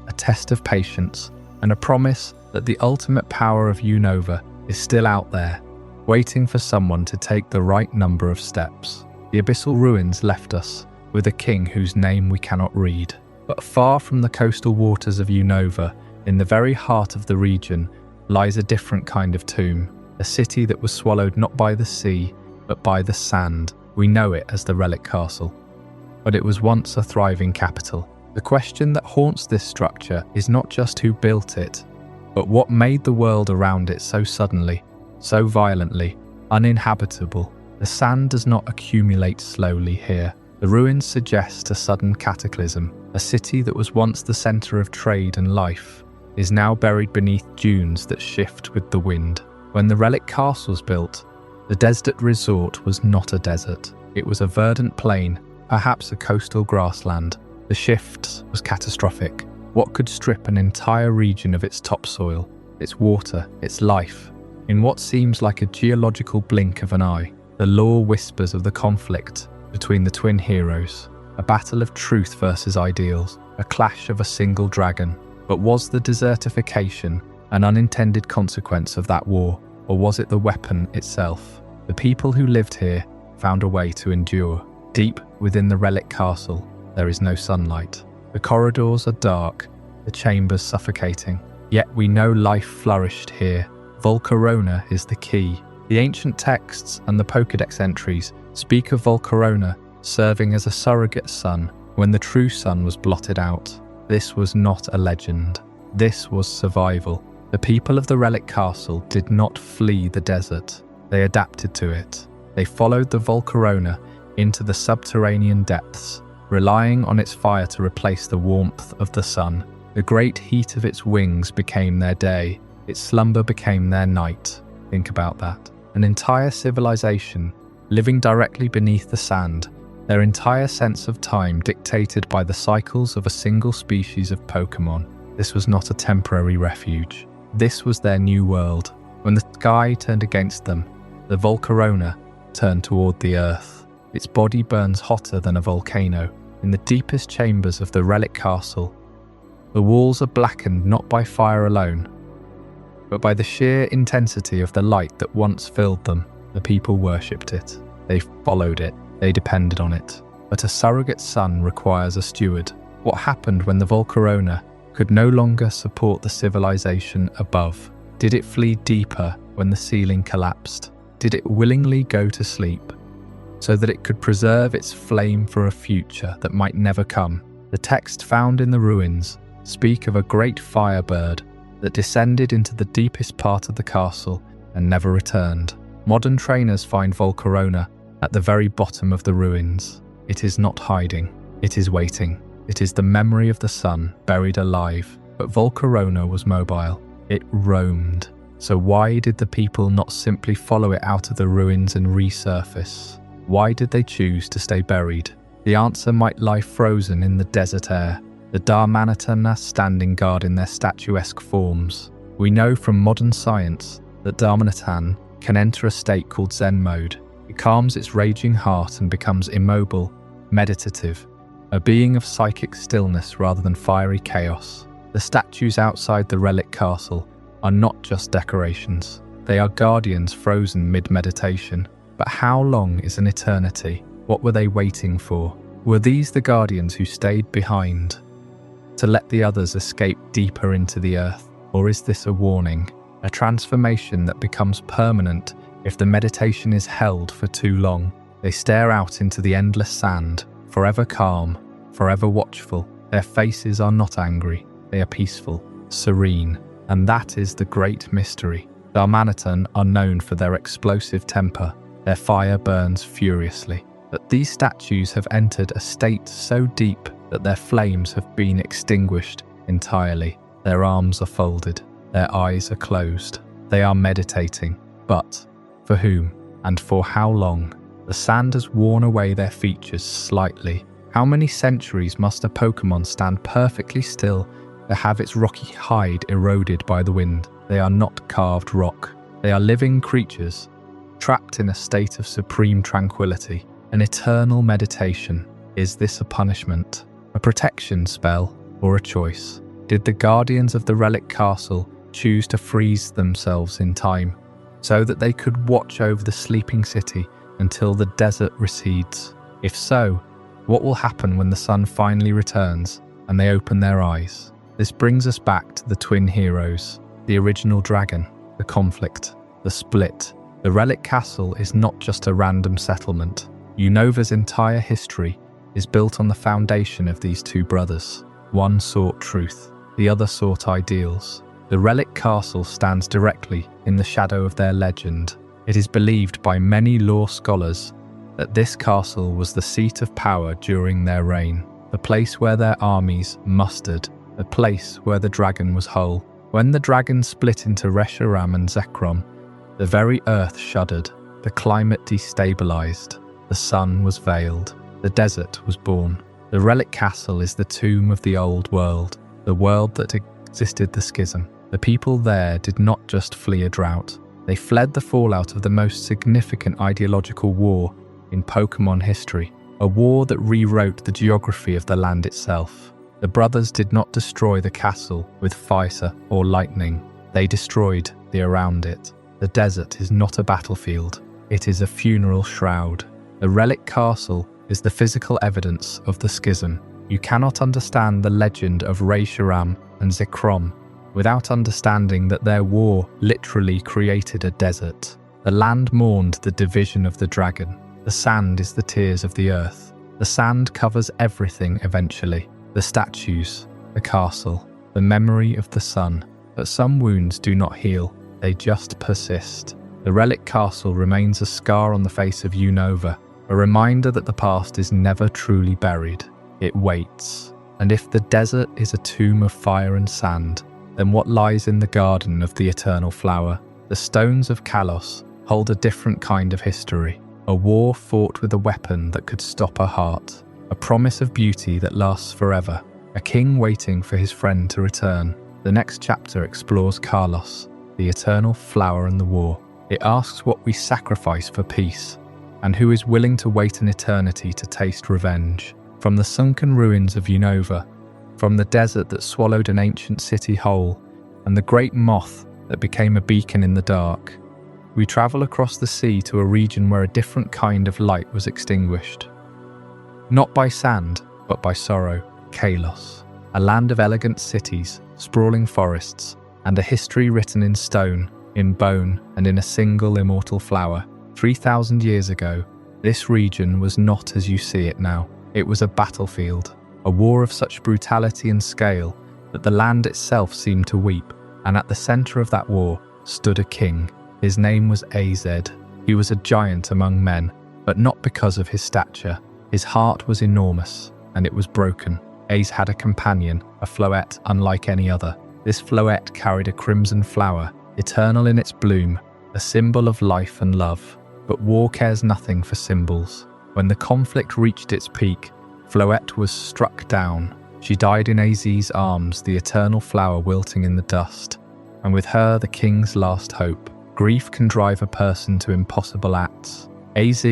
a test of patience, and a promise that the ultimate power of Unova is still out there, waiting for someone to take the right number of steps. The abyssal ruins left us with a king whose name we cannot read. But far from the coastal waters of Unova, in the very heart of the region, lies a different kind of tomb, a city that was swallowed not by the sea, but by the sand. We know it as the Relic Castle. But it was once a thriving capital. The question that haunts this structure is not just who built it, but what made the world around it so suddenly, so violently, uninhabitable. The sand does not accumulate slowly here. The ruins suggest a sudden cataclysm. A city that was once the center of trade and life is now buried beneath dunes that shift with the wind. When the Relic Castle was built, the desert resort was not a desert. It was a verdant plain, perhaps a coastal grassland. The shift was catastrophic. What could strip an entire region of its topsoil, its water, its life? In what seems like a geological blink of an eye, the lore whispers of the conflict between the twin heroes, a battle of truth versus ideals, a clash of a single dragon. But was the desertification an unintended consequence of that war, or was it the weapon itself? The people who lived here found a way to endure. Deep within the Relic Castle, there is no sunlight. The corridors are dark, the chambers suffocating. Yet we know life flourished here. Volcarona is the key. The ancient texts and the Pokédex entries speak of Volcarona serving as a surrogate sun when the true sun was blotted out. This was not a legend. This was survival. The people of the Relic Castle did not flee the desert. They adapted to it. They followed the Volcarona into the subterranean depths, relying on its fire to replace the warmth of the sun. The great heat of its wings became their day. Its slumber became their night. Think about that. An entire civilization living directly beneath the sand, their entire sense of time dictated by the cycles of a single species of Pokémon. This was not a temporary refuge. This was their new world. When the sky turned against them, the Volcarona turned toward the earth. Its body burns hotter than a volcano. In the deepest chambers of the Relic Castle, the walls are blackened not by fire alone, but by the sheer intensity of the light that once filled them. The people worshipped it. They followed it. They depended on it. But a surrogate sun requires a steward. What happened when the Volcarona could no longer support the civilization above? Did it flee deeper when the ceiling collapsed? Did it willingly go to sleep so that it could preserve its flame for a future that might never come? The text found in the ruins speak of a great firebird that descended into the deepest part of the castle and never returned. Modern trainers find Volcarona at the very bottom of the ruins. It is not hiding, it is waiting. It is the memory of the sun buried alive, but Volcarona was mobile. It roamed. So why did the people not simply follow it out of the ruins and resurface? Why did they choose to stay buried? The answer might lie frozen in the desert air, the Darmanitan standing guard in their statuesque forms. We know from modern science that Darmanitan can enter a state called Zen mode. It calms its raging heart and becomes immobile, meditative, a being of psychic stillness rather than fiery chaos. The statues outside the Relic Castle are not just decorations. They are guardians frozen mid-meditation. But how long is an eternity? What were they waiting for? Were these the guardians who stayed behind to let the others escape deeper into the earth? Or is this a warning, a transformation that becomes permanent if the meditation is held for too long? They stare out into the endless sand, forever calm, forever watchful. Their faces are not angry, they are peaceful, serene, and that is the great mystery. Darmanitan are known for their explosive temper. Their fire burns furiously. But these statues have entered a state so deep that their flames have been extinguished entirely. Their arms are folded, their eyes are closed. They are meditating. But for whom and for how long? The sand has worn away their features slightly. How many centuries must a Pokémon stand perfectly still to have its rocky hide eroded by the wind? They are not carved rock. They are living creatures, trapped in a state of supreme tranquility, an eternal meditation. Is this a punishment, a protection spell, or a choice? Did the guardians of the Relic Castle choose to freeze themselves in time so that they could watch over the sleeping city until the desert recedes? If so, what will happen when the sun finally returns and they open their eyes? This brings us back to the twin heroes, the original dragon, the conflict, the split. The Relic Castle is not just a random settlement. Unova's entire history is built on the foundation of these two brothers. One sought truth, the other sought ideals. The Relic Castle stands directly in the shadow of their legend. It is believed by many lore scholars that this castle was the seat of power during their reign, the place where their armies mustered, the place where the dragon was whole. When the dragon split into Reshiram and Zekrom, the very earth shuddered, the climate destabilized, the sun was veiled, the desert was born. The Relic Castle is the tomb of the old world, the world that existed the schism. The people there did not just flee a drought, they fled the fallout of the most significant ideological war in Pokémon history, a war that rewrote the geography of the land itself. The brothers did not destroy the castle with fire or lightning, they destroyed the around it. The desert is not a battlefield, it is a funeral shroud. The Relic Castle is the physical evidence of the schism. You cannot understand the legend of Reshiram and Zekrom without understanding that their war literally created a desert. The land mourned the division of the dragon. The sand is the tears of the earth. The sand covers everything eventually. The statues, the castle, the memory of the sun. But some wounds do not heal, they just persist. The Relic Castle remains a scar on the face of Unova, a reminder that the past is never truly buried. It waits. And if the desert is a tomb of fire and sand, then what lies in the garden of the eternal flower? The stones of Kalos hold a different kind of history. A war fought with a weapon that could stop a heart. A promise of beauty that lasts forever. A king waiting for his friend to return. The next chapter explores Kalos, the eternal flower and the war. It asks what we sacrifice for peace, and who is willing to wait an eternity to taste revenge. From the sunken ruins of Unova, from the desert that swallowed an ancient city whole, and the great moth that became a beacon in the dark, we travel across the sea to a region where a different kind of light was extinguished. Not by sand, but by sorrow. Kalos, a land of elegant cities, sprawling forests, and a history written in stone, in bone, and in a single immortal flower. 3,000 years ago, this region was not as you see it now. It was a battlefield, a war of such brutality and scale that the land itself seemed to weep, and at the center of that war stood a king. His name was AZ. He was a giant among men, but not because of his stature. His heart was enormous, and it was broken. Az had a companion, a floette unlike any other. This floette carried a crimson flower, eternal in its bloom, a symbol of life and love. But war cares nothing for symbols. When the conflict reached its peak, Floette was struck down. She died in Az's arms, the eternal flower wilting in the dust, and with her the king's last hope. Grief can drive a person to impossible acts. Az,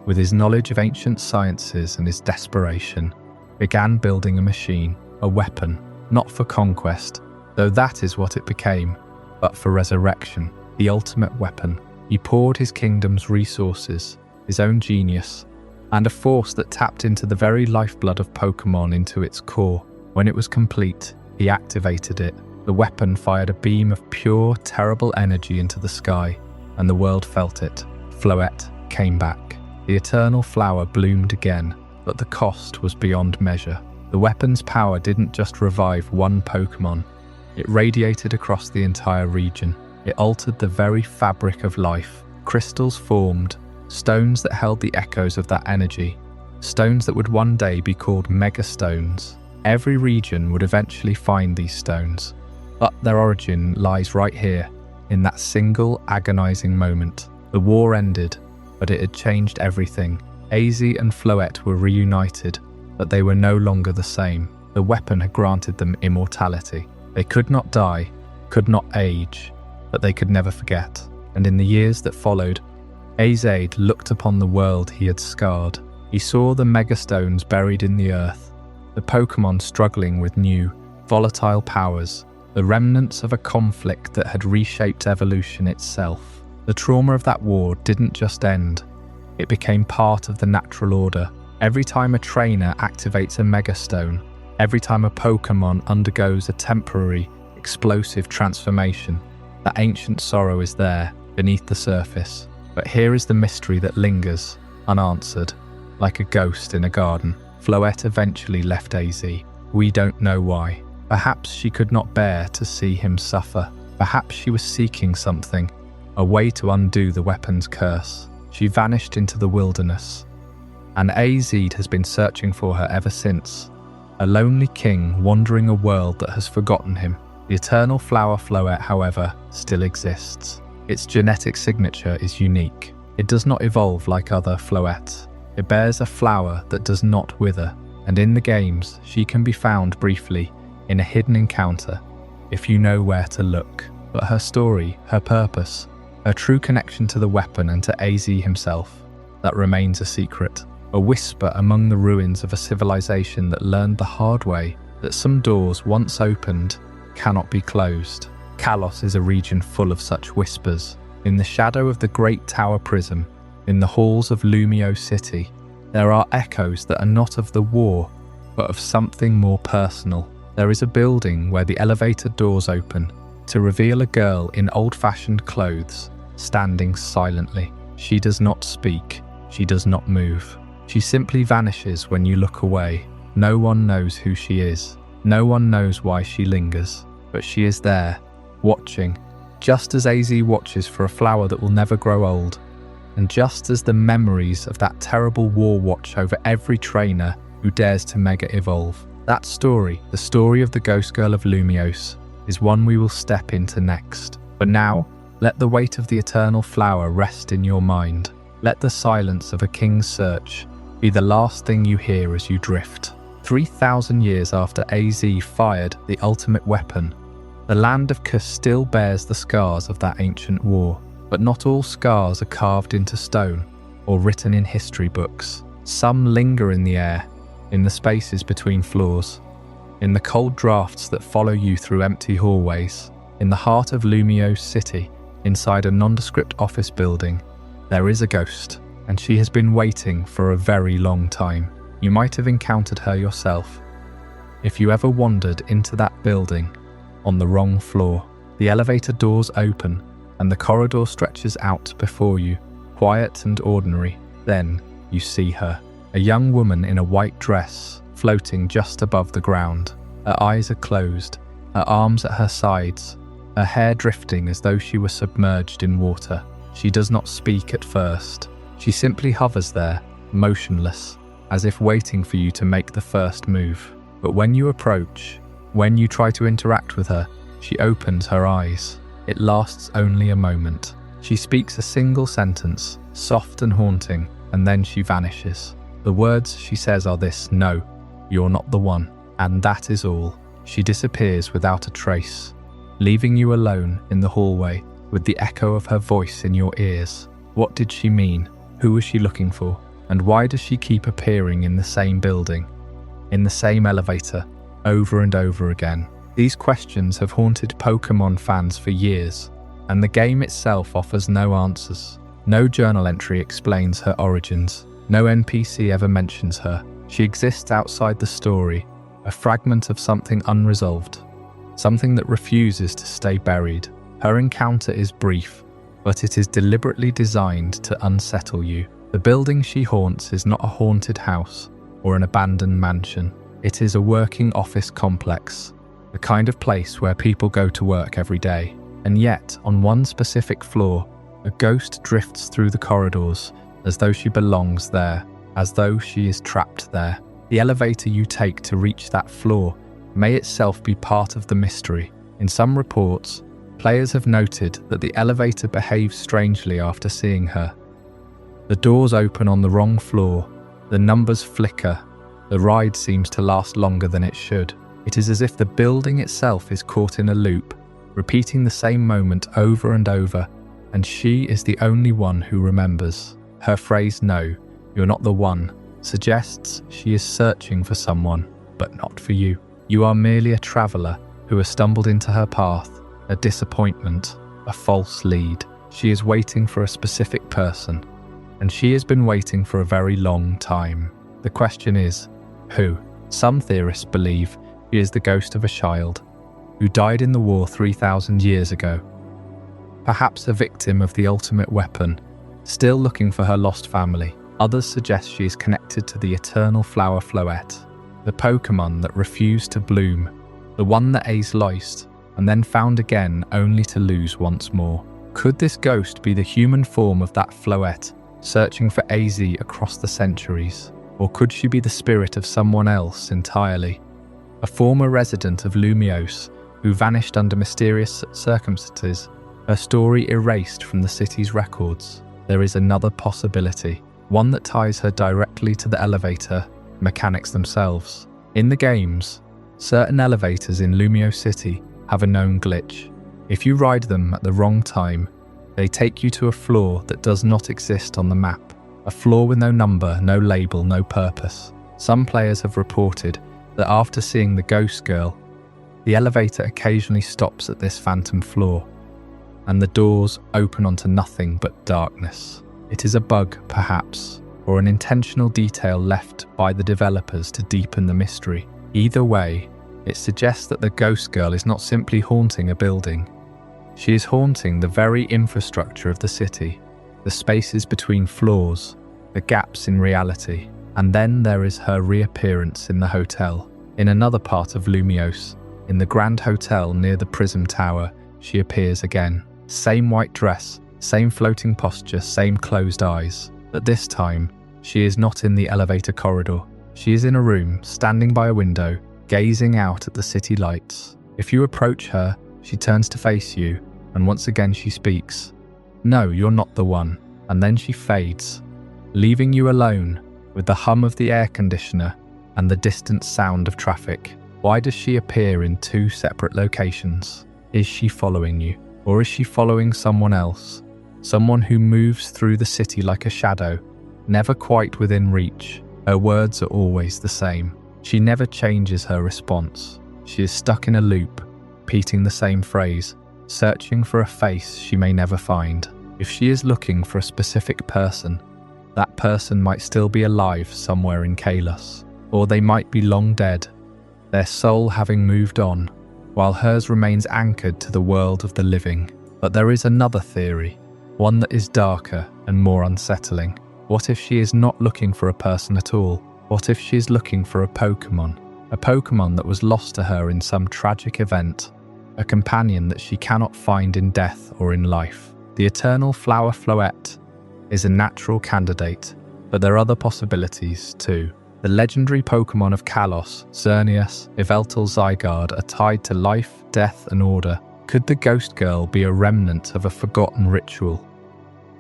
with his knowledge of ancient sciences and his desperation, began building a machine, a weapon, not for conquest, though that is what it became, but for resurrection, the ultimate weapon. He poured his kingdom's resources, his own genius, and a force that tapped into the very lifeblood of Pokémon into its core. When it was complete, he activated it. The weapon fired a beam of pure, terrible energy into the sky, and the world felt it. Floette came back. The eternal flower bloomed again, but the cost was beyond measure. The weapon's power didn't just revive one Pokémon. It radiated across the entire region. It altered the very fabric of life. Crystals formed, stones that held the echoes of that energy, stones that would one day be called megastones. Every region would eventually find these stones, but their origin lies right here, in that single agonizing moment. The war ended, but it had changed everything. Az and Floette were reunited, but they were no longer the same. The weapon had granted them immortality. They could not die, could not age, but they could never forget. And in the years that followed, Az looked upon the world he had scarred. He saw the megastones buried in the earth, the Pokémon struggling with new, volatile powers, the remnants of a conflict that had reshaped evolution itself. The trauma of that war didn't just end, it became part of the natural order. Every time a trainer activates a megastone, every time a Pokémon undergoes a temporary, explosive transformation, that ancient sorrow is there, beneath the surface. But here is the mystery that lingers, unanswered, like a ghost in a garden. Floette eventually left Az. We don't know why. Perhaps she could not bear to see him suffer. Perhaps she was seeking something, a way to undo the weapon's curse. She vanished into the wilderness, and Az has been searching for her ever since. A lonely king wandering a world that has forgotten him. The eternal flower Floette, however, still exists. Its genetic signature is unique. It does not evolve like other Floettes. It bears a flower that does not wither, and in the games, she can be found briefly in a hidden encounter, if you know where to look. But her story, her purpose, her true connection to the weapon and to Az himself, that remains a secret. A whisper among the ruins of a civilization that learned the hard way that some doors once opened cannot be closed. Kalos is a region full of such whispers. In the shadow of the Great Tower Prism, in the halls of Lumiose City, there are echoes that are not of the war, but of something more personal. There is a building where the elevator doors open to reveal a girl in old-fashioned clothes, standing silently. She does not speak, she does not move. She simply vanishes when you look away. No one knows who she is. No one knows why she lingers, but she is there, watching, just as Az watches for a flower that will never grow old, and just as the memories of that terrible war watch over every trainer who dares to mega evolve. That story, the story of the ghost girl of Lumiose, is one we will step into next. But now, let the weight of the eternal flower rest in your mind. Let the silence of a king's search be the last thing you hear as you drift. 3,000 years after Az fired the ultimate weapon, the land of Kus still bears the scars of that ancient war. But not all scars are carved into stone or written in history books. Some linger in the air, in the spaces between floors, in the cold drafts that follow you through empty hallways. In the heart of Lumiose City, inside a nondescript office building, there is a ghost, and she has been waiting for a very long time. You might have encountered her yourself. If you ever wandered into that building, on the wrong floor, the elevator doors open, and the corridor stretches out before you, quiet and ordinary. Then you see her, a young woman in a white dress, floating just above the ground. Her eyes are closed, her arms at her sides, her hair drifting as though she were submerged in water. She does not speak at first. She simply hovers there, motionless, as if waiting for you to make the first move. But when you approach, when you try to interact with her, she opens her eyes. It lasts only a moment. She speaks a single sentence, soft and haunting, and then she vanishes. The words she says are this: "No, you're not the one." And that is all. She disappears without a trace, leaving you alone in the hallway with the echo of her voice in your ears. What did she mean? Who was she looking for? And why does she keep appearing in the same building, in the same elevator, over and over again? These questions have haunted Pokémon fans for years, and the game itself offers no answers. No journal entry explains her origins. No NPC ever mentions her. She exists outside the story, a fragment of something unresolved, something that refuses to stay buried. Her encounter is brief, but it is deliberately designed to unsettle you. The building she haunts is not a haunted house or an abandoned mansion. It is a working office complex, the kind of place where people go to work every day. And yet, on one specific floor, a ghost drifts through the corridors as though she belongs there, as though she is trapped there. The elevator you take to reach that floor may itself be part of the mystery. In some reports, players have noted that the elevator behaves strangely after seeing her. The doors open on the wrong floor, the numbers flicker, the ride seems to last longer than it should. It is as if the building itself is caught in a loop, repeating the same moment over and over, and she is the only one who remembers. Her phrase, "No, you're not the one," suggests she is searching for someone, but not for you. You are merely a traveller who has stumbled into her path, a disappointment, a false lead. She is waiting for a specific person, and she has been waiting for a very long time. The question is, who? Some theorists believe she is the ghost of a child who died in the war 3,000 years ago. Perhaps a victim of the ultimate weapon, still looking for her lost family. Others suggest she is connected to the eternal flower floette, the Pokémon that refused to bloom, the one that Ace lost and then found again only to lose once more. Could this ghost be the human form of that floette, searching for AZ across the centuries? Or could she be the spirit of someone else entirely? A former resident of Lumiose who vanished under mysterious circumstances, her story erased from the city's records. There is another possibility, one that ties her directly to the elevator mechanics themselves. In the games, certain elevators in Lumiose City have a known glitch. If you ride them at the wrong time, they take you to a floor that does not exist on the map. A floor with no number, no label, no purpose. Some players have reported that after seeing the ghost girl, the elevator occasionally stops at this phantom floor, and the doors open onto nothing but darkness. It is a bug, perhaps, or an intentional detail left by the developers to deepen the mystery. Either way, it suggests that the ghost girl is not simply haunting a building. She is haunting the very infrastructure of the city, the spaces between floors, the gaps in reality. And then there is her reappearance in the hotel. In another part of Lumiose, in the Grand Hotel near the Prism Tower, she appears again. Same white dress, same floating posture, same closed eyes. But this time, she is not in the elevator corridor. She is in a room, standing by a window, gazing out at the city lights. If you approach her, she turns to face you, and once again she speaks. "No, you're not the one." And then she fades, leaving you alone with the hum of the air conditioner and the distant sound of traffic. Why does she appear in two separate locations? Is she following you? Or is she following someone else? Someone who moves through the city like a shadow, never quite within reach. Her words are always the same. She never changes her response. She is stuck in a loop, repeating the same phrase, searching for a face she may never find. If she is looking for a specific person, that person might still be alive somewhere in Kalos, or they might be long dead, their soul having moved on, while hers remains anchored to the world of the living. But there is another theory, one that is darker and more unsettling. What if she is not looking for a person at all? What if she is looking for a Pokémon? A Pokémon that was lost to her in some tragic event, a companion that she cannot find in death or in life. The eternal flower Floette is a natural candidate, but there are other possibilities too. The legendary Pokémon of Kalos, Xerneas, Yveltal, Zygarde are tied to life, death and order. Could the Ghost Girl be a remnant of a forgotten ritual?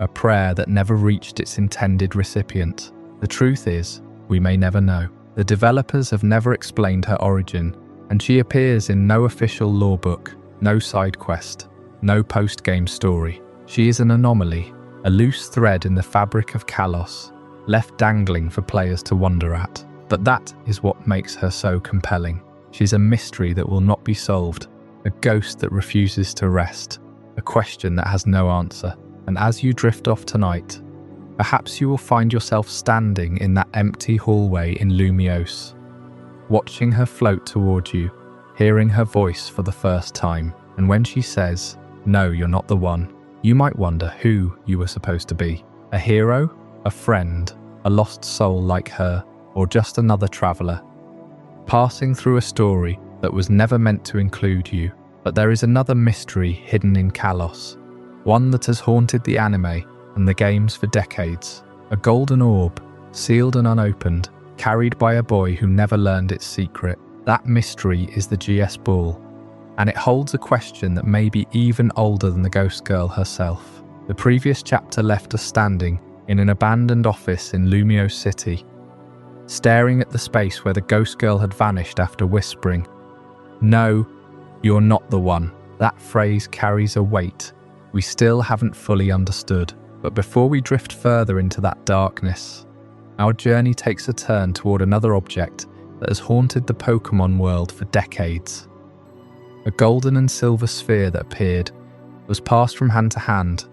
A prayer that never reached its intended recipient? The truth is, we may never know. The developers have never explained her origin, and she appears in no official lore book, no side quest, no post-game story. She is an anomaly, a loose thread in the fabric of Kalos, left dangling for players to wonder at. But that is what makes her so compelling. She's a mystery that will not be solved, a ghost that refuses to rest, a question that has no answer. And as you drift off tonight, perhaps you will find yourself standing in that empty hallway in Lumiose, watching her float toward you, hearing her voice for the first time. And when she says, "No, you're not the one," you might wonder who you were supposed to be. A hero? A friend? A lost soul like her? Or just another traveler, passing through a story that was never meant to include you? But there is another mystery hidden in Kalos, one that has haunted the anime and the games for decades. A golden orb, sealed and unopened, carried by a boy who never learned its secret. That mystery is the GS Ball, and it holds a question that may be even older than the Ghost Girl herself. The previous chapter left us standing in an abandoned office in Lumiose City, staring at the space where the Ghost Girl had vanished after whispering, "No, you're not the one." That phrase carries a weight we still haven't fully understood. But before we drift further into that darkness, our journey takes a turn toward another object that has haunted the Pokémon world for decades. A golden and silver sphere that appeared, was passed from hand to hand,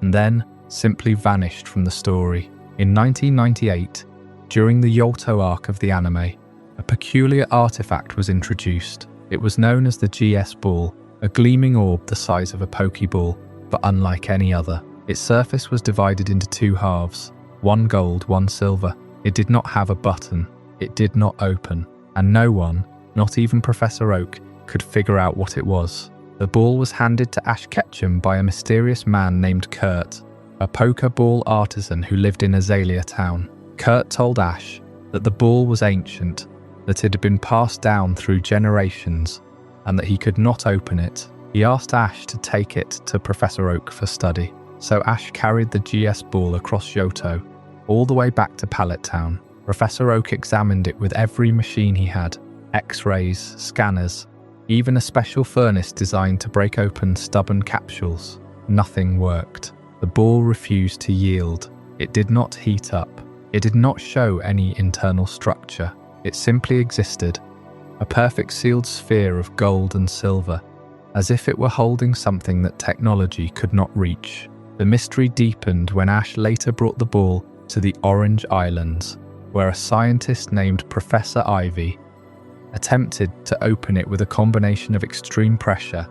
and then simply vanished from the story. In 1998, during the Johto arc of the anime, a peculiar artifact was introduced. It was known as the GS Ball, a gleaming orb the size of a Pokeball, but unlike any other. Its surface was divided into two halves, one gold, one silver. It did not have a button, it did not open, and no one, not even Professor Oak, could figure out what it was. The ball was handed to Ash Ketchum by a mysterious man named Kurt, a Pokeball artisan who lived in Azalea Town. Kurt told Ash that the ball was ancient, that it had been passed down through generations, and that he could not open it. He asked Ash to take it to Professor Oak for study. So Ash carried the GS Ball across Johto, all the way back to Pallet Town. Professor Oak examined it with every machine he had, X-rays, scanners, even a special furnace designed to break open stubborn capsules. Nothing worked. The ball refused to yield. It did not heat up. It did not show any internal structure. It simply existed, a perfect sealed sphere of gold and silver, as if it were holding something that technology could not reach. The mystery deepened when Ash later brought the ball to the Orange Islands, where a scientist named Professor Ivy attempted to open it with a combination of extreme pressure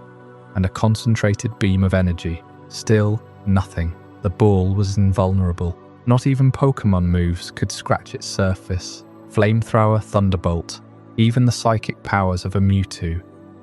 and a concentrated beam of energy. Still, nothing. The ball was invulnerable. Not even Pokémon moves could scratch its surface. Flamethrower, Thunderbolt, even the psychic powers of a Mewtwo,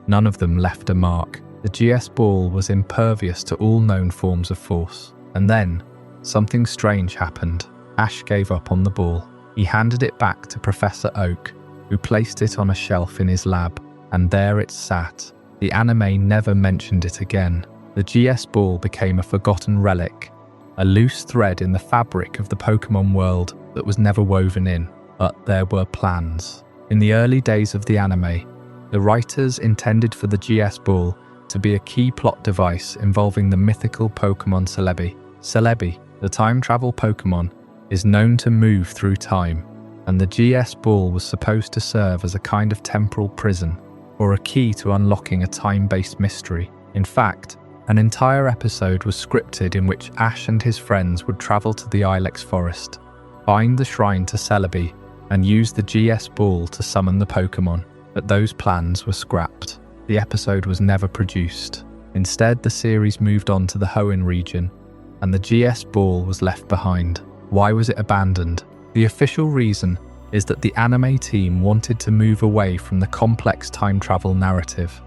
none of them left a mark. The GS Ball was impervious to all known forms of force. And then, something strange happened. Ash gave up on the ball. He handed it back to Professor Oak, who placed it on a shelf in his lab, and there it sat. The anime never mentioned it again. The GS Ball became a forgotten relic, a loose thread in the fabric of the Pokémon world that was never woven in. But there were plans. In the early days of the anime, the writers intended for the GS Ball to be a key plot device involving the mythical Pokémon Celebi. Celebi, the time travel Pokémon, is known to move through time, and the GS Ball was supposed to serve as a kind of temporal prison, or a key to unlocking a time-based mystery. In fact, an entire episode was scripted in which Ash and his friends would travel to the Ilex Forest, find the shrine to Celebi, and use the GS Ball to summon the Pokémon. But those plans were scrapped. The episode was never produced. Instead, the series moved on to the Hoenn region, and the GS ball was left behind. Why was it abandoned? The official reason is that the anime team wanted to move away from the complex time travel narrative,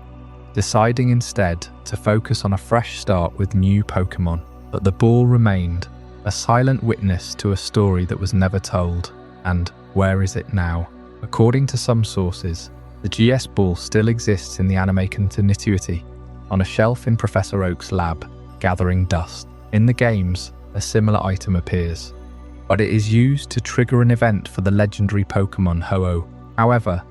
deciding instead to focus on a fresh start with new Pokémon. But the ball remained, a silent witness to a story that was never told. And where is it now? According to some sources, the GS ball still exists in the anime continuity, on a shelf in Professor Oak's lab, gathering dust. In the games, a similar item appears, but it is used to trigger an event for the legendary Pokémon Ho-Oh. However,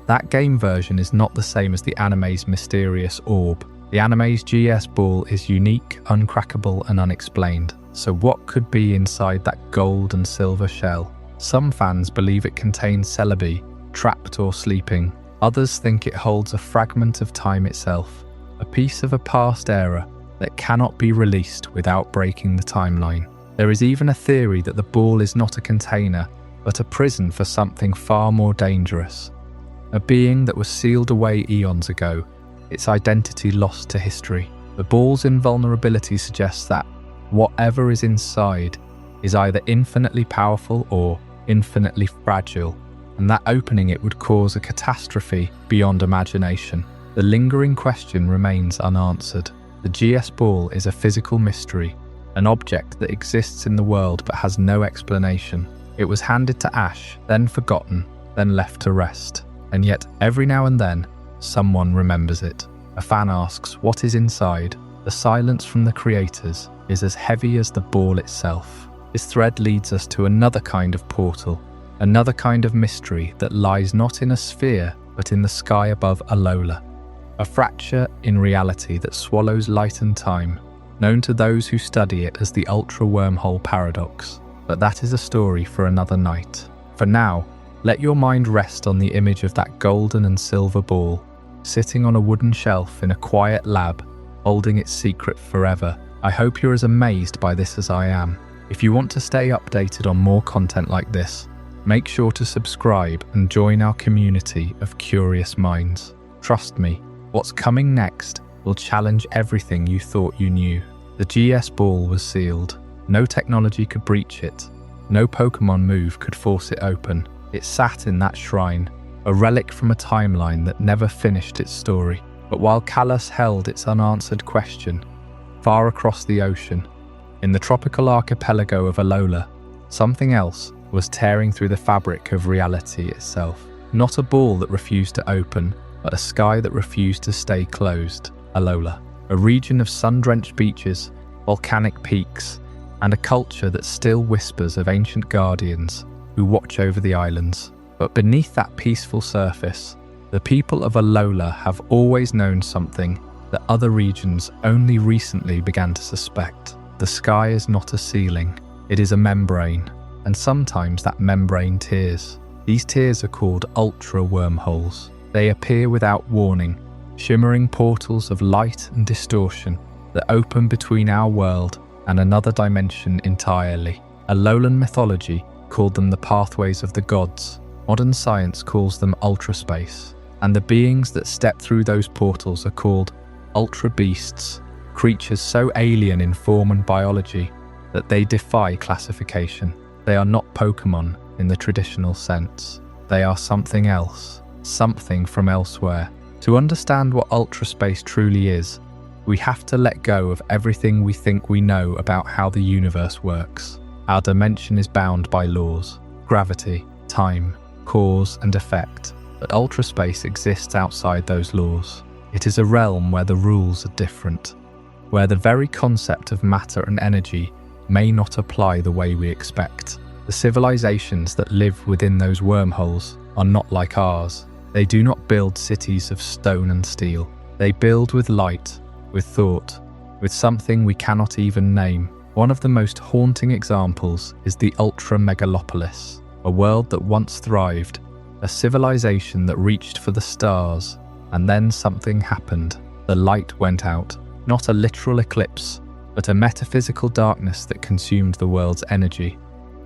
that game version is not the same as the anime's mysterious orb. The anime's GS ball is unique, uncrackable, and unexplained. So what could be inside that gold and silver shell? Some fans believe it contains Celebi, trapped or sleeping. Others think it holds a fragment of time itself, a piece of a past era that cannot be released without breaking the timeline. There is even a theory that the ball is not a container, but a prison for something far more dangerous. A being that was sealed away eons ago, its identity lost to history. The ball's invulnerability suggests that whatever is inside is either infinitely powerful or infinitely fragile, and that opening it would cause a catastrophe beyond imagination. The lingering question remains unanswered. The GS ball is a physical mystery, an object that exists in the world but has no explanation. It was handed to Ash, then forgotten, then left to rest. And yet, every now and then, someone remembers it. A fan asks, what is inside? The silence from the creators is as heavy as the ball itself. This thread leads us to another kind of portal, another kind of mystery that lies not in a sphere, but in the sky above Alola. A fracture in reality that swallows light and time, known to those who study it as the Ultra Wormhole Paradox. But that is a story for another night. For now, let your mind rest on the image of that golden and silver ball, sitting on a wooden shelf in a quiet lab, holding its secret forever. I hope you're as amazed by this as I am. If you want to stay updated on more content like this, make sure to subscribe and join our community of curious minds. Trust me, what's coming next will challenge everything you thought you knew. The GS ball was sealed. No technology could breach it. No Pokémon move could force it open. It sat in that shrine, a relic from a timeline that never finished its story. But while Kalos held its unanswered question, far across the ocean, in the tropical archipelago of Alola, something else was tearing through the fabric of reality itself. Not a ball that refused to open, but a sky that refused to stay closed. Alola, a region of sun-drenched beaches, volcanic peaks, and a culture that still whispers of ancient guardians who watch over the islands. But beneath that peaceful surface, the people of Alola have always known something that other regions only recently began to suspect. The sky is not a ceiling, it is a membrane, and sometimes that membrane tears. These tears are called ultra wormholes. They appear without warning, shimmering portals of light and distortion that open between our world and another dimension entirely. Alolan mythology called them the pathways of the gods. Modern science calls them ultraspace, and the beings that step through those portals are called ultra beasts, creatures so alien in form and biology that they defy classification. They are not Pokémon in the traditional sense. They are something else, something from elsewhere. To understand what ultraspace truly is, we have to let go of everything we think we know about how the universe works. Our dimension is bound by laws, gravity, time, cause and effect, but ultraspace exists outside those laws. It is a realm where the rules are different, where the very concept of matter and energy may not apply the way we expect. The civilizations that live within those wormholes are not like ours. They do not build cities of stone and steel. They build with light, with thought, with something we cannot even name. One of the most haunting examples is the Ultra Megalopolis, a world that once thrived, a civilization that reached for the stars, and then something happened. The light went out. Not a literal eclipse, but a metaphysical darkness that consumed the world's energy,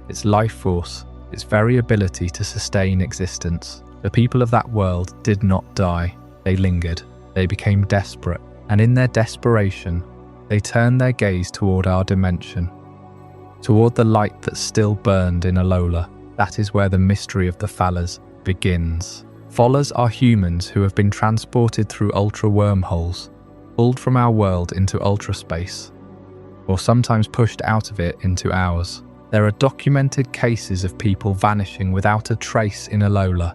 its life force, its very ability to sustain existence. The people of that world did not die. They lingered. They became desperate. And in their desperation, They turned their gaze toward our dimension, toward the light that still burned in Alola. That is where the mystery of the Falas begins. Falas are humans who have been transported through ultra wormholes, pulled from our world into ultra space, or sometimes pushed out of it into ours. There are documented cases of people vanishing without a trace in Alola,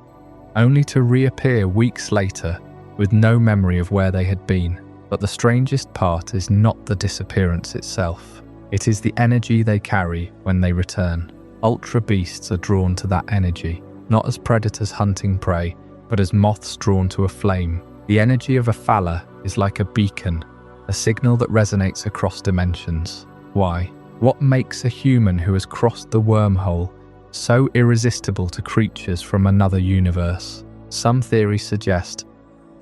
only to reappear weeks later with no memory of where they had been. But the strangest part is not the disappearance itself. It is the energy they carry when they return. Ultra beasts are drawn to that energy, not as predators hunting prey, but as moths drawn to a flame. The energy of a Fala is like a beacon, a signal that resonates across dimensions. Why? What makes a human who has crossed the wormhole so irresistible to creatures from another universe? Some theories suggest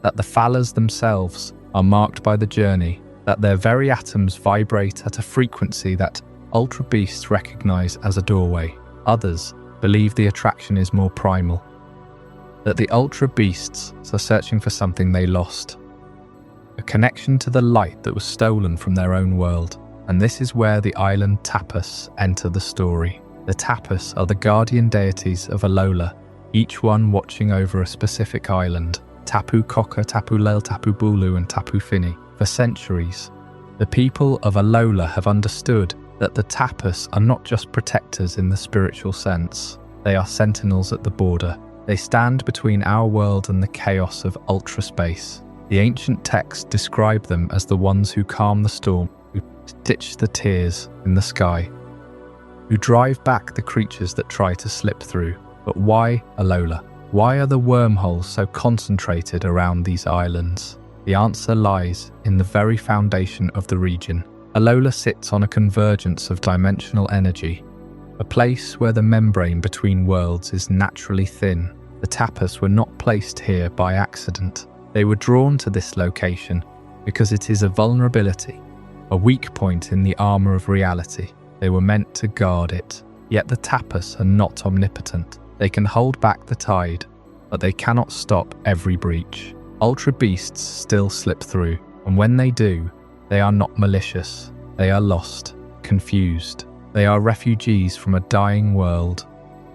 that the Falas themselves are marked by the journey, that their very atoms vibrate at a frequency that ultra beasts recognize as a doorway. Others believe the attraction is more primal, that the ultra beasts are searching for something they lost, a connection to the light that was stolen from their own world. And this is where the island Tapas enter the story. The Tapas are the guardian deities of Alola, each one watching over a specific island. Tapu Koko, Tapu Lele, Tapu Bulu and Tapu Fini. For centuries, the people of Alola have understood that the Tapas are not just protectors in the spiritual sense. They are sentinels at the border. They stand between our world and the chaos of ultra space. The ancient texts describe them as the ones who calm the storm, who stitch the tears in the sky, who drive back the creatures that try to slip through. But why Alola? Why are the wormholes so concentrated around these islands? The answer lies in the very foundation of the region. Alola sits on a convergence of dimensional energy, a place where the membrane between worlds is naturally thin. The Tapas were not placed here by accident. They were drawn to this location because it is a vulnerability, a weak point in the armor of reality. They were meant to guard it. Yet the Tapas are not omnipotent. They can hold back the tide, but they cannot stop every breach. Ultra beasts still slip through, and when they do, they are not malicious. They are lost, confused. They are refugees from a dying world,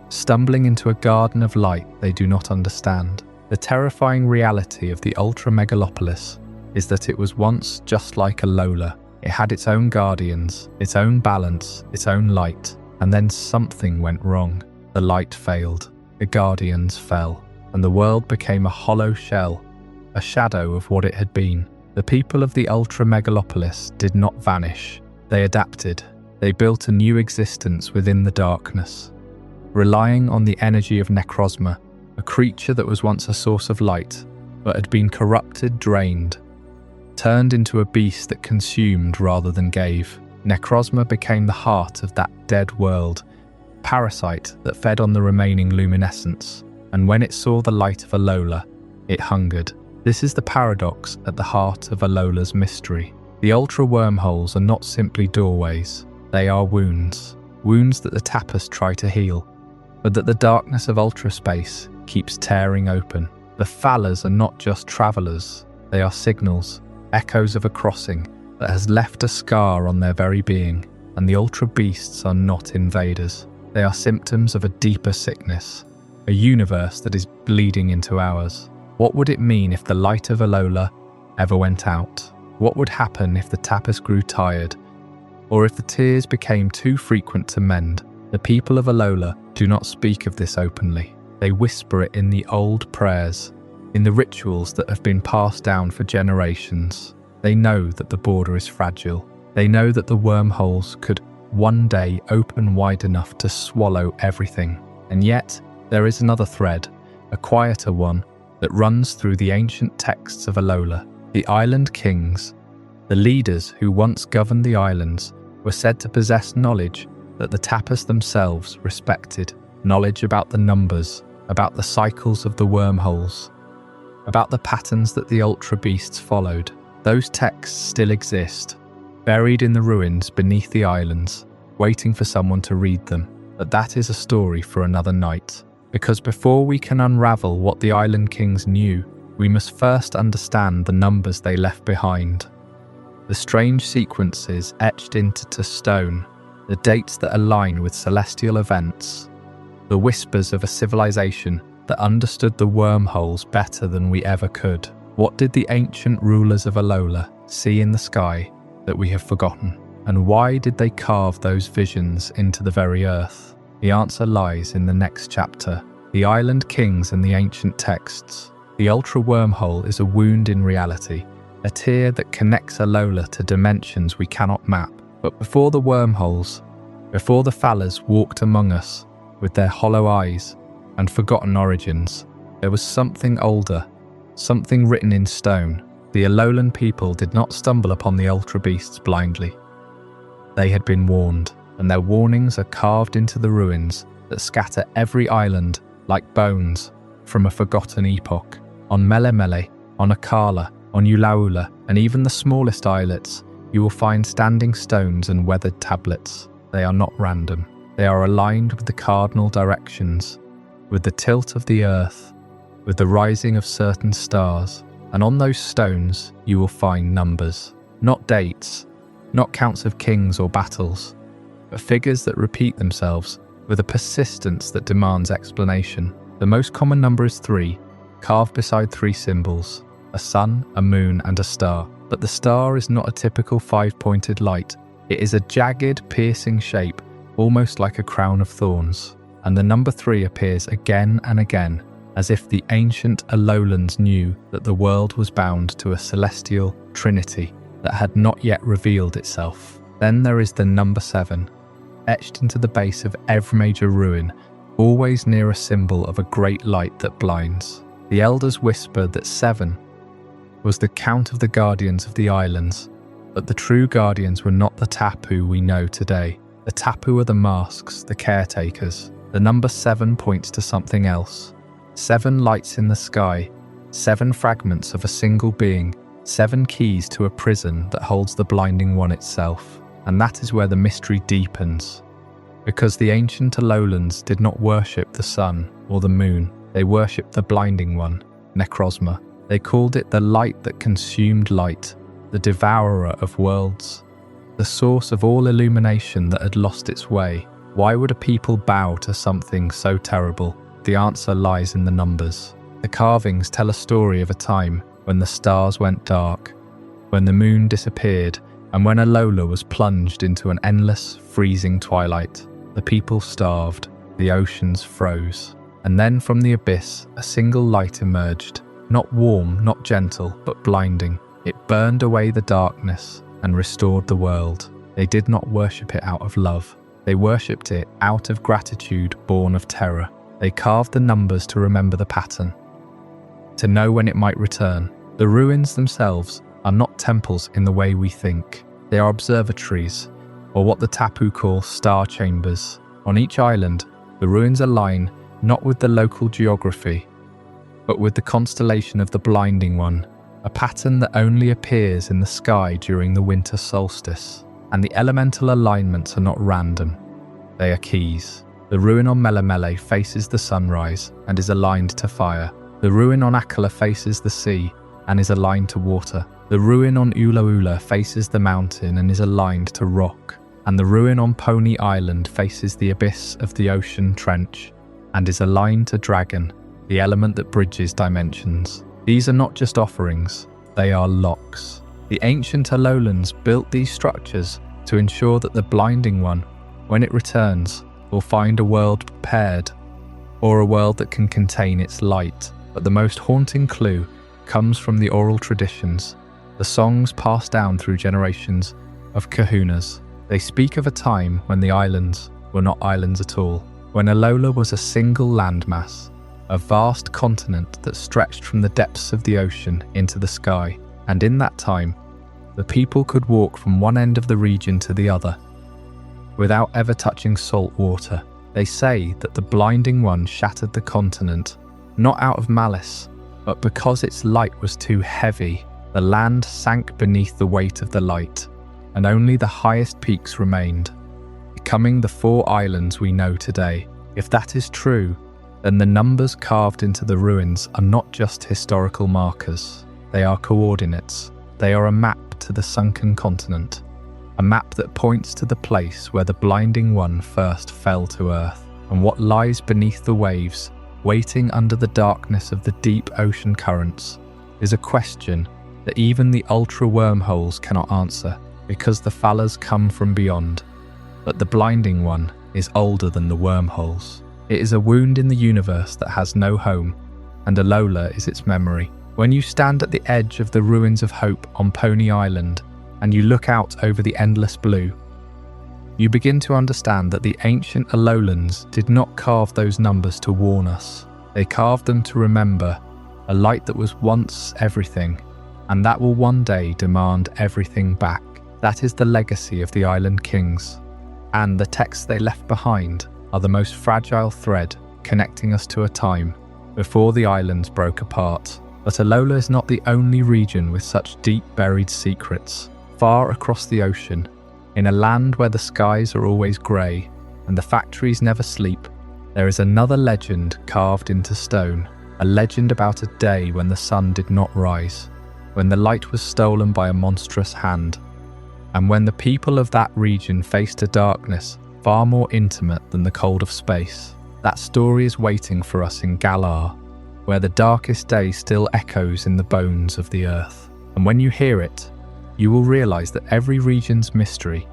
stumbling into a garden of light they do not understand. The terrifying reality of the Ultra Megalopolis is that it was once just like Alola. It had its own guardians, its own balance, its own light, and then something went wrong. The light failed, the guardians fell, and the world became a hollow shell, a shadow of what it had been. The people of the Ultra Megalopolis did not vanish. They adapted. They built a new existence within the darkness, relying on the energy of Necrozma, a creature that was once a source of light, but had been corrupted, drained, turned into a beast that consumed rather than gave. Necrozma became the heart of that dead world, parasite that fed on the remaining luminescence, and when it saw the light of Alola, it hungered. This is the paradox at the heart of Alola's mystery. The ultra wormholes are not simply doorways, they are wounds. Wounds that the Tapas try to heal, but that the darkness of ultra space keeps tearing open. The Falas are not just travelers, they are signals, echoes of a crossing that has left a scar on their very being. And the ultra beasts are not invaders. They are symptoms of a deeper sickness, a universe that is bleeding into ours. What would it mean if the light of Alola ever went out? What would happen if the Tapas grew tired, or if the tears became too frequent to mend? The people of Alola do not speak of this openly. They whisper it in the old prayers, in the rituals that have been passed down for generations. They know that the border is fragile. They know that the wormholes could one day open wide enough to swallow everything. And yet, there is another thread, a quieter one, that runs through the ancient texts of Alola. The island kings, the leaders who once governed the islands, were said to possess knowledge that the Tapas themselves respected. Knowledge about the numbers, about the cycles of the wormholes, about the patterns that the ultra beasts followed. Those texts still exist, buried in the ruins beneath the islands, waiting for someone to read them. But that is a story for another night. Because before we can unravel what the Island Kings knew, we must first understand the numbers they left behind. The the strange sequences etched into stone, the dates that align with celestial events, the whispers of a civilization that understood the wormholes better than we ever could. What did the ancient rulers of Alola see in the sky that we have forgotten? And why did they carve those visions into the very earth? The answer lies in the next chapter. The Island Kings and the Ancient Texts. The Ultra Wormhole is a wound in reality, a tear that connects Alola to dimensions we cannot map. But before the wormholes, before the Fallas walked among us with their hollow eyes and forgotten origins, there was something older, something written in stone. The Alolan people did not stumble upon the Ultra Beasts blindly. They had been warned, and their warnings are carved into the ruins that scatter every island like bones from a forgotten epoch. On Melemele, on Akala, on Ulaula, and even the smallest islets, you will find standing stones and weathered tablets. They are not random. They are aligned with the cardinal directions, with the tilt of the earth, with the rising of certain stars. And on those stones, you will find numbers. Not dates, not counts of kings or battles, but figures that repeat themselves with a persistence that demands explanation. The most common number is 3, carved beside 3 symbols, a sun, a moon, and a star. But the star is not a typical 5-pointed light. It is a jagged, piercing shape, almost like a crown of thorns. And the number 3 appears again and again, as if the ancient Alolans knew that the world was bound to a celestial trinity that had not yet revealed itself. Then there is the number 7, etched into the base of every major ruin, always near a symbol of a great light that blinds. The elders whispered that 7 was the count of the guardians of the islands, but the true guardians were not the Tapu we know today. The Tapu are the masks, the caretakers. The number 7 points to something else. 7 lights in the sky, 7 fragments of a single being, 7 keys to a prison that holds the Blinding One itself. And that is where the mystery deepens. Because the ancient Alolans did not worship the sun or the moon, they worshipped the Blinding One, Necrozma. They called it the light that consumed light, the devourer of worlds, the source of all illumination that had lost its way. Why would a people bow to something so terrible? The answer lies in the numbers. The carvings tell a story of a time when the stars went dark, when the moon disappeared, and when Alola was plunged into an endless, freezing twilight. The people starved, the oceans froze. And then from the abyss, a single light emerged. Not warm, not gentle, but blinding. It burned away the darkness and restored the world. They did not worship it out of love. They worshipped it out of gratitude born of terror. They carved the numbers to remember the pattern, to know when it might return. The ruins themselves are not temples in the way we think. They are observatories, or what the Tapu call star chambers. On each island, the ruins align not with the local geography, but with the constellation of the Blinding One, a pattern that only appears in the sky during the winter solstice. And the elemental alignments are not random. They are keys. The ruin on Melemele faces the sunrise and is aligned to fire. The ruin on Akala faces the sea and is aligned to water. The ruin on Ulaula faces the mountain and is aligned to rock. And the ruin on Pony Island faces the abyss of the ocean trench and is aligned to dragon, the element that bridges dimensions. These are not just offerings, they are locks. The ancient Alolans built these structures to ensure that the Blinding One, when it returns, will find a world prepared, or a world that can contain its light. But the most haunting clue comes from the oral traditions, the songs passed down through generations of kahunas. They speak of a time when the islands were not islands at all, when Alola was a single landmass, a vast continent that stretched from the depths of the ocean into the sky. And in that time, the people could walk from one end of the region to the other without ever touching salt water. They say that the Blinding One shattered the continent, not out of malice, but because its light was too heavy. The land sank beneath the weight of the light, and only the highest peaks remained, becoming the 4 islands we know today. If that is true, then the numbers carved into the ruins are not just historical markers. They are coordinates. They are a map to the sunken continent, a map that points to the place where the Blinding One first fell to Earth, and what lies beneath the waves, waiting under the darkness of the deep ocean currents, is a question that even the ultra wormholes cannot answer, because the Falas come from beyond. But the Blinding One is older than the wormholes. It is a wound in the universe that has no home, and Alola is its memory. When you stand at the edge of the ruins of hope on Pony Island, and you look out over the endless blue, you begin to understand that the ancient Alolans did not carve those numbers to warn us. They carved them to remember a light that was once everything, and that will one day demand everything back. That is the legacy of the Island Kings, and the texts they left behind are the most fragile thread connecting us to a time before the islands broke apart. But Alola is not the only region with such deep buried secrets. Far across the ocean, in a land where the skies are always grey and the factories never sleep, there is another legend carved into stone, a legend about a day when the sun did not rise, when the light was stolen by a monstrous hand, and when the people of that region faced a darkness far more intimate than the cold of space. That story is waiting for us in Galar, where the darkest day still echoes in the bones of the earth. And when you hear it, you will realise that every region's mystery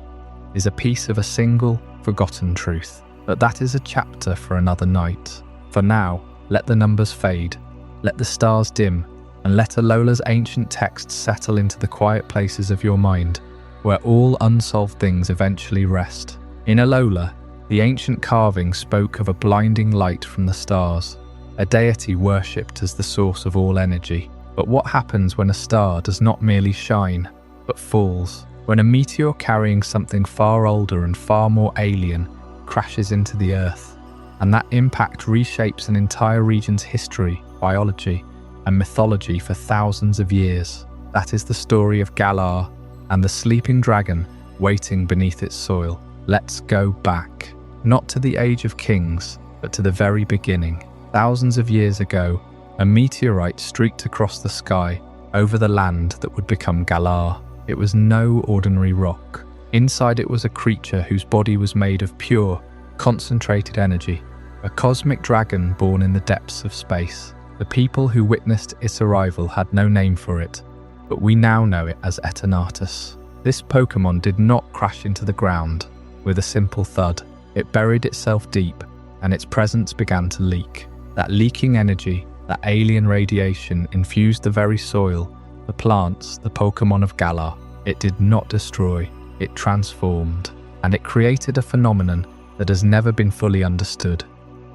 is a piece of a single, forgotten truth. But that is a chapter for another night. For now, let the numbers fade, let the stars dim, and let Alola's ancient texts settle into the quiet places of your mind, where all unsolved things eventually rest. In Alola, the ancient carving spoke of a blinding light from the stars, a deity worshipped as the source of all energy. But what happens when a star does not merely shine, but falls? When a meteor carrying something far older and far more alien crashes into the Earth, and that impact reshapes an entire region's history, biology, and mythology for thousands of years. That is the story of Galar and the sleeping dragon waiting beneath its soil. Let's go back, not to the Age of Kings, but to the very beginning. Thousands of years ago, a meteorite streaked across the sky over the land that would become Galar. It was no ordinary rock. Inside it was a creature whose body was made of pure, concentrated energy, a cosmic dragon born in the depths of space. The people who witnessed its arrival had no name for it, but we now know it as Eternatus. This Pokémon did not crash into the ground with a simple thud. It buried itself deep, and its presence began to leak. That leaking energy, that alien radiation infused the very soil, the plants, the Pokémon of Galar. It did not destroy, it transformed, and it created a phenomenon that has never been fully understood.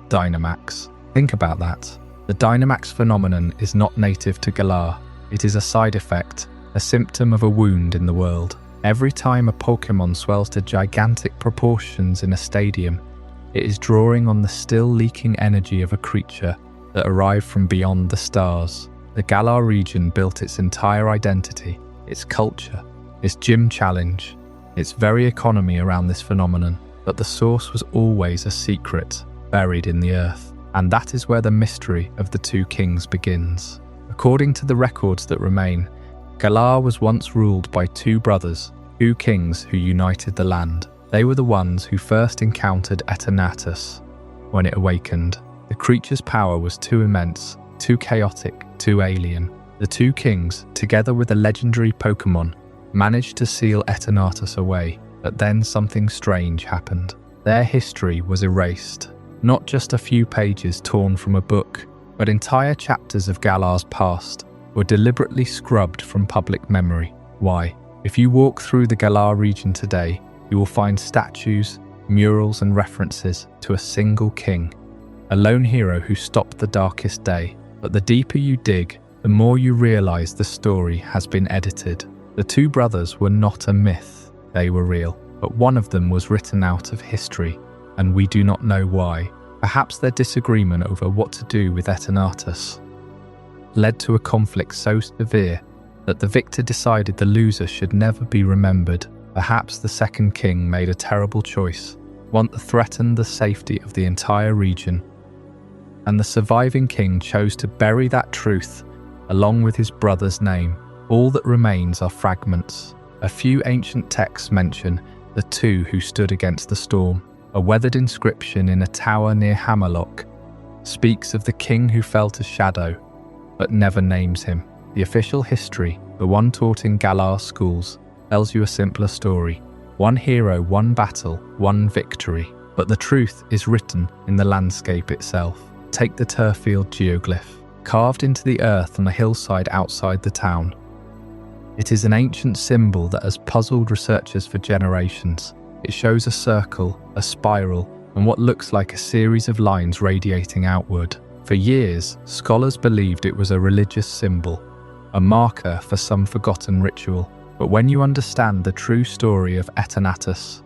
Dynamax. Think about that. The Dynamax phenomenon is not native to Galar. It is a side effect, a symptom of a wound in the world. Every time a Pokémon swells to gigantic proportions in a stadium, it is drawing on the still leaking energy of a creature that arrived from beyond the stars. The Galar region built its entire identity, its culture, its gym challenge, its very economy around this phenomenon. But the source was always a secret, buried in the earth. And that is where the mystery of the two kings begins. According to the records that remain, Galar was once ruled by two brothers, two kings who united the land. They were the ones who first encountered Eternatus. When it awakened, the creature's power was too immense, too chaotic, too alien. The two kings, together with a legendary Pokémon, managed to seal Eternatus away, but then something strange happened. Their history was erased. Not just a few pages torn from a book, but entire chapters of Galar's past were deliberately scrubbed from public memory. Why? If you walk through the Galar region today, you will find statues, murals and references to a single king, a lone hero who stopped the darkest day. But the deeper you dig, the more you realize the story has been edited. The two brothers were not a myth, they were real, but one of them was written out of history, and we do not know why. Perhaps their disagreement over what to do with Eternatus led to a conflict so severe that the victor decided the loser should never be remembered. Perhaps the second king made a terrible choice, one that threatened the safety of the entire region, and the surviving king chose to bury that truth along with his brother's name. All that remains are fragments. A few ancient texts mention the two who stood against the storm. A weathered inscription in a tower near Hammerlock speaks of the king who fell to shadow, but never names him. The official history, the one taught in Galar schools, tells you a simpler story. One hero, one battle, one victory. But the truth is written in the landscape itself. Take the Turfield geoglyph, carved into the earth on a hillside outside the town. It is an ancient symbol that has puzzled researchers for generations. It shows a circle, a spiral, and what looks like a series of lines radiating outward. For years, scholars believed it was a religious symbol, a marker for some forgotten ritual. But when you understand the true story of Eternatus,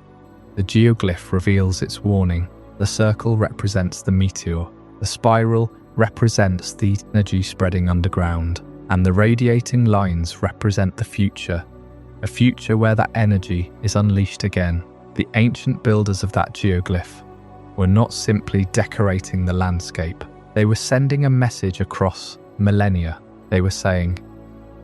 the geoglyph reveals its warning. The circle represents the meteor, the spiral represents the energy spreading underground, and the radiating lines represent the future, a future where that energy is unleashed again. The ancient builders of that geoglyph were not simply decorating the landscape, they were sending a message across millennia. They were saying,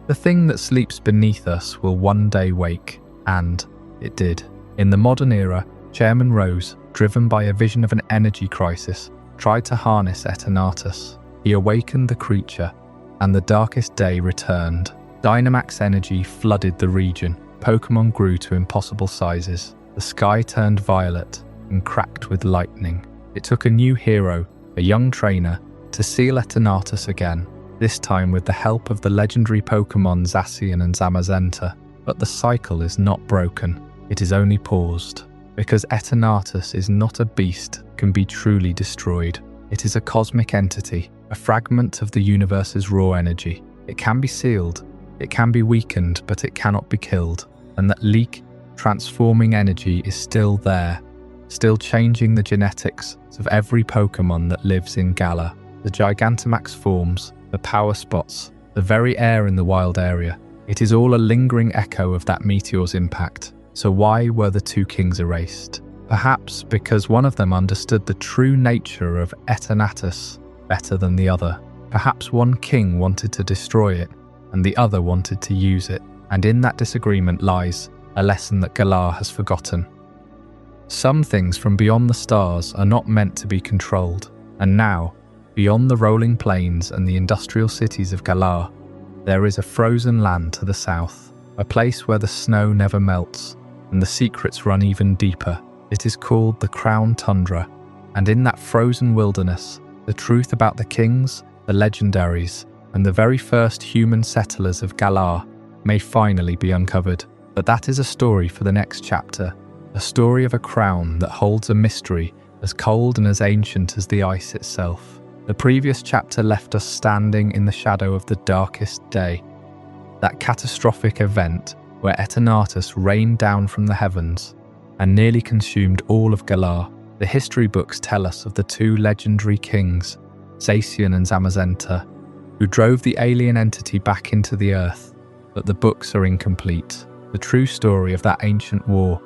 "The thing that sleeps beneath us will one day wake," and it did. In the modern era, Chairman Rose, driven by a vision of an energy crisis, tried to harness Eternatus. He awakened the creature, and the darkest day returned. Dynamax energy flooded the region. Pokémon grew to impossible sizes. The sky turned violet and cracked with lightning. It took a new hero, a young trainer, to seal Eternatus again, this time with the help of the legendary Pokémon Zacian and Zamazenta. But the cycle is not broken, it is only paused. Because Eternatus is not a beast can be truly destroyed. It is a cosmic entity, a fragment of the universe's raw energy. It can be sealed, it can be weakened, but it cannot be killed. And that leak, transforming energy is still there, still changing the genetics of every Pokémon that lives in Galar. The Gigantamax forms, the power spots, the very air in the wild area. It is all a lingering echo of that meteor's impact. So why were the two kings erased? Perhaps because one of them understood the true nature of Eternatus better than the other. Perhaps one king wanted to destroy it, and the other wanted to use it. And in that disagreement lies a lesson that Galar has forgotten. Some things from beyond the stars are not meant to be controlled. And now, beyond the rolling plains and the industrial cities of Galar, there is a frozen land to the south, a place where the snow never melts, and the secrets run even deeper. It is called the Crown Tundra, and in that frozen wilderness, the truth about the kings, the legendaries, and the very first human settlers of Galar may finally be uncovered. But that is a story for the next chapter, a story of a crown that holds a mystery as cold and as ancient as the ice itself. The previous chapter left us standing in the shadow of the darkest day, that catastrophic event where Eternatus rained down from the heavens and nearly consumed all of Galar. The history books tell us of the two legendary kings, Zacian and Zamazenta, who drove the alien entity back into the earth, but the books are incomplete. The true story of that ancient war,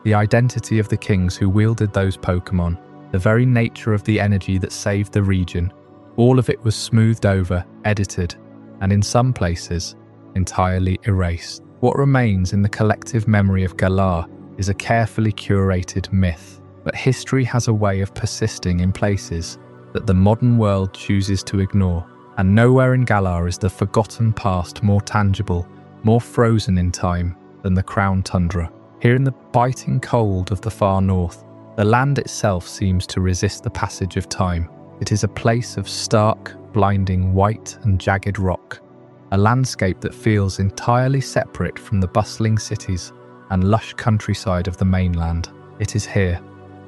the identity of the kings who wielded those Pokémon, the very nature of the energy that saved the region, all of it was smoothed over, edited, and in some places, entirely erased. What remains in the collective memory of Galar is a carefully curated myth, but history has a way of persisting in places that the modern world chooses to ignore, and nowhere in Galar is the forgotten past more tangible, more frozen in time than the Crown Tundra. Here in the biting cold of the far north, the land itself seems to resist the passage of time. It is a place of stark, blinding white and jagged rock, a landscape that feels entirely separate from the bustling cities and lush countryside of the mainland. It is here,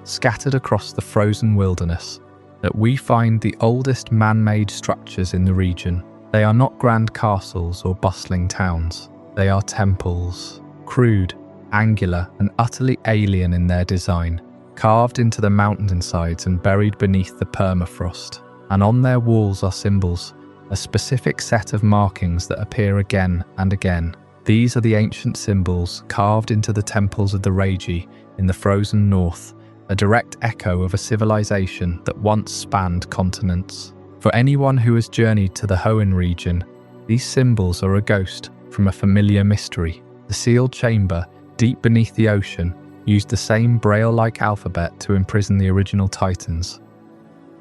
scattered across the frozen wilderness, that we find the oldest man-made structures in the region. They are not grand castles or bustling towns. They are temples, crude, angular, and utterly alien in their design, carved into the mountainsides and buried beneath the permafrost. And on their walls are symbols, a specific set of markings that appear again and again. These are the ancient symbols carved into the temples of the Reiji in the frozen north, a direct echo of a civilization that once spanned continents. For anyone who has journeyed to the Hoenn region, these symbols are a ghost, from a familiar mystery. The sealed chamber, deep beneath the ocean, used the same Braille-like alphabet to imprison the original Titans.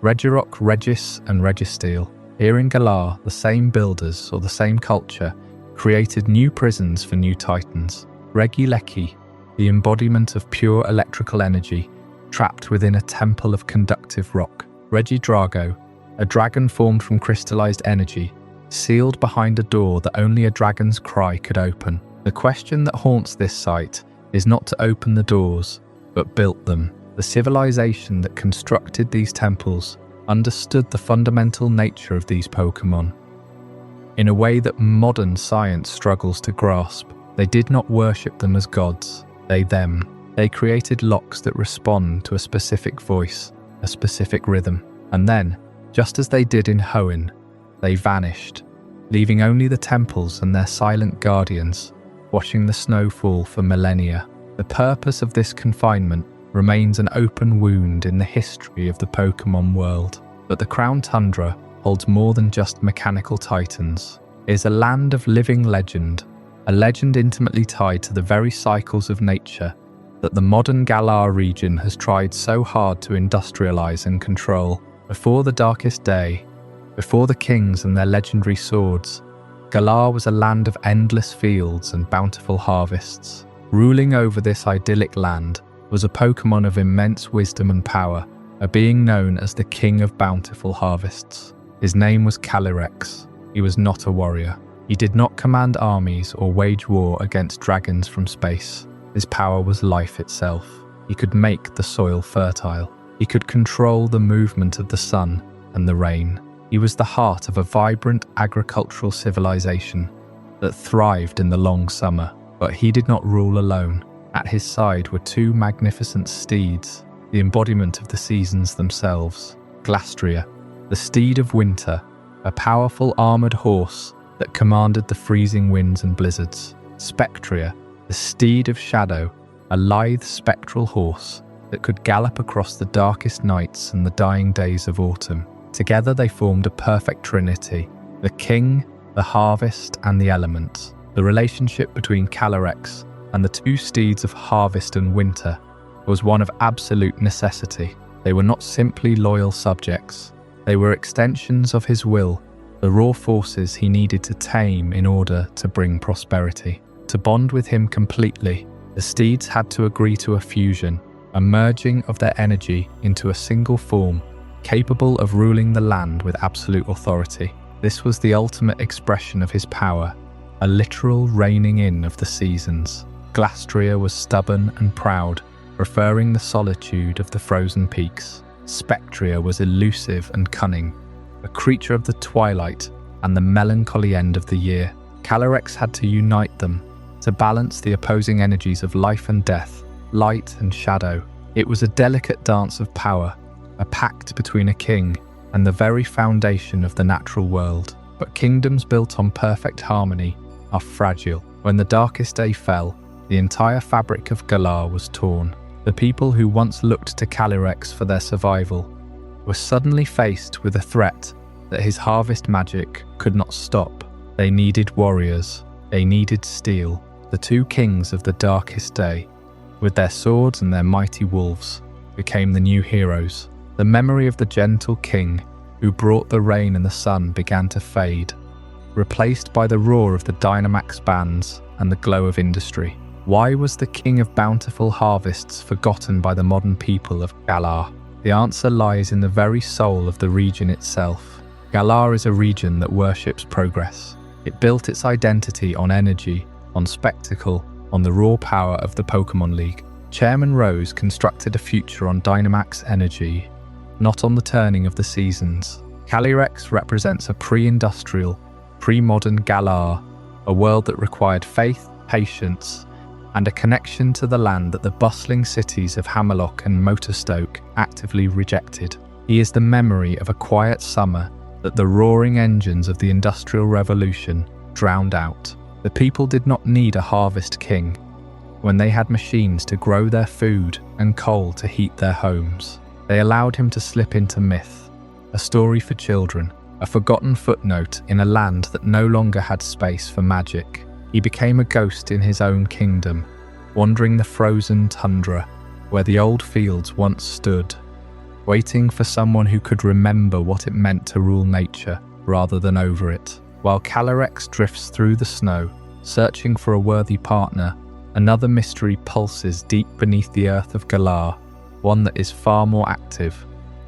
Regirock, Regis, and Registeel. Here in Galar, the same builders, or the same culture, created new prisons for new Titans. Regileki, the embodiment of pure electrical energy, trapped within a temple of conductive rock. Regidrago, a dragon formed from crystallized energy, sealed behind a door that only a dragon's cry could open. The question that haunts this site is not to open the doors, but built them. The civilization that constructed these temples understood the fundamental nature of these Pokémon. In a way that modern science struggles to grasp, they did not worship them as gods, they them. They created locks that respond to a specific voice, a specific rhythm. And then, just as they did in Hoenn, they vanished, leaving only the temples and their silent guardians, watching the snow fall for millennia. The purpose of this confinement remains an open wound in the history of the Pokémon world. But the Crown Tundra holds more than just mechanical titans. It is a land of living legend, a legend intimately tied to the very cycles of nature that the modern Galar region has tried so hard to industrialize and control. Before the darkest day, before the kings and their legendary swords, Galar was a land of endless fields and bountiful harvests. Ruling over this idyllic land was a Pokémon of immense wisdom and power, a being known as the King of Bountiful Harvests. His name was Calyrex. He was not a warrior. He did not command armies or wage war against dragons from space. His power was life itself. He could make the soil fertile. He could control the movement of the sun and the rain. He was the heart of a vibrant agricultural civilization that thrived in the long summer. But he did not rule alone. At his side were two magnificent steeds, the embodiment of the seasons themselves. Glastria, the steed of winter, a powerful armoured horse that commanded the freezing winds and blizzards. Spectria, the steed of shadow, a lithe spectral horse that could gallop across the darkest nights and the dying days of autumn. Together they formed a perfect trinity, the king, the harvest, and the elements. The relationship between Calyrex and the two steeds of harvest and winter was one of absolute necessity. They were not simply loyal subjects. They were extensions of his will, the raw forces he needed to tame in order to bring prosperity. To bond with him completely, the steeds had to agree to a fusion, a merging of their energy into a single form, capable of ruling the land with absolute authority. This was the ultimate expression of his power, a literal reining in of the seasons. Glastria was stubborn and proud, preferring the solitude of the frozen peaks. Spectria was elusive and cunning, a creature of the twilight and the melancholy end of the year. Calyrex had to unite them, to balance the opposing energies of life and death, light and shadow. It was a delicate dance of power, a pact between a king and the very foundation of the natural world. But kingdoms built on perfect harmony are fragile. When the darkest day fell, the entire fabric of Galar was torn. The people who once looked to Calyrex for their survival were suddenly faced with a threat that his harvest magic could not stop. They needed warriors. They needed steel. The two kings of the darkest day, with their swords and their mighty wolves, became the new heroes. The memory of the gentle king who brought the rain and the sun began to fade, replaced by the roar of the Dynamax bands and the glow of industry. Why was the king of bountiful harvests forgotten by the modern people of Galar? The answer lies in the very soul of the region itself. Galar is a region that worships progress. It built its identity on energy, on spectacle, on the raw power of the Pokémon League. Chairman Rose constructed a future on Dynamax energy, not on the turning of the seasons. Calyrex represents a pre-industrial, pre-modern Galar, a world that required faith, patience, and a connection to the land that the bustling cities of Hammerlock and Motorstoke actively rejected. He is the memory of a quiet summer that the roaring engines of the Industrial Revolution drowned out. The people did not need a harvest king when they had machines to grow their food and coal to heat their homes. They allowed him to slip into myth, a story for children, a forgotten footnote in a land that no longer had space for magic. He became a ghost in his own kingdom, wandering the frozen tundra where the old fields once stood, waiting for someone who could remember what it meant to rule nature rather than over it. While Calyrex drifts through the snow, searching for a worthy partner, another mystery pulses deep beneath the earth of Galar, one that is far more active,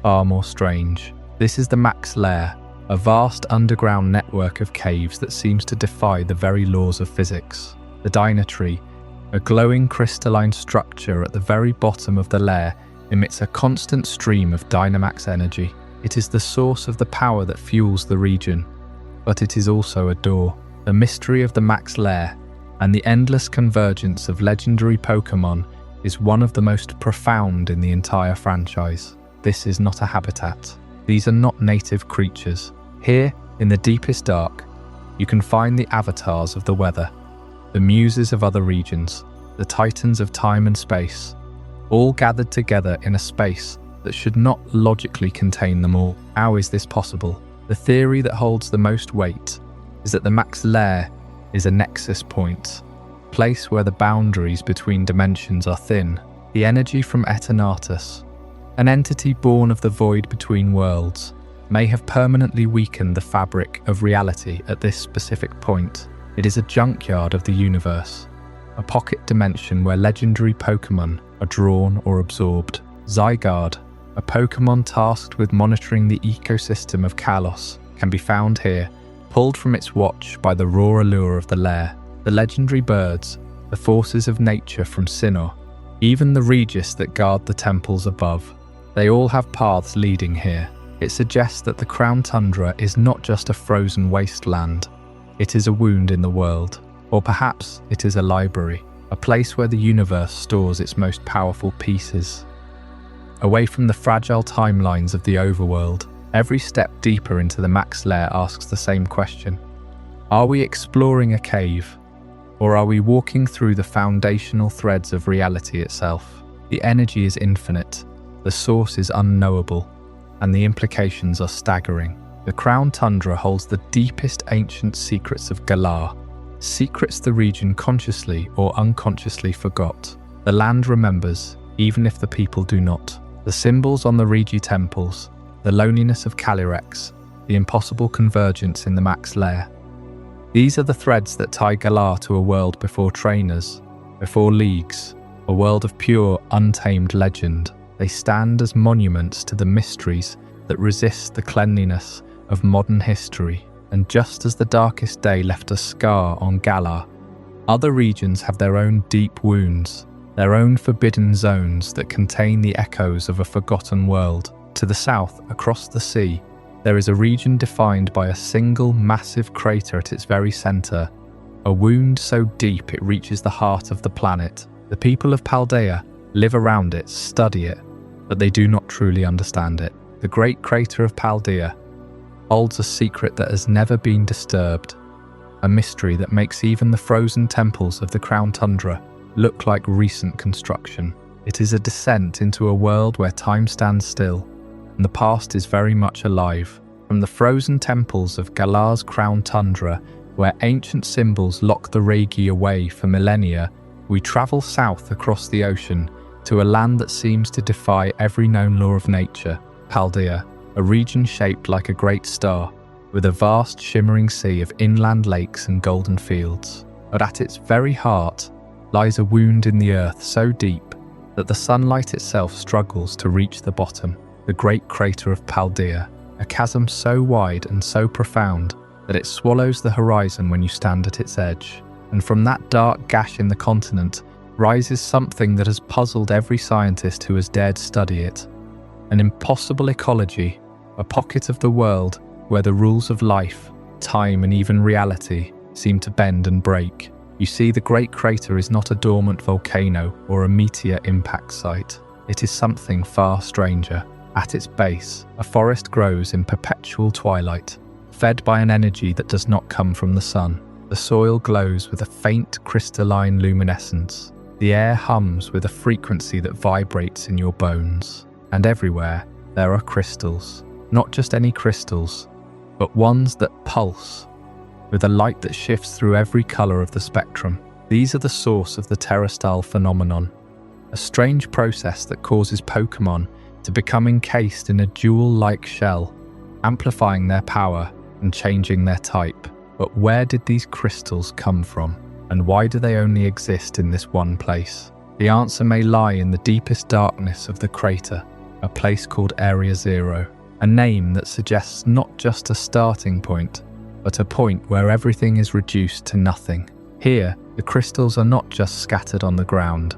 far more strange. This is the Max Lair, a vast underground network of caves that seems to defy the very laws of physics. The Dynatree, a glowing crystalline structure at the very bottom of the lair, emits a constant stream of Dynamax energy. It is the source of the power that fuels the region, but it is also a door. The mystery of the Max Lair and the endless convergence of legendary Pokémon is one of the most profound in the entire franchise. This is not a habitat. These are not native creatures. Here, in the deepest dark, you can find the avatars of the weather, the muses of other regions, the titans of time and space, all gathered together in a space that should not logically contain them all. How is this possible? The theory that holds the most weight is that the Max Lair is a nexus point, a place where the boundaries between dimensions are thin. The energy from Eternatus, an entity born of the void between worlds, may have permanently weakened the fabric of reality at this specific point. It is a junkyard of the universe, a pocket dimension where legendary Pokémon are drawn or absorbed. Zygarde, a Pokémon tasked with monitoring the ecosystem of Kalos, can be found here, pulled from its watch by the raw allure of the lair. The legendary birds, the forces of nature from Sinnoh, even the Regis that guard the temples above, they all have paths leading here. It suggests that the Crown Tundra is not just a frozen wasteland, it is a wound in the world. Or perhaps it is a library, a place where the universe stores its most powerful pieces. Away from the fragile timelines of the overworld, every step deeper into the Max Lair asks the same question. Are we exploring a cave, or are we walking through the foundational threads of reality itself? The energy is infinite, the source is unknowable, and the implications are staggering. The Crown Tundra holds the deepest ancient secrets of Galar, secrets the region consciously or unconsciously forgot. The land remembers, even if the people do not. The symbols on the Regi temples, the loneliness of Calyrex, the impossible convergence in the Max Lair. These are the threads that tie Galar to a world before trainers, before leagues, a world of pure, untamed legend. They stand as monuments to the mysteries that resist the cleanliness of modern history. And just as the darkest day left a scar on Galar, other regions have their own deep wounds, their own forbidden zones that contain the echoes of a forgotten world. To the south, across the sea, there is a region defined by a single massive crater at its very centre, a wound so deep it reaches the heart of the planet. The people of Paldea live around it, study it, but they do not truly understand it. The great crater of Paldea holds a secret that has never been disturbed, a mystery that makes even the frozen temples of the Crown Tundra look like recent construction. It is a descent into a world where time stands still, and the past is very much alive. From the frozen temples of Galar's Crown Tundra, where ancient symbols lock the Regi away for millennia, we travel south across the ocean to a land that seems to defy every known law of nature. Paldea, a region shaped like a great star, with a vast shimmering sea of inland lakes and golden fields. But at its very heart lies a wound in the earth so deep that the sunlight itself struggles to reach the bottom. The great crater of Paldea, a chasm so wide and so profound that it swallows the horizon when you stand at its edge. And from that dark gash in the continent rises something that has puzzled every scientist who has dared study it. An impossible ecology, a pocket of the world where the rules of life, time and even reality seem to bend and break. You see, the great crater is not a dormant volcano or a meteor impact site. It is something far stranger. At its base, a forest grows in perpetual twilight, fed by an energy that does not come from the sun. The soil glows with a faint crystalline luminescence. The air hums with a frequency that vibrates in your bones. And everywhere, there are crystals. Not just any crystals, but ones that pulse, with a light that shifts through every color of the spectrum. These are the source of the terrestrial phenomenon, a strange process that causes Pokémon to become encased in a jewel-like shell, amplifying their power and changing their type. But where did these crystals come from? And why do they only exist in this one place? The answer may lie in the deepest darkness of the crater, a place called Area Zero, a name that suggests not just a starting point, but a point where everything is reduced to nothing. Here, the crystals are not just scattered on the ground.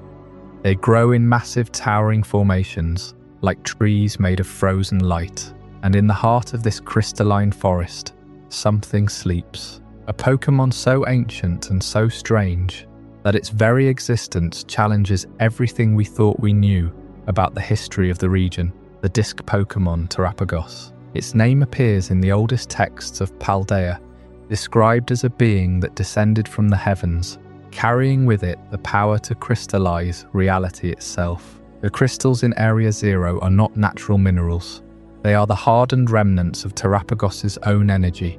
They grow in massive towering formations, like trees made of frozen light. And in the heart of this crystalline forest, something sleeps. A Pokémon so ancient and so strange that its very existence challenges everything we thought we knew about the history of the region, the disc Pokémon Terapagos. Its name appears in the oldest texts of Paldea, described as a being that descended from the heavens, carrying with it the power to crystallize reality itself. The crystals in Area Zero are not natural minerals. They are the hardened remnants of Terapagos' own energy,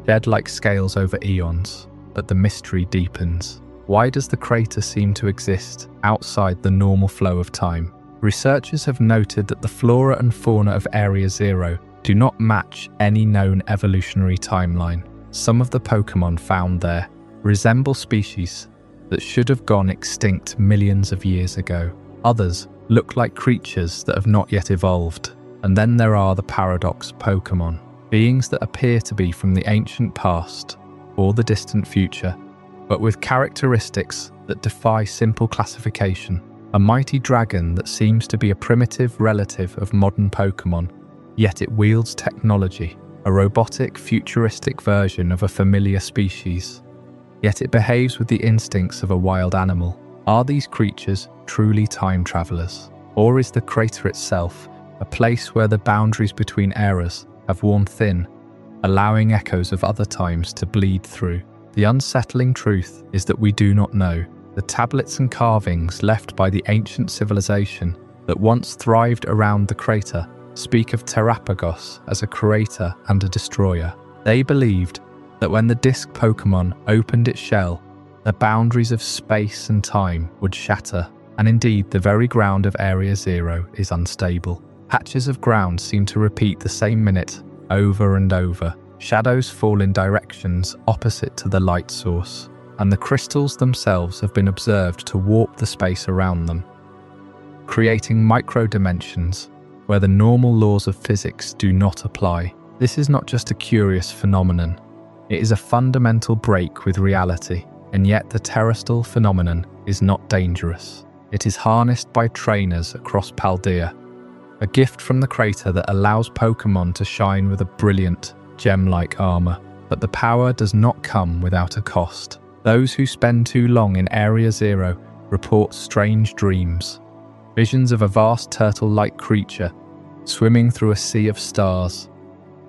shed like scales over eons. But the mystery deepens. Why does the crater seem to exist outside the normal flow of time? Researchers have noted that the flora and fauna of Area Zero do not match any known evolutionary timeline. Some of the Pokémon found there resemble species that should have gone extinct millions of years ago. Others look like creatures that have not yet evolved. And then there are the paradox Pokémon, beings that appear to be from the ancient past or the distant future, but with characteristics that defy simple classification. A mighty dragon that seems to be a primitive relative of modern Pokémon, yet it wields technology, a robotic, futuristic version of a familiar species. Yet it behaves with the instincts of a wild animal. Are these creatures truly time travelers? Or is the crater itself a place where the boundaries between eras have worn thin, allowing echoes of other times to bleed through? The unsettling truth is that we do not know. The tablets and carvings left by the ancient civilization that once thrived around the crater speak of Terapagos as a creator and a destroyer. They believed that when the disc Pokémon opened its shell, the boundaries of space and time would shatter, and indeed the very ground of Area Zero is unstable. Patches of ground seem to repeat the same minute over and over. Shadows fall in directions opposite to the light source, and the crystals themselves have been observed to warp the space around them, creating micro-dimensions where the normal laws of physics do not apply. This is not just a curious phenomenon, it is a fundamental break with reality, and yet the terrestrial phenomenon is not dangerous. It is harnessed by trainers across Paldea, a gift from the crater that allows Pokémon to shine with a brilliant, gem-like armor. But the power does not come without a cost. Those who spend too long in Area Zero report strange dreams, visions of a vast turtle-like creature swimming through a sea of stars,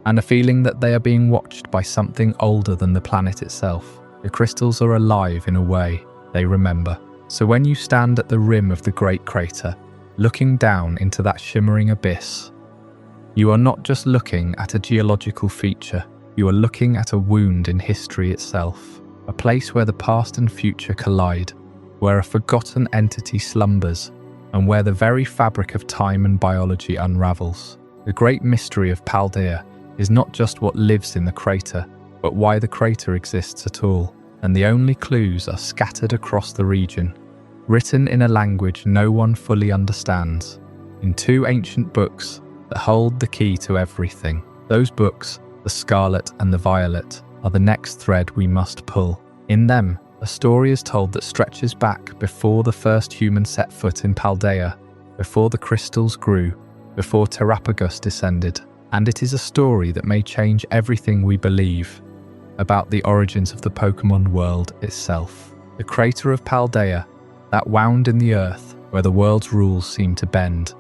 and a feeling that they are being watched by something older than the planet itself. The crystals are alive in a way they remember. So when you stand at the rim of the Great Crater, looking down into that shimmering abyss, you are not just looking at a geological feature, you are looking at a wound in history itself, a place where the past and future collide, where a forgotten entity slumbers, and where the very fabric of time and biology unravels. The great mystery of Paldea is not just what lives in the crater, but why the crater exists at all, and the only clues are scattered across the region, written in a language no one fully understands, in two ancient books that hold the key to everything. Those books, the Scarlet and the Violet, are the next thread we must pull. In them, a story is told that stretches back before the first human set foot in Paldea, before the crystals grew, before Terapagos descended. And it is a story that may change everything we believe about the origins of the Pokémon world itself. The crater of Paldea, that wound in the earth where the world's rules seem to bend,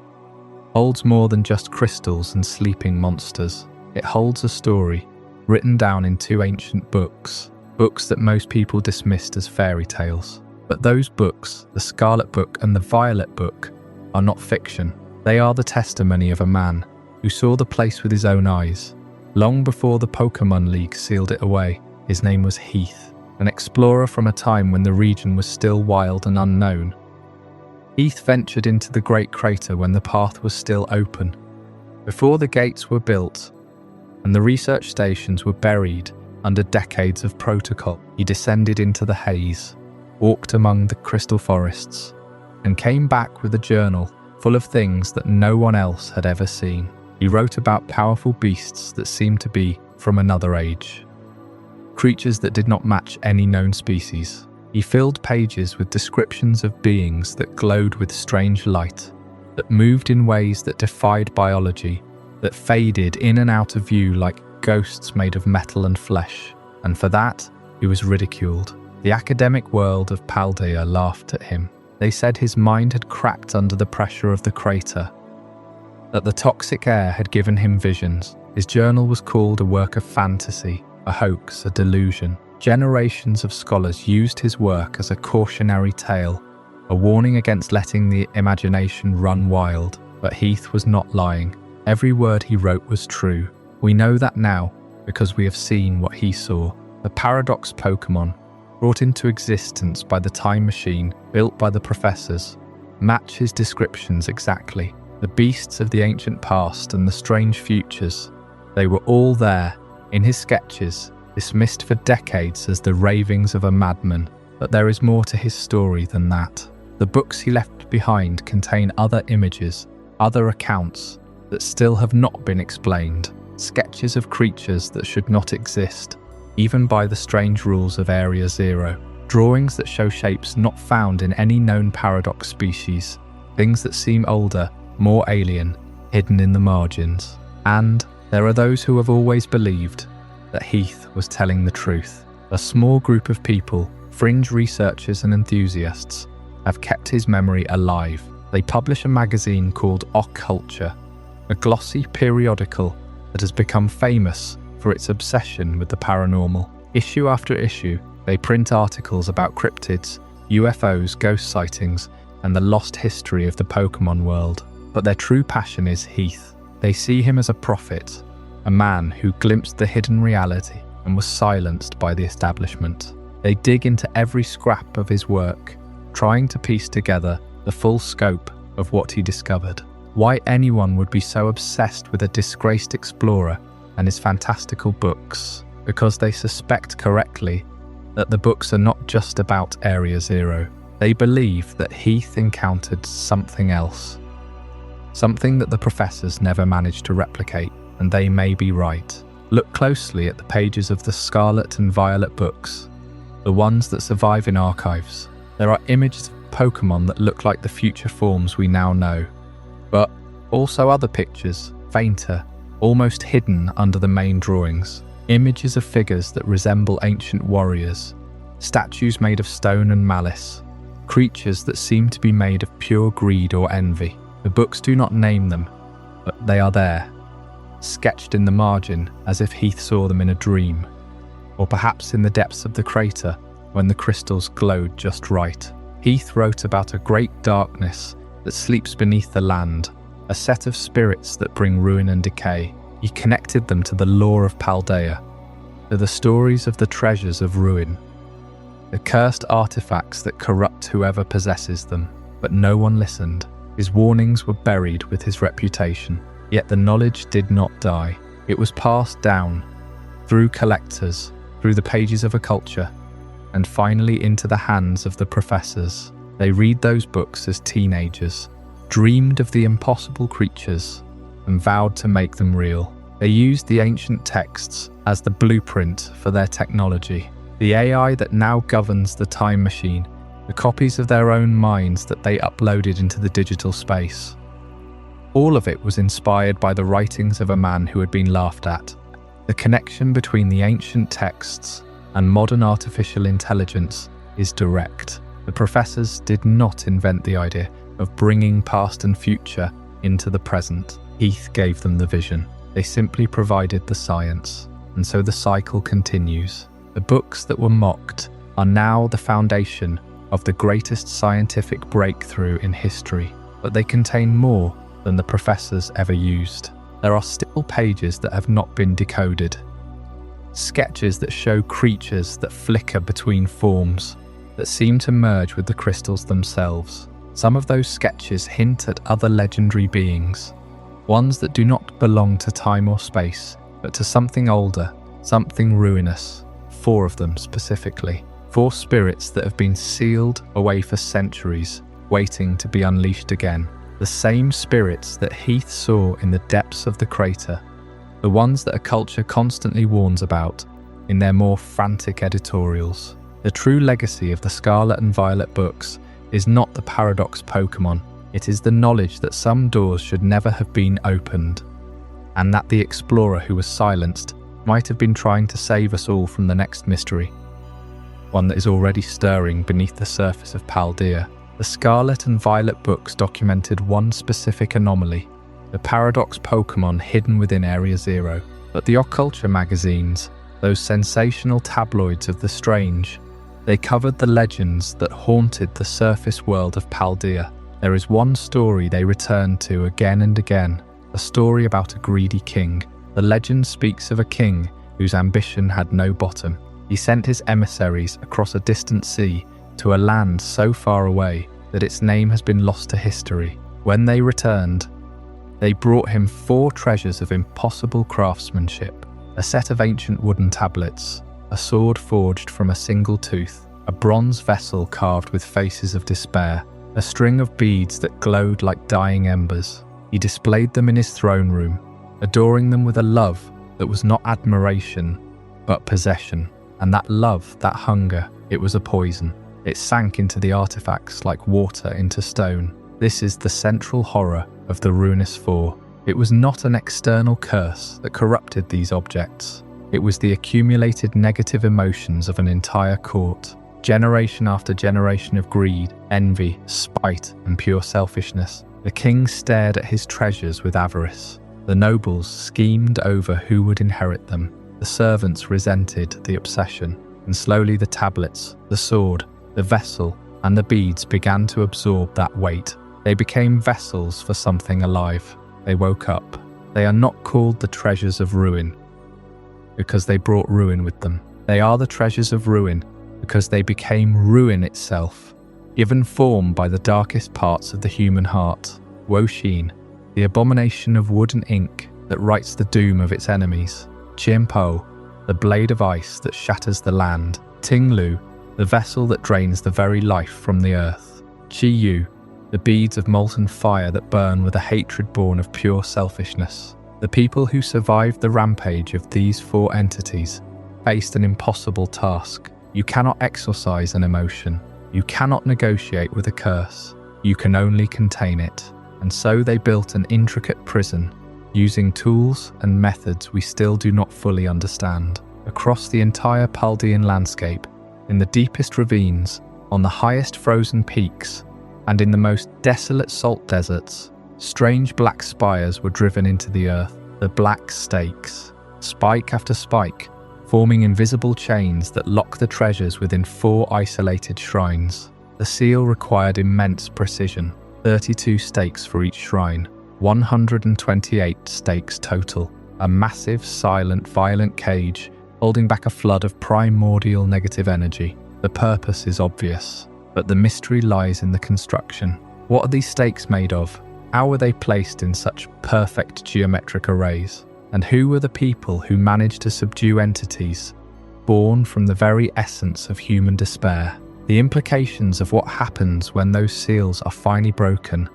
holds more than just crystals and sleeping monsters. It holds a story written down in two ancient books that most people dismissed as fairy tales. But those books, the Scarlet Book and the Violet Book, are not fiction. They are the testimony of a man who saw the place with his own eyes, long before the Pokémon League sealed it away. His name was Heath, an explorer from a time when the region was still wild and unknown. Heath ventured into the great crater when the path was still open. Before the gates were built and the research stations were buried under decades of protocol, he descended into the haze, walked among the crystal forests, and came back with a journal full of things that no one else had ever seen. He wrote about powerful beasts that seemed to be from another age, creatures that did not match any known species. He filled pages with descriptions of beings that glowed with strange light, that moved in ways that defied biology, that faded in and out of view like ghosts made of metal and flesh, and for that, he was ridiculed. The academic world of Paldea laughed at him. They said his mind had cracked under the pressure of the crater, that the toxic air had given him visions. His journal was called a work of fantasy, a hoax, a delusion. Generations of scholars used his work as a cautionary tale, a warning against letting the imagination run wild. But Heath was not lying. Every word he wrote was true. We know that now because we have seen what he saw. The paradox Pokémon, brought into existence by the time machine built by the professors, match his descriptions exactly. The beasts of the ancient past and the strange futures, they were all there in his sketches, dismissed for decades as the ravings of a madman. But there is more to his story than that. The books he left behind contain other images, other accounts that still have not been explained, sketches of creatures that should not exist, even by the strange rules of Area Zero, drawings that show shapes not found in any known paradox species, things that seem older, more alien, hidden in the margins. And there are those who have always believed that Heath was telling the truth. A small group of people, fringe researchers and enthusiasts, have kept his memory alive. They publish a magazine called Occulture, a glossy periodical that has become famous for its obsession with the paranormal. Issue after issue, they print articles about cryptids, UFOs, ghost sightings, and the lost history of the Pokémon world. But their true passion is Heath. They see him as a prophet, a man who glimpsed the hidden reality and was silenced by the establishment. They dig into every scrap of his work, trying to piece together the full scope of what he discovered. Why anyone would be so obsessed with a disgraced explorer and his fantastical books? Because they suspect correctly that the books are not just about Area Zero. They believe that Heath encountered something else, something that the professors never managed to replicate, and they may be right. Look closely at the pages of the Scarlet and Violet books, the ones that survive in archives. There are images of Pokémon that look like the future forms we now know, but also other pictures, fainter, almost hidden under the main drawings. Images of figures that resemble ancient warriors, statues made of stone and malice, creatures that seem to be made of pure greed or envy. The books do not name them, but they are there, sketched in the margin as if Heath saw them in a dream, or perhaps in the depths of the crater when the crystals glowed just right. Heath wrote about a great darkness that sleeps beneath the land, a set of spirits that bring ruin and decay. He connected them to the lore of Paldea, to the stories of the treasures of ruin, the cursed artifacts that corrupt whoever possesses them. But no one listened. His warnings were buried with his reputation. Yet the knowledge did not die. It was passed down, through collectors, through the pages of a culture, and finally into the hands of the professors. They read those books as teenagers, dreamed of the impossible creatures, and vowed to make them real. They used the ancient texts as the blueprint for their technology, the AI that now governs the time machine, the copies of their own minds that they uploaded into the digital space. All of it was inspired by the writings of a man who had been laughed at. The connection between the ancient texts and modern artificial intelligence is direct. The professors did not invent the idea of bringing past and future into the present. Heath gave them the vision. They simply provided the science, and so the cycle continues. The books that were mocked are now the foundation of the greatest scientific breakthrough in history, but they contain more than the professors ever used. There are still pages that have not been decoded, sketches that show creatures that flicker between forms, that seem to merge with the crystals themselves. Some of those sketches hint at other legendary beings, ones that do not belong to time or space, but to something older, something ruinous. 4 of them specifically. 4 spirits that have been sealed away for centuries, waiting to be unleashed again. The same spirits that Heath saw in the depths of the crater. The ones that a culture constantly warns about in their more frantic editorials. The true legacy of the Scarlet and Violet books is not the paradox Pokémon. It is the knowledge that some doors should never have been opened, and that the explorer who was silenced might have been trying to save us all from the next mystery, one that is already stirring beneath the surface of Paldea. The Scarlet and Violet books documented one specific anomaly, the paradox Pokémon hidden within Area Zero. But the occulture magazines, those sensational tabloids of the strange, they covered the legends that haunted the surface world of Paldea. There is one story they return to again and again, a story about a greedy king. The legend speaks of a king whose ambition had no bottom. He sent his emissaries across a distant sea to a land so far away that its name has been lost to history. When they returned, they brought him 4 treasures of impossible craftsmanship: a set of ancient wooden tablets, a sword forged from a single tooth, a bronze vessel carved with faces of despair, a string of beads that glowed like dying embers. He displayed them in his throne room, adoring them with a love that was not admiration, but possession. And that love, that hunger, it was a poison. It sank into the artifacts like water into stone. This is the central horror of the Ruinous 4. It was not an external curse that corrupted these objects. It was the accumulated negative emotions of an entire court. Generation after generation of greed, envy, spite, and pure selfishness. The king stared at his treasures with avarice. The nobles schemed over who would inherit them. The servants resented the obsession, and slowly the tablets, the sword, the vessel, and the beads began to absorb that weight. They became vessels for something alive. They woke up. They are not called the treasures of ruin because they brought ruin with them. They are the treasures of ruin because they became ruin itself, given form by the darkest parts of the human heart. Wo-Shin, the abomination of wood and ink that writes the doom of its enemies. Chien-Po, the blade of ice that shatters the land. Ting-Lu, the vessel that drains the very life from the earth. Chi-Yu, the beads of molten fire that burn with a hatred born of pure selfishness. The people who survived the rampage of these 4 entities faced an impossible task. You cannot exorcise an emotion. You cannot negotiate with a curse. You can only contain it. And so they built an intricate prison, using tools and methods we still do not fully understand. Across the entire Paldean landscape, in the deepest ravines, on the highest frozen peaks, and in the most desolate salt deserts, strange black spires were driven into the earth, the black stakes, spike after spike, forming invisible chains that lock the treasures within 4 isolated shrines. The seal required immense precision, 32 stakes for each shrine, 128 stakes total, a massive, silent, violent cage holding back a flood of primordial negative energy. The purpose is obvious, but the mystery lies in the construction. What are these stakes made of? How were they placed in such perfect geometric arrays? And who were the people who managed to subdue entities born from the very essence of human despair? The implications of what happens when those seals are finally broken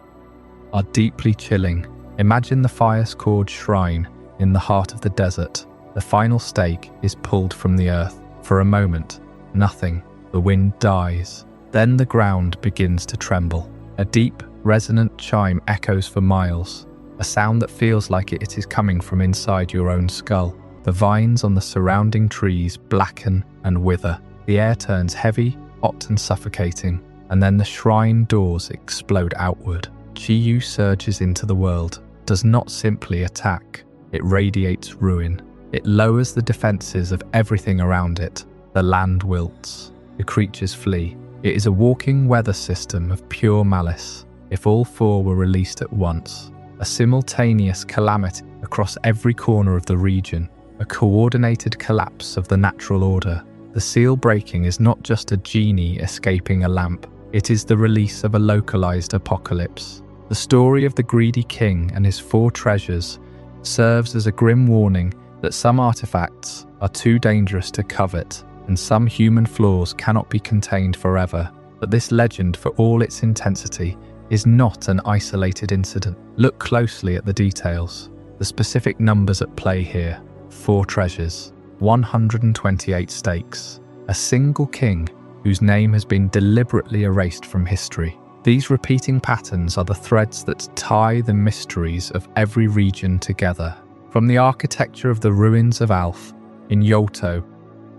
are deeply chilling. Imagine the fire-scored shrine in the heart of the desert. The final stake is pulled from the earth. For a moment, nothing. The wind dies. Then the ground begins to tremble. A deep, resonant chime echoes for miles, a sound that feels like it is coming from inside your own skull. The vines on the surrounding trees blacken and wither. The air turns heavy, hot and suffocating, and then the shrine doors explode outward. Chi-Yu surges into the world, does not simply attack, it radiates ruin. It lowers the defenses of everything around it. The land wilts. The creatures flee. It is a walking weather system of pure malice. If all 4 were released at once, a simultaneous calamity across every corner of the region, a coordinated collapse of the natural order. The seal breaking is not just a genie escaping a lamp, it is the release of a localized apocalypse. The story of the greedy king and his 4 treasures serves as a grim warning that some artifacts are too dangerous to covet, and some human flaws cannot be contained forever. But this legend, for all its intensity, is not an isolated incident. Look closely at the details. The specific numbers at play here: 4 treasures, 128 stakes, a single king whose name has been deliberately erased from history. These repeating patterns are the threads that tie the mysteries of every region together. From the architecture of the ruins of Alph in Johto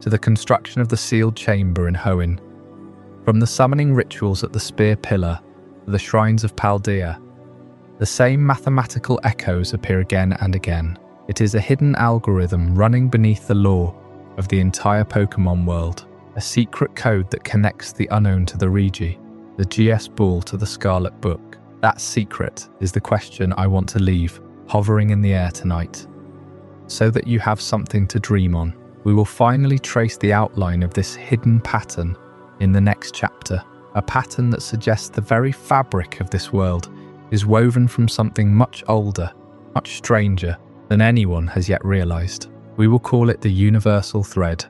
to the construction of the sealed chamber in Hoenn, from the summoning rituals at the spear pillar to the shrines of Paldea, the same mathematical echoes appear again and again. It is a hidden algorithm running beneath the lore of the entire Pokémon world, a secret code that connects the unknown to the Regi, the GS Ball to the Scarlet Book. That secret is the question I want to leave hovering in the air tonight, so that you have something to dream on. We will finally trace the outline of this hidden pattern in the next chapter, a pattern that suggests the very fabric of this world is woven from something much older, much stranger than anyone has yet realized. We will call it the universal thread,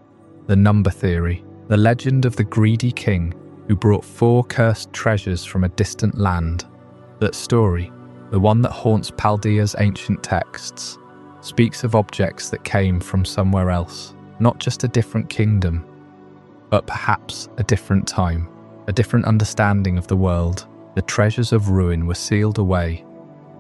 the number theory, the legend of the greedy king who brought 4 cursed treasures from a distant land. That story, the one that haunts Paldea's ancient texts, speaks of objects that came from somewhere else, not just a different kingdom, but perhaps a different time, a different understanding of the world. The treasures of ruin were sealed away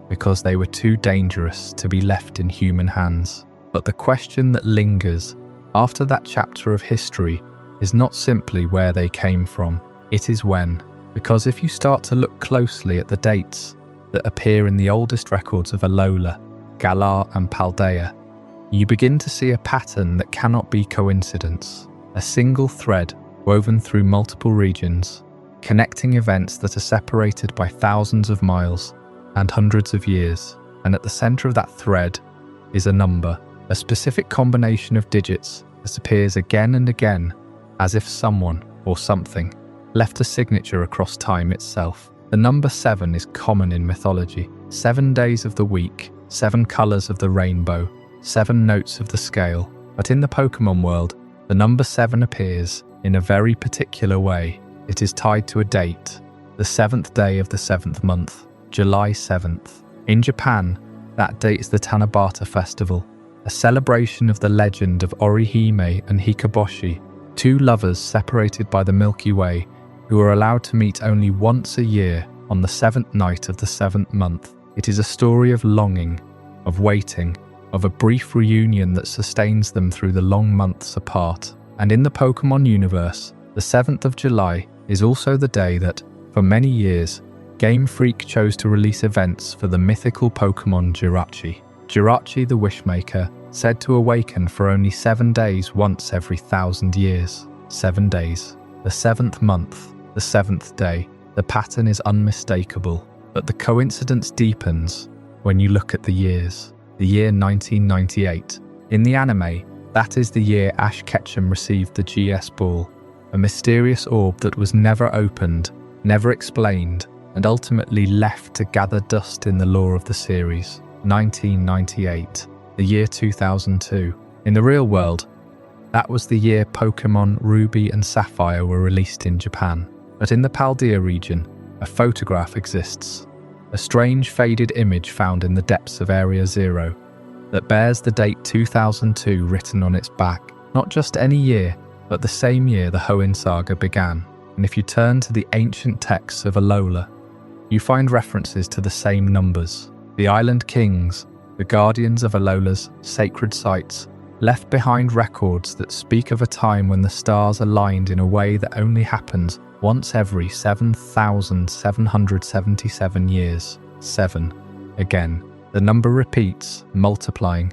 because they were too dangerous to be left in human hands. But the question that lingers after that chapter of history is not simply where they came from, it is when. Because if you start to look closely at the dates that appear in the oldest records of Alola, Galar and Paldea, you begin to see a pattern that cannot be coincidence. A single thread woven through multiple regions, connecting events that are separated by thousands of miles and hundreds of years. And at the center of that thread is a number, a specific combination of digits that appears again and again, as if someone or something left a signature across time itself. The number 7 is common in mythology. 7 days of the week, 7 colors of the rainbow, 7 notes of the scale. But in the Pokémon world, the number 7 appears in a very particular way. It is tied to a date, the 7th day of the 7th month, July 7th. In Japan, that date is the Tanabata Festival, a celebration of the legend of Orihime and Hikaboshi, 2 lovers separated by the Milky Way who are allowed to meet only once a year on the 7th night of the 7th month. It is a story of longing, of waiting, of a brief reunion that sustains them through the long months apart. And in the Pokémon universe, the 7th of July is also the day that, for many years, Game Freak chose to release events for the mythical Pokémon Jirachi. Jirachi the Wishmaker, said to awaken for only 7 days once every 1,000 years. 7 days. The 7th month. The 7th day. The pattern is unmistakable, but the coincidence deepens when you look at the years. The year 1998. In the anime, that is the year Ash Ketchum received the GS Ball, a mysterious orb that was never opened, never explained, and ultimately left to gather dust in the lore of the series. 1998. The year 2002. In the real world, that was the year Pokémon Ruby and Sapphire were released in Japan. But in the Paldea region, a photograph exists, a strange faded image found in the depths of Area Zero that bears the date 2002 written on its back. Not just any year, but the same year the Hoenn saga began. And if you turn to the ancient texts of Alola, you find references to the same numbers. The Island Kings, the guardians of Alola's sacred sites, left behind records that speak of a time when the stars aligned in a way that only happens once every 7,777 years. 7. Again, the number repeats, multiplying,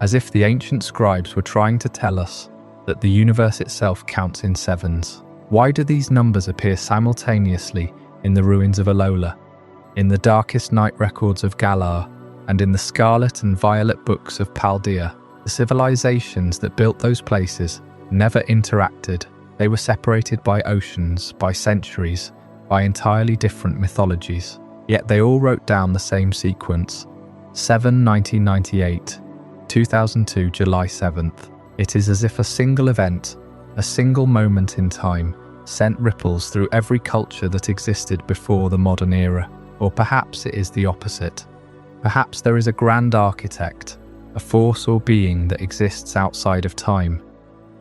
as if the ancient scribes were trying to tell us that the universe itself counts in 7s. Why do these numbers appear simultaneously in the ruins of Alola, in the darkest night records of Galar, and in the Scarlet and Violet books of Paldea? The civilizations that built those places never interacted. They were separated by oceans, by centuries, by entirely different mythologies. Yet they all wrote down the same sequence. 1998, 2002, July 7th. It is as if a single event, a single moment in time, sent ripples through every culture that existed before the modern era. Or perhaps it is the opposite. Perhaps there is a grand architect, a force or being that exists outside of time,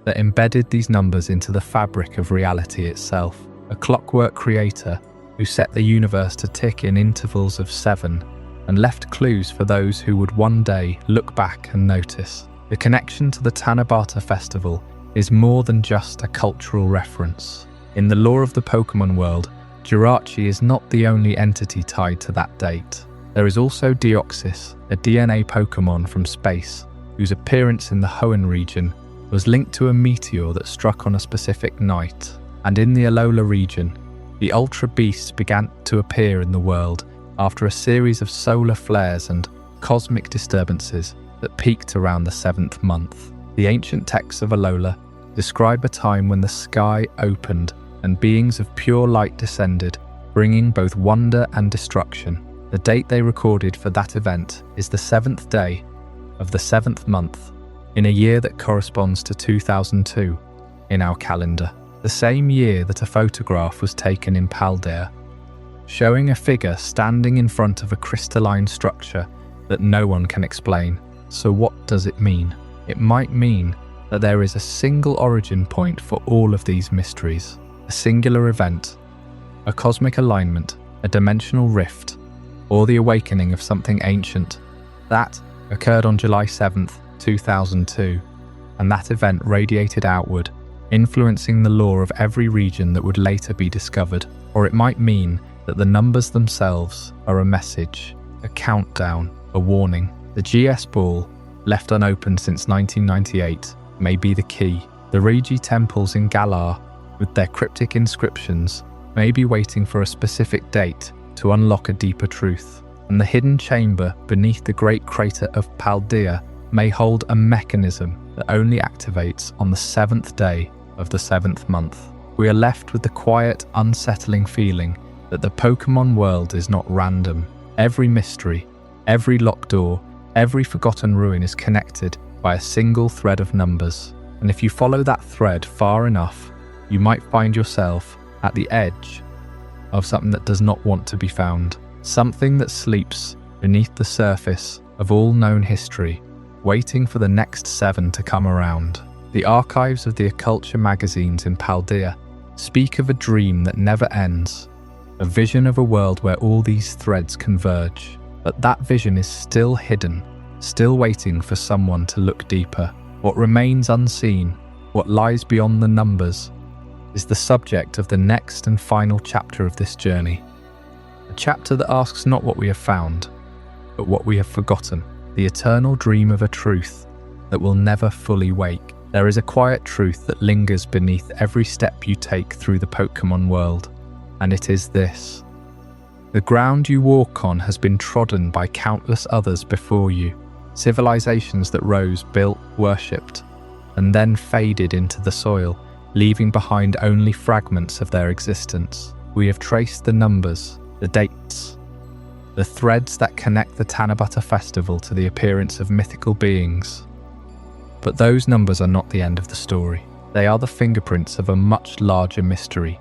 that embedded these numbers into the fabric of reality itself. A clockwork creator who set the universe to tick in intervals of 7 and left clues for those who would one day look back and notice. The connection to the Tanabata festival is more than just a cultural reference. In the lore of the Pokémon world, Jirachi is not the only entity tied to that date. There is also Deoxys, a DNA Pokémon from space, whose appearance in the Hoenn region was linked to a meteor that struck on a specific night. And in the Alola region, the Ultra Beasts began to appear in the world after a series of solar flares and cosmic disturbances that peaked around the 7th month. The ancient texts of Alola describe a time when the sky opened and beings of pure light descended, bringing both wonder and destruction. The date they recorded for that event is the 7th day of the 7th month, in a year that corresponds to 2002 in our calendar. The same year that a photograph was taken in Paldea, showing a figure standing in front of a crystalline structure that no one can explain. So what does it mean? It might mean that there is a single origin point for all of these mysteries, a singular event, a cosmic alignment, a dimensional rift, or the awakening of something ancient. That occurred on July 7th, 2002, and that event radiated outward, influencing the lore of every region that would later be discovered. Or it might mean that the numbers themselves are a message, a countdown, a warning. The GS ball, left unopened since 1998, may be the key. The Reiji temples in Galar, with their cryptic inscriptions, may be waiting for a specific date to unlock a deeper truth. And the hidden chamber beneath the great crater of Paldea may hold a mechanism that only activates on the 7th day of the 7th month. We are left with the quiet, unsettling feeling that the Pokémon world is not random. Every mystery, every locked door, every forgotten ruin is connected by a single thread of numbers. And if you follow that thread far enough, you might find yourself at the edge of something that does not want to be found. Something that sleeps beneath the surface of all known history, waiting for the next 7 to come around. The archives of the Occulture magazines in Paldea speak of a dream that never ends, a vision of a world where all these threads converge. But that vision is still hidden, still waiting for someone to look deeper. What remains unseen, what lies beyond the numbers, is the subject of the next and final chapter of this journey. A chapter that asks not what we have found, but what we have forgotten. The eternal dream of a truth that will never fully wake. There is a quiet truth that lingers beneath every step you take through the Pokémon world, and it is this. The ground you walk on has been trodden by countless others before you, civilizations that rose, built, worshipped, and then faded into the soil, leaving behind only fragments of their existence. We have traced the numbers, the dates, the threads that connect the Tanabata festival to the appearance of mythical beings. But those numbers are not the end of the story. They are the fingerprints of a much larger mystery,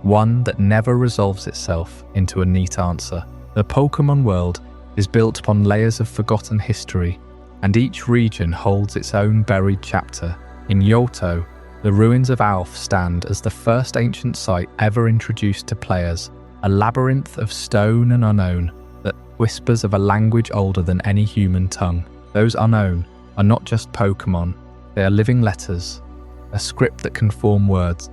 one that never resolves itself into a neat answer. The Pokémon world is built upon layers of forgotten history, and each region holds its own buried chapter. In Johto, the ruins of Alph stand as the first ancient site ever introduced to players, a labyrinth of stone and unknown that whispers of a language older than any human tongue. Those unknown are not just Pokémon, they are living letters, a script that can form words,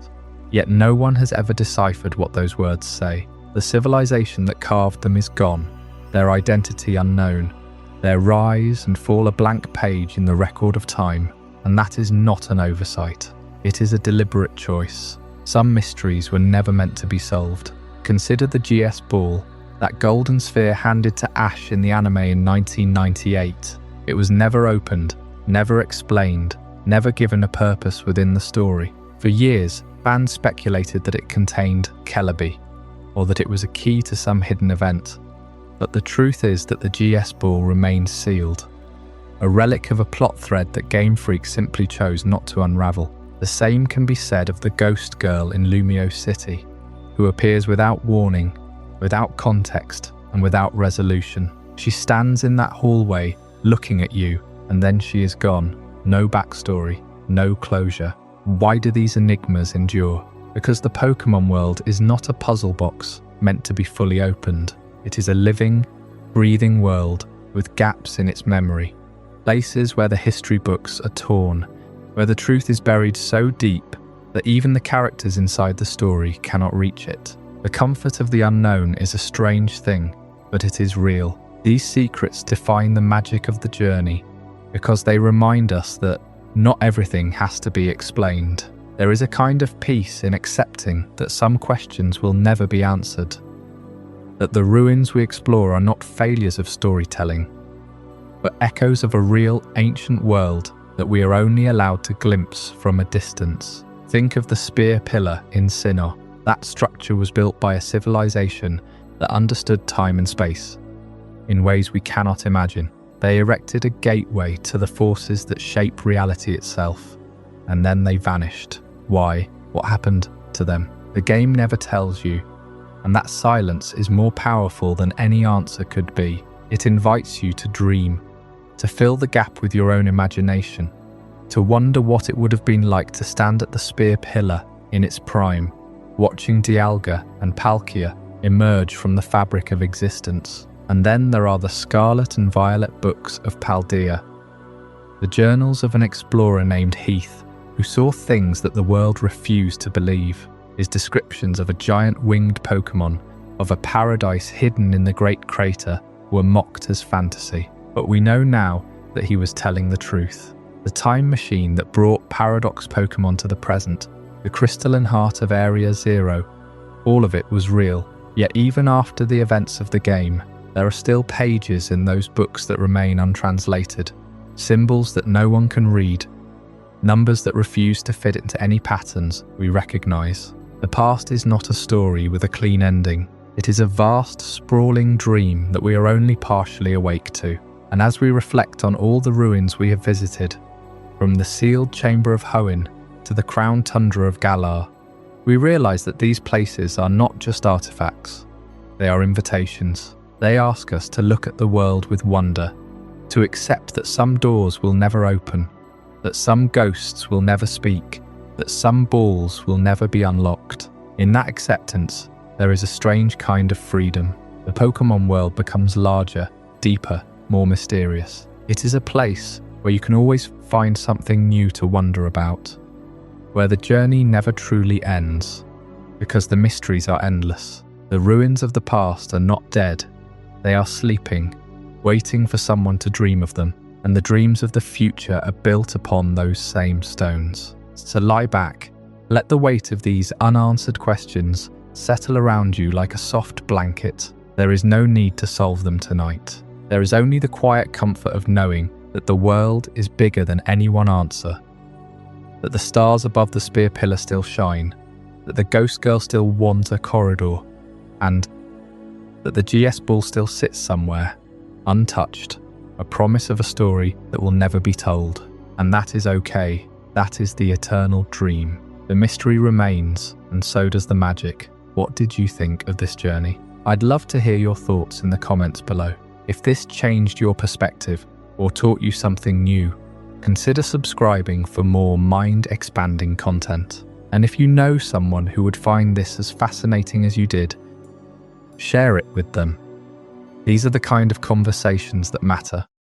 yet no one has ever deciphered what those words say. The civilization that carved them is gone, their identity unknown, their rise and fall a blank page in the record of time, and that is not an oversight. It is a deliberate choice. Some mysteries were never meant to be solved. Consider the GS ball, that golden sphere handed to Ash in the anime in 1998. It was never opened, never explained, never given a purpose within the story. For years, fans speculated that it contained Celebi, or that it was a key to some hidden event. But the truth is that the GS ball remains sealed, a relic of a plot thread that Game Freak simply chose not to unravel. The same can be said of the ghost girl in Lumiose City, who appears without warning, without context, and without resolution. She stands in that hallway, looking at you, and then she is gone. No backstory, no closure. Why do these enigmas endure? Because the Pokémon world is not a puzzle box meant to be fully opened. It is a living, breathing world with gaps in its memory. Places where the history books are torn, where the truth is buried so deep that even the characters inside the story cannot reach it. The comfort of the unknown is a strange thing, but it is real. These secrets define the magic of the journey because they remind us that not everything has to be explained. There is a kind of peace in accepting that some questions will never be answered, that the ruins we explore are not failures of storytelling, but echoes of a real ancient world that we are only allowed to glimpse from a distance. Think of the spear pillar in Sinnoh. That structure was built by a civilization that understood time and space in ways we cannot imagine. They erected a gateway to the forces that shape reality itself, and then they vanished. Why? What happened to them? The game never tells you, and that silence is more powerful than any answer could be. It invites you to dream, to fill the gap with your own imagination, to wonder what it would have been like to stand at the spear pillar in its prime, watching Dialga and Palkia emerge from the fabric of existence. And then there are the Scarlet and Violet books of Paldea, the journals of an explorer named Heath, who saw things that the world refused to believe. His descriptions of a giant winged Pokémon, of a paradise hidden in the Great Crater, were mocked as fantasy. But we know now that he was telling the truth. The time machine that brought Paradox Pokémon to the present, the crystalline heart of Area Zero, all of it was real. Yet even after the events of the game, there are still pages in those books that remain untranslated, symbols that no one can read, numbers that refuse to fit into any patterns we recognize. The past is not a story with a clean ending. It is a vast, sprawling dream that we are only partially awake to. And as we reflect on all the ruins we have visited, from the sealed chamber of Hoenn to the crowned tundra of Galar, we realize that these places are not just artifacts. They are invitations. They ask us to look at the world with wonder, to accept that some doors will never open, that some ghosts will never speak, that some balls will never be unlocked. In that acceptance, there is a strange kind of freedom. The Pokémon world becomes larger, deeper, more mysterious. It is a place where you can always find something new to wonder about, where the journey never truly ends, because the mysteries are endless. The ruins of the past are not dead. They are sleeping, waiting for someone to dream of them, and the dreams of the future are built upon those same stones. So lie back, let the weight of these unanswered questions settle around you like a soft blanket. There is no need to solve them tonight. There is only the quiet comfort of knowing that the world is bigger than any one answer, that the stars above the spear pillar still shine, that the ghost girl still wanders a corridor, and that the GS ball still sits somewhere, untouched, a promise of a story that will never be told. And that is okay. That is the eternal dream. The mystery remains, and so does the magic. What did you think of this journey? I'd love to hear your thoughts in the comments below. If this changed your perspective or taught you something new, consider subscribing for more mind-expanding content. And if you know someone who would find this as fascinating as you did, share it with them. These are the kind of conversations that matter.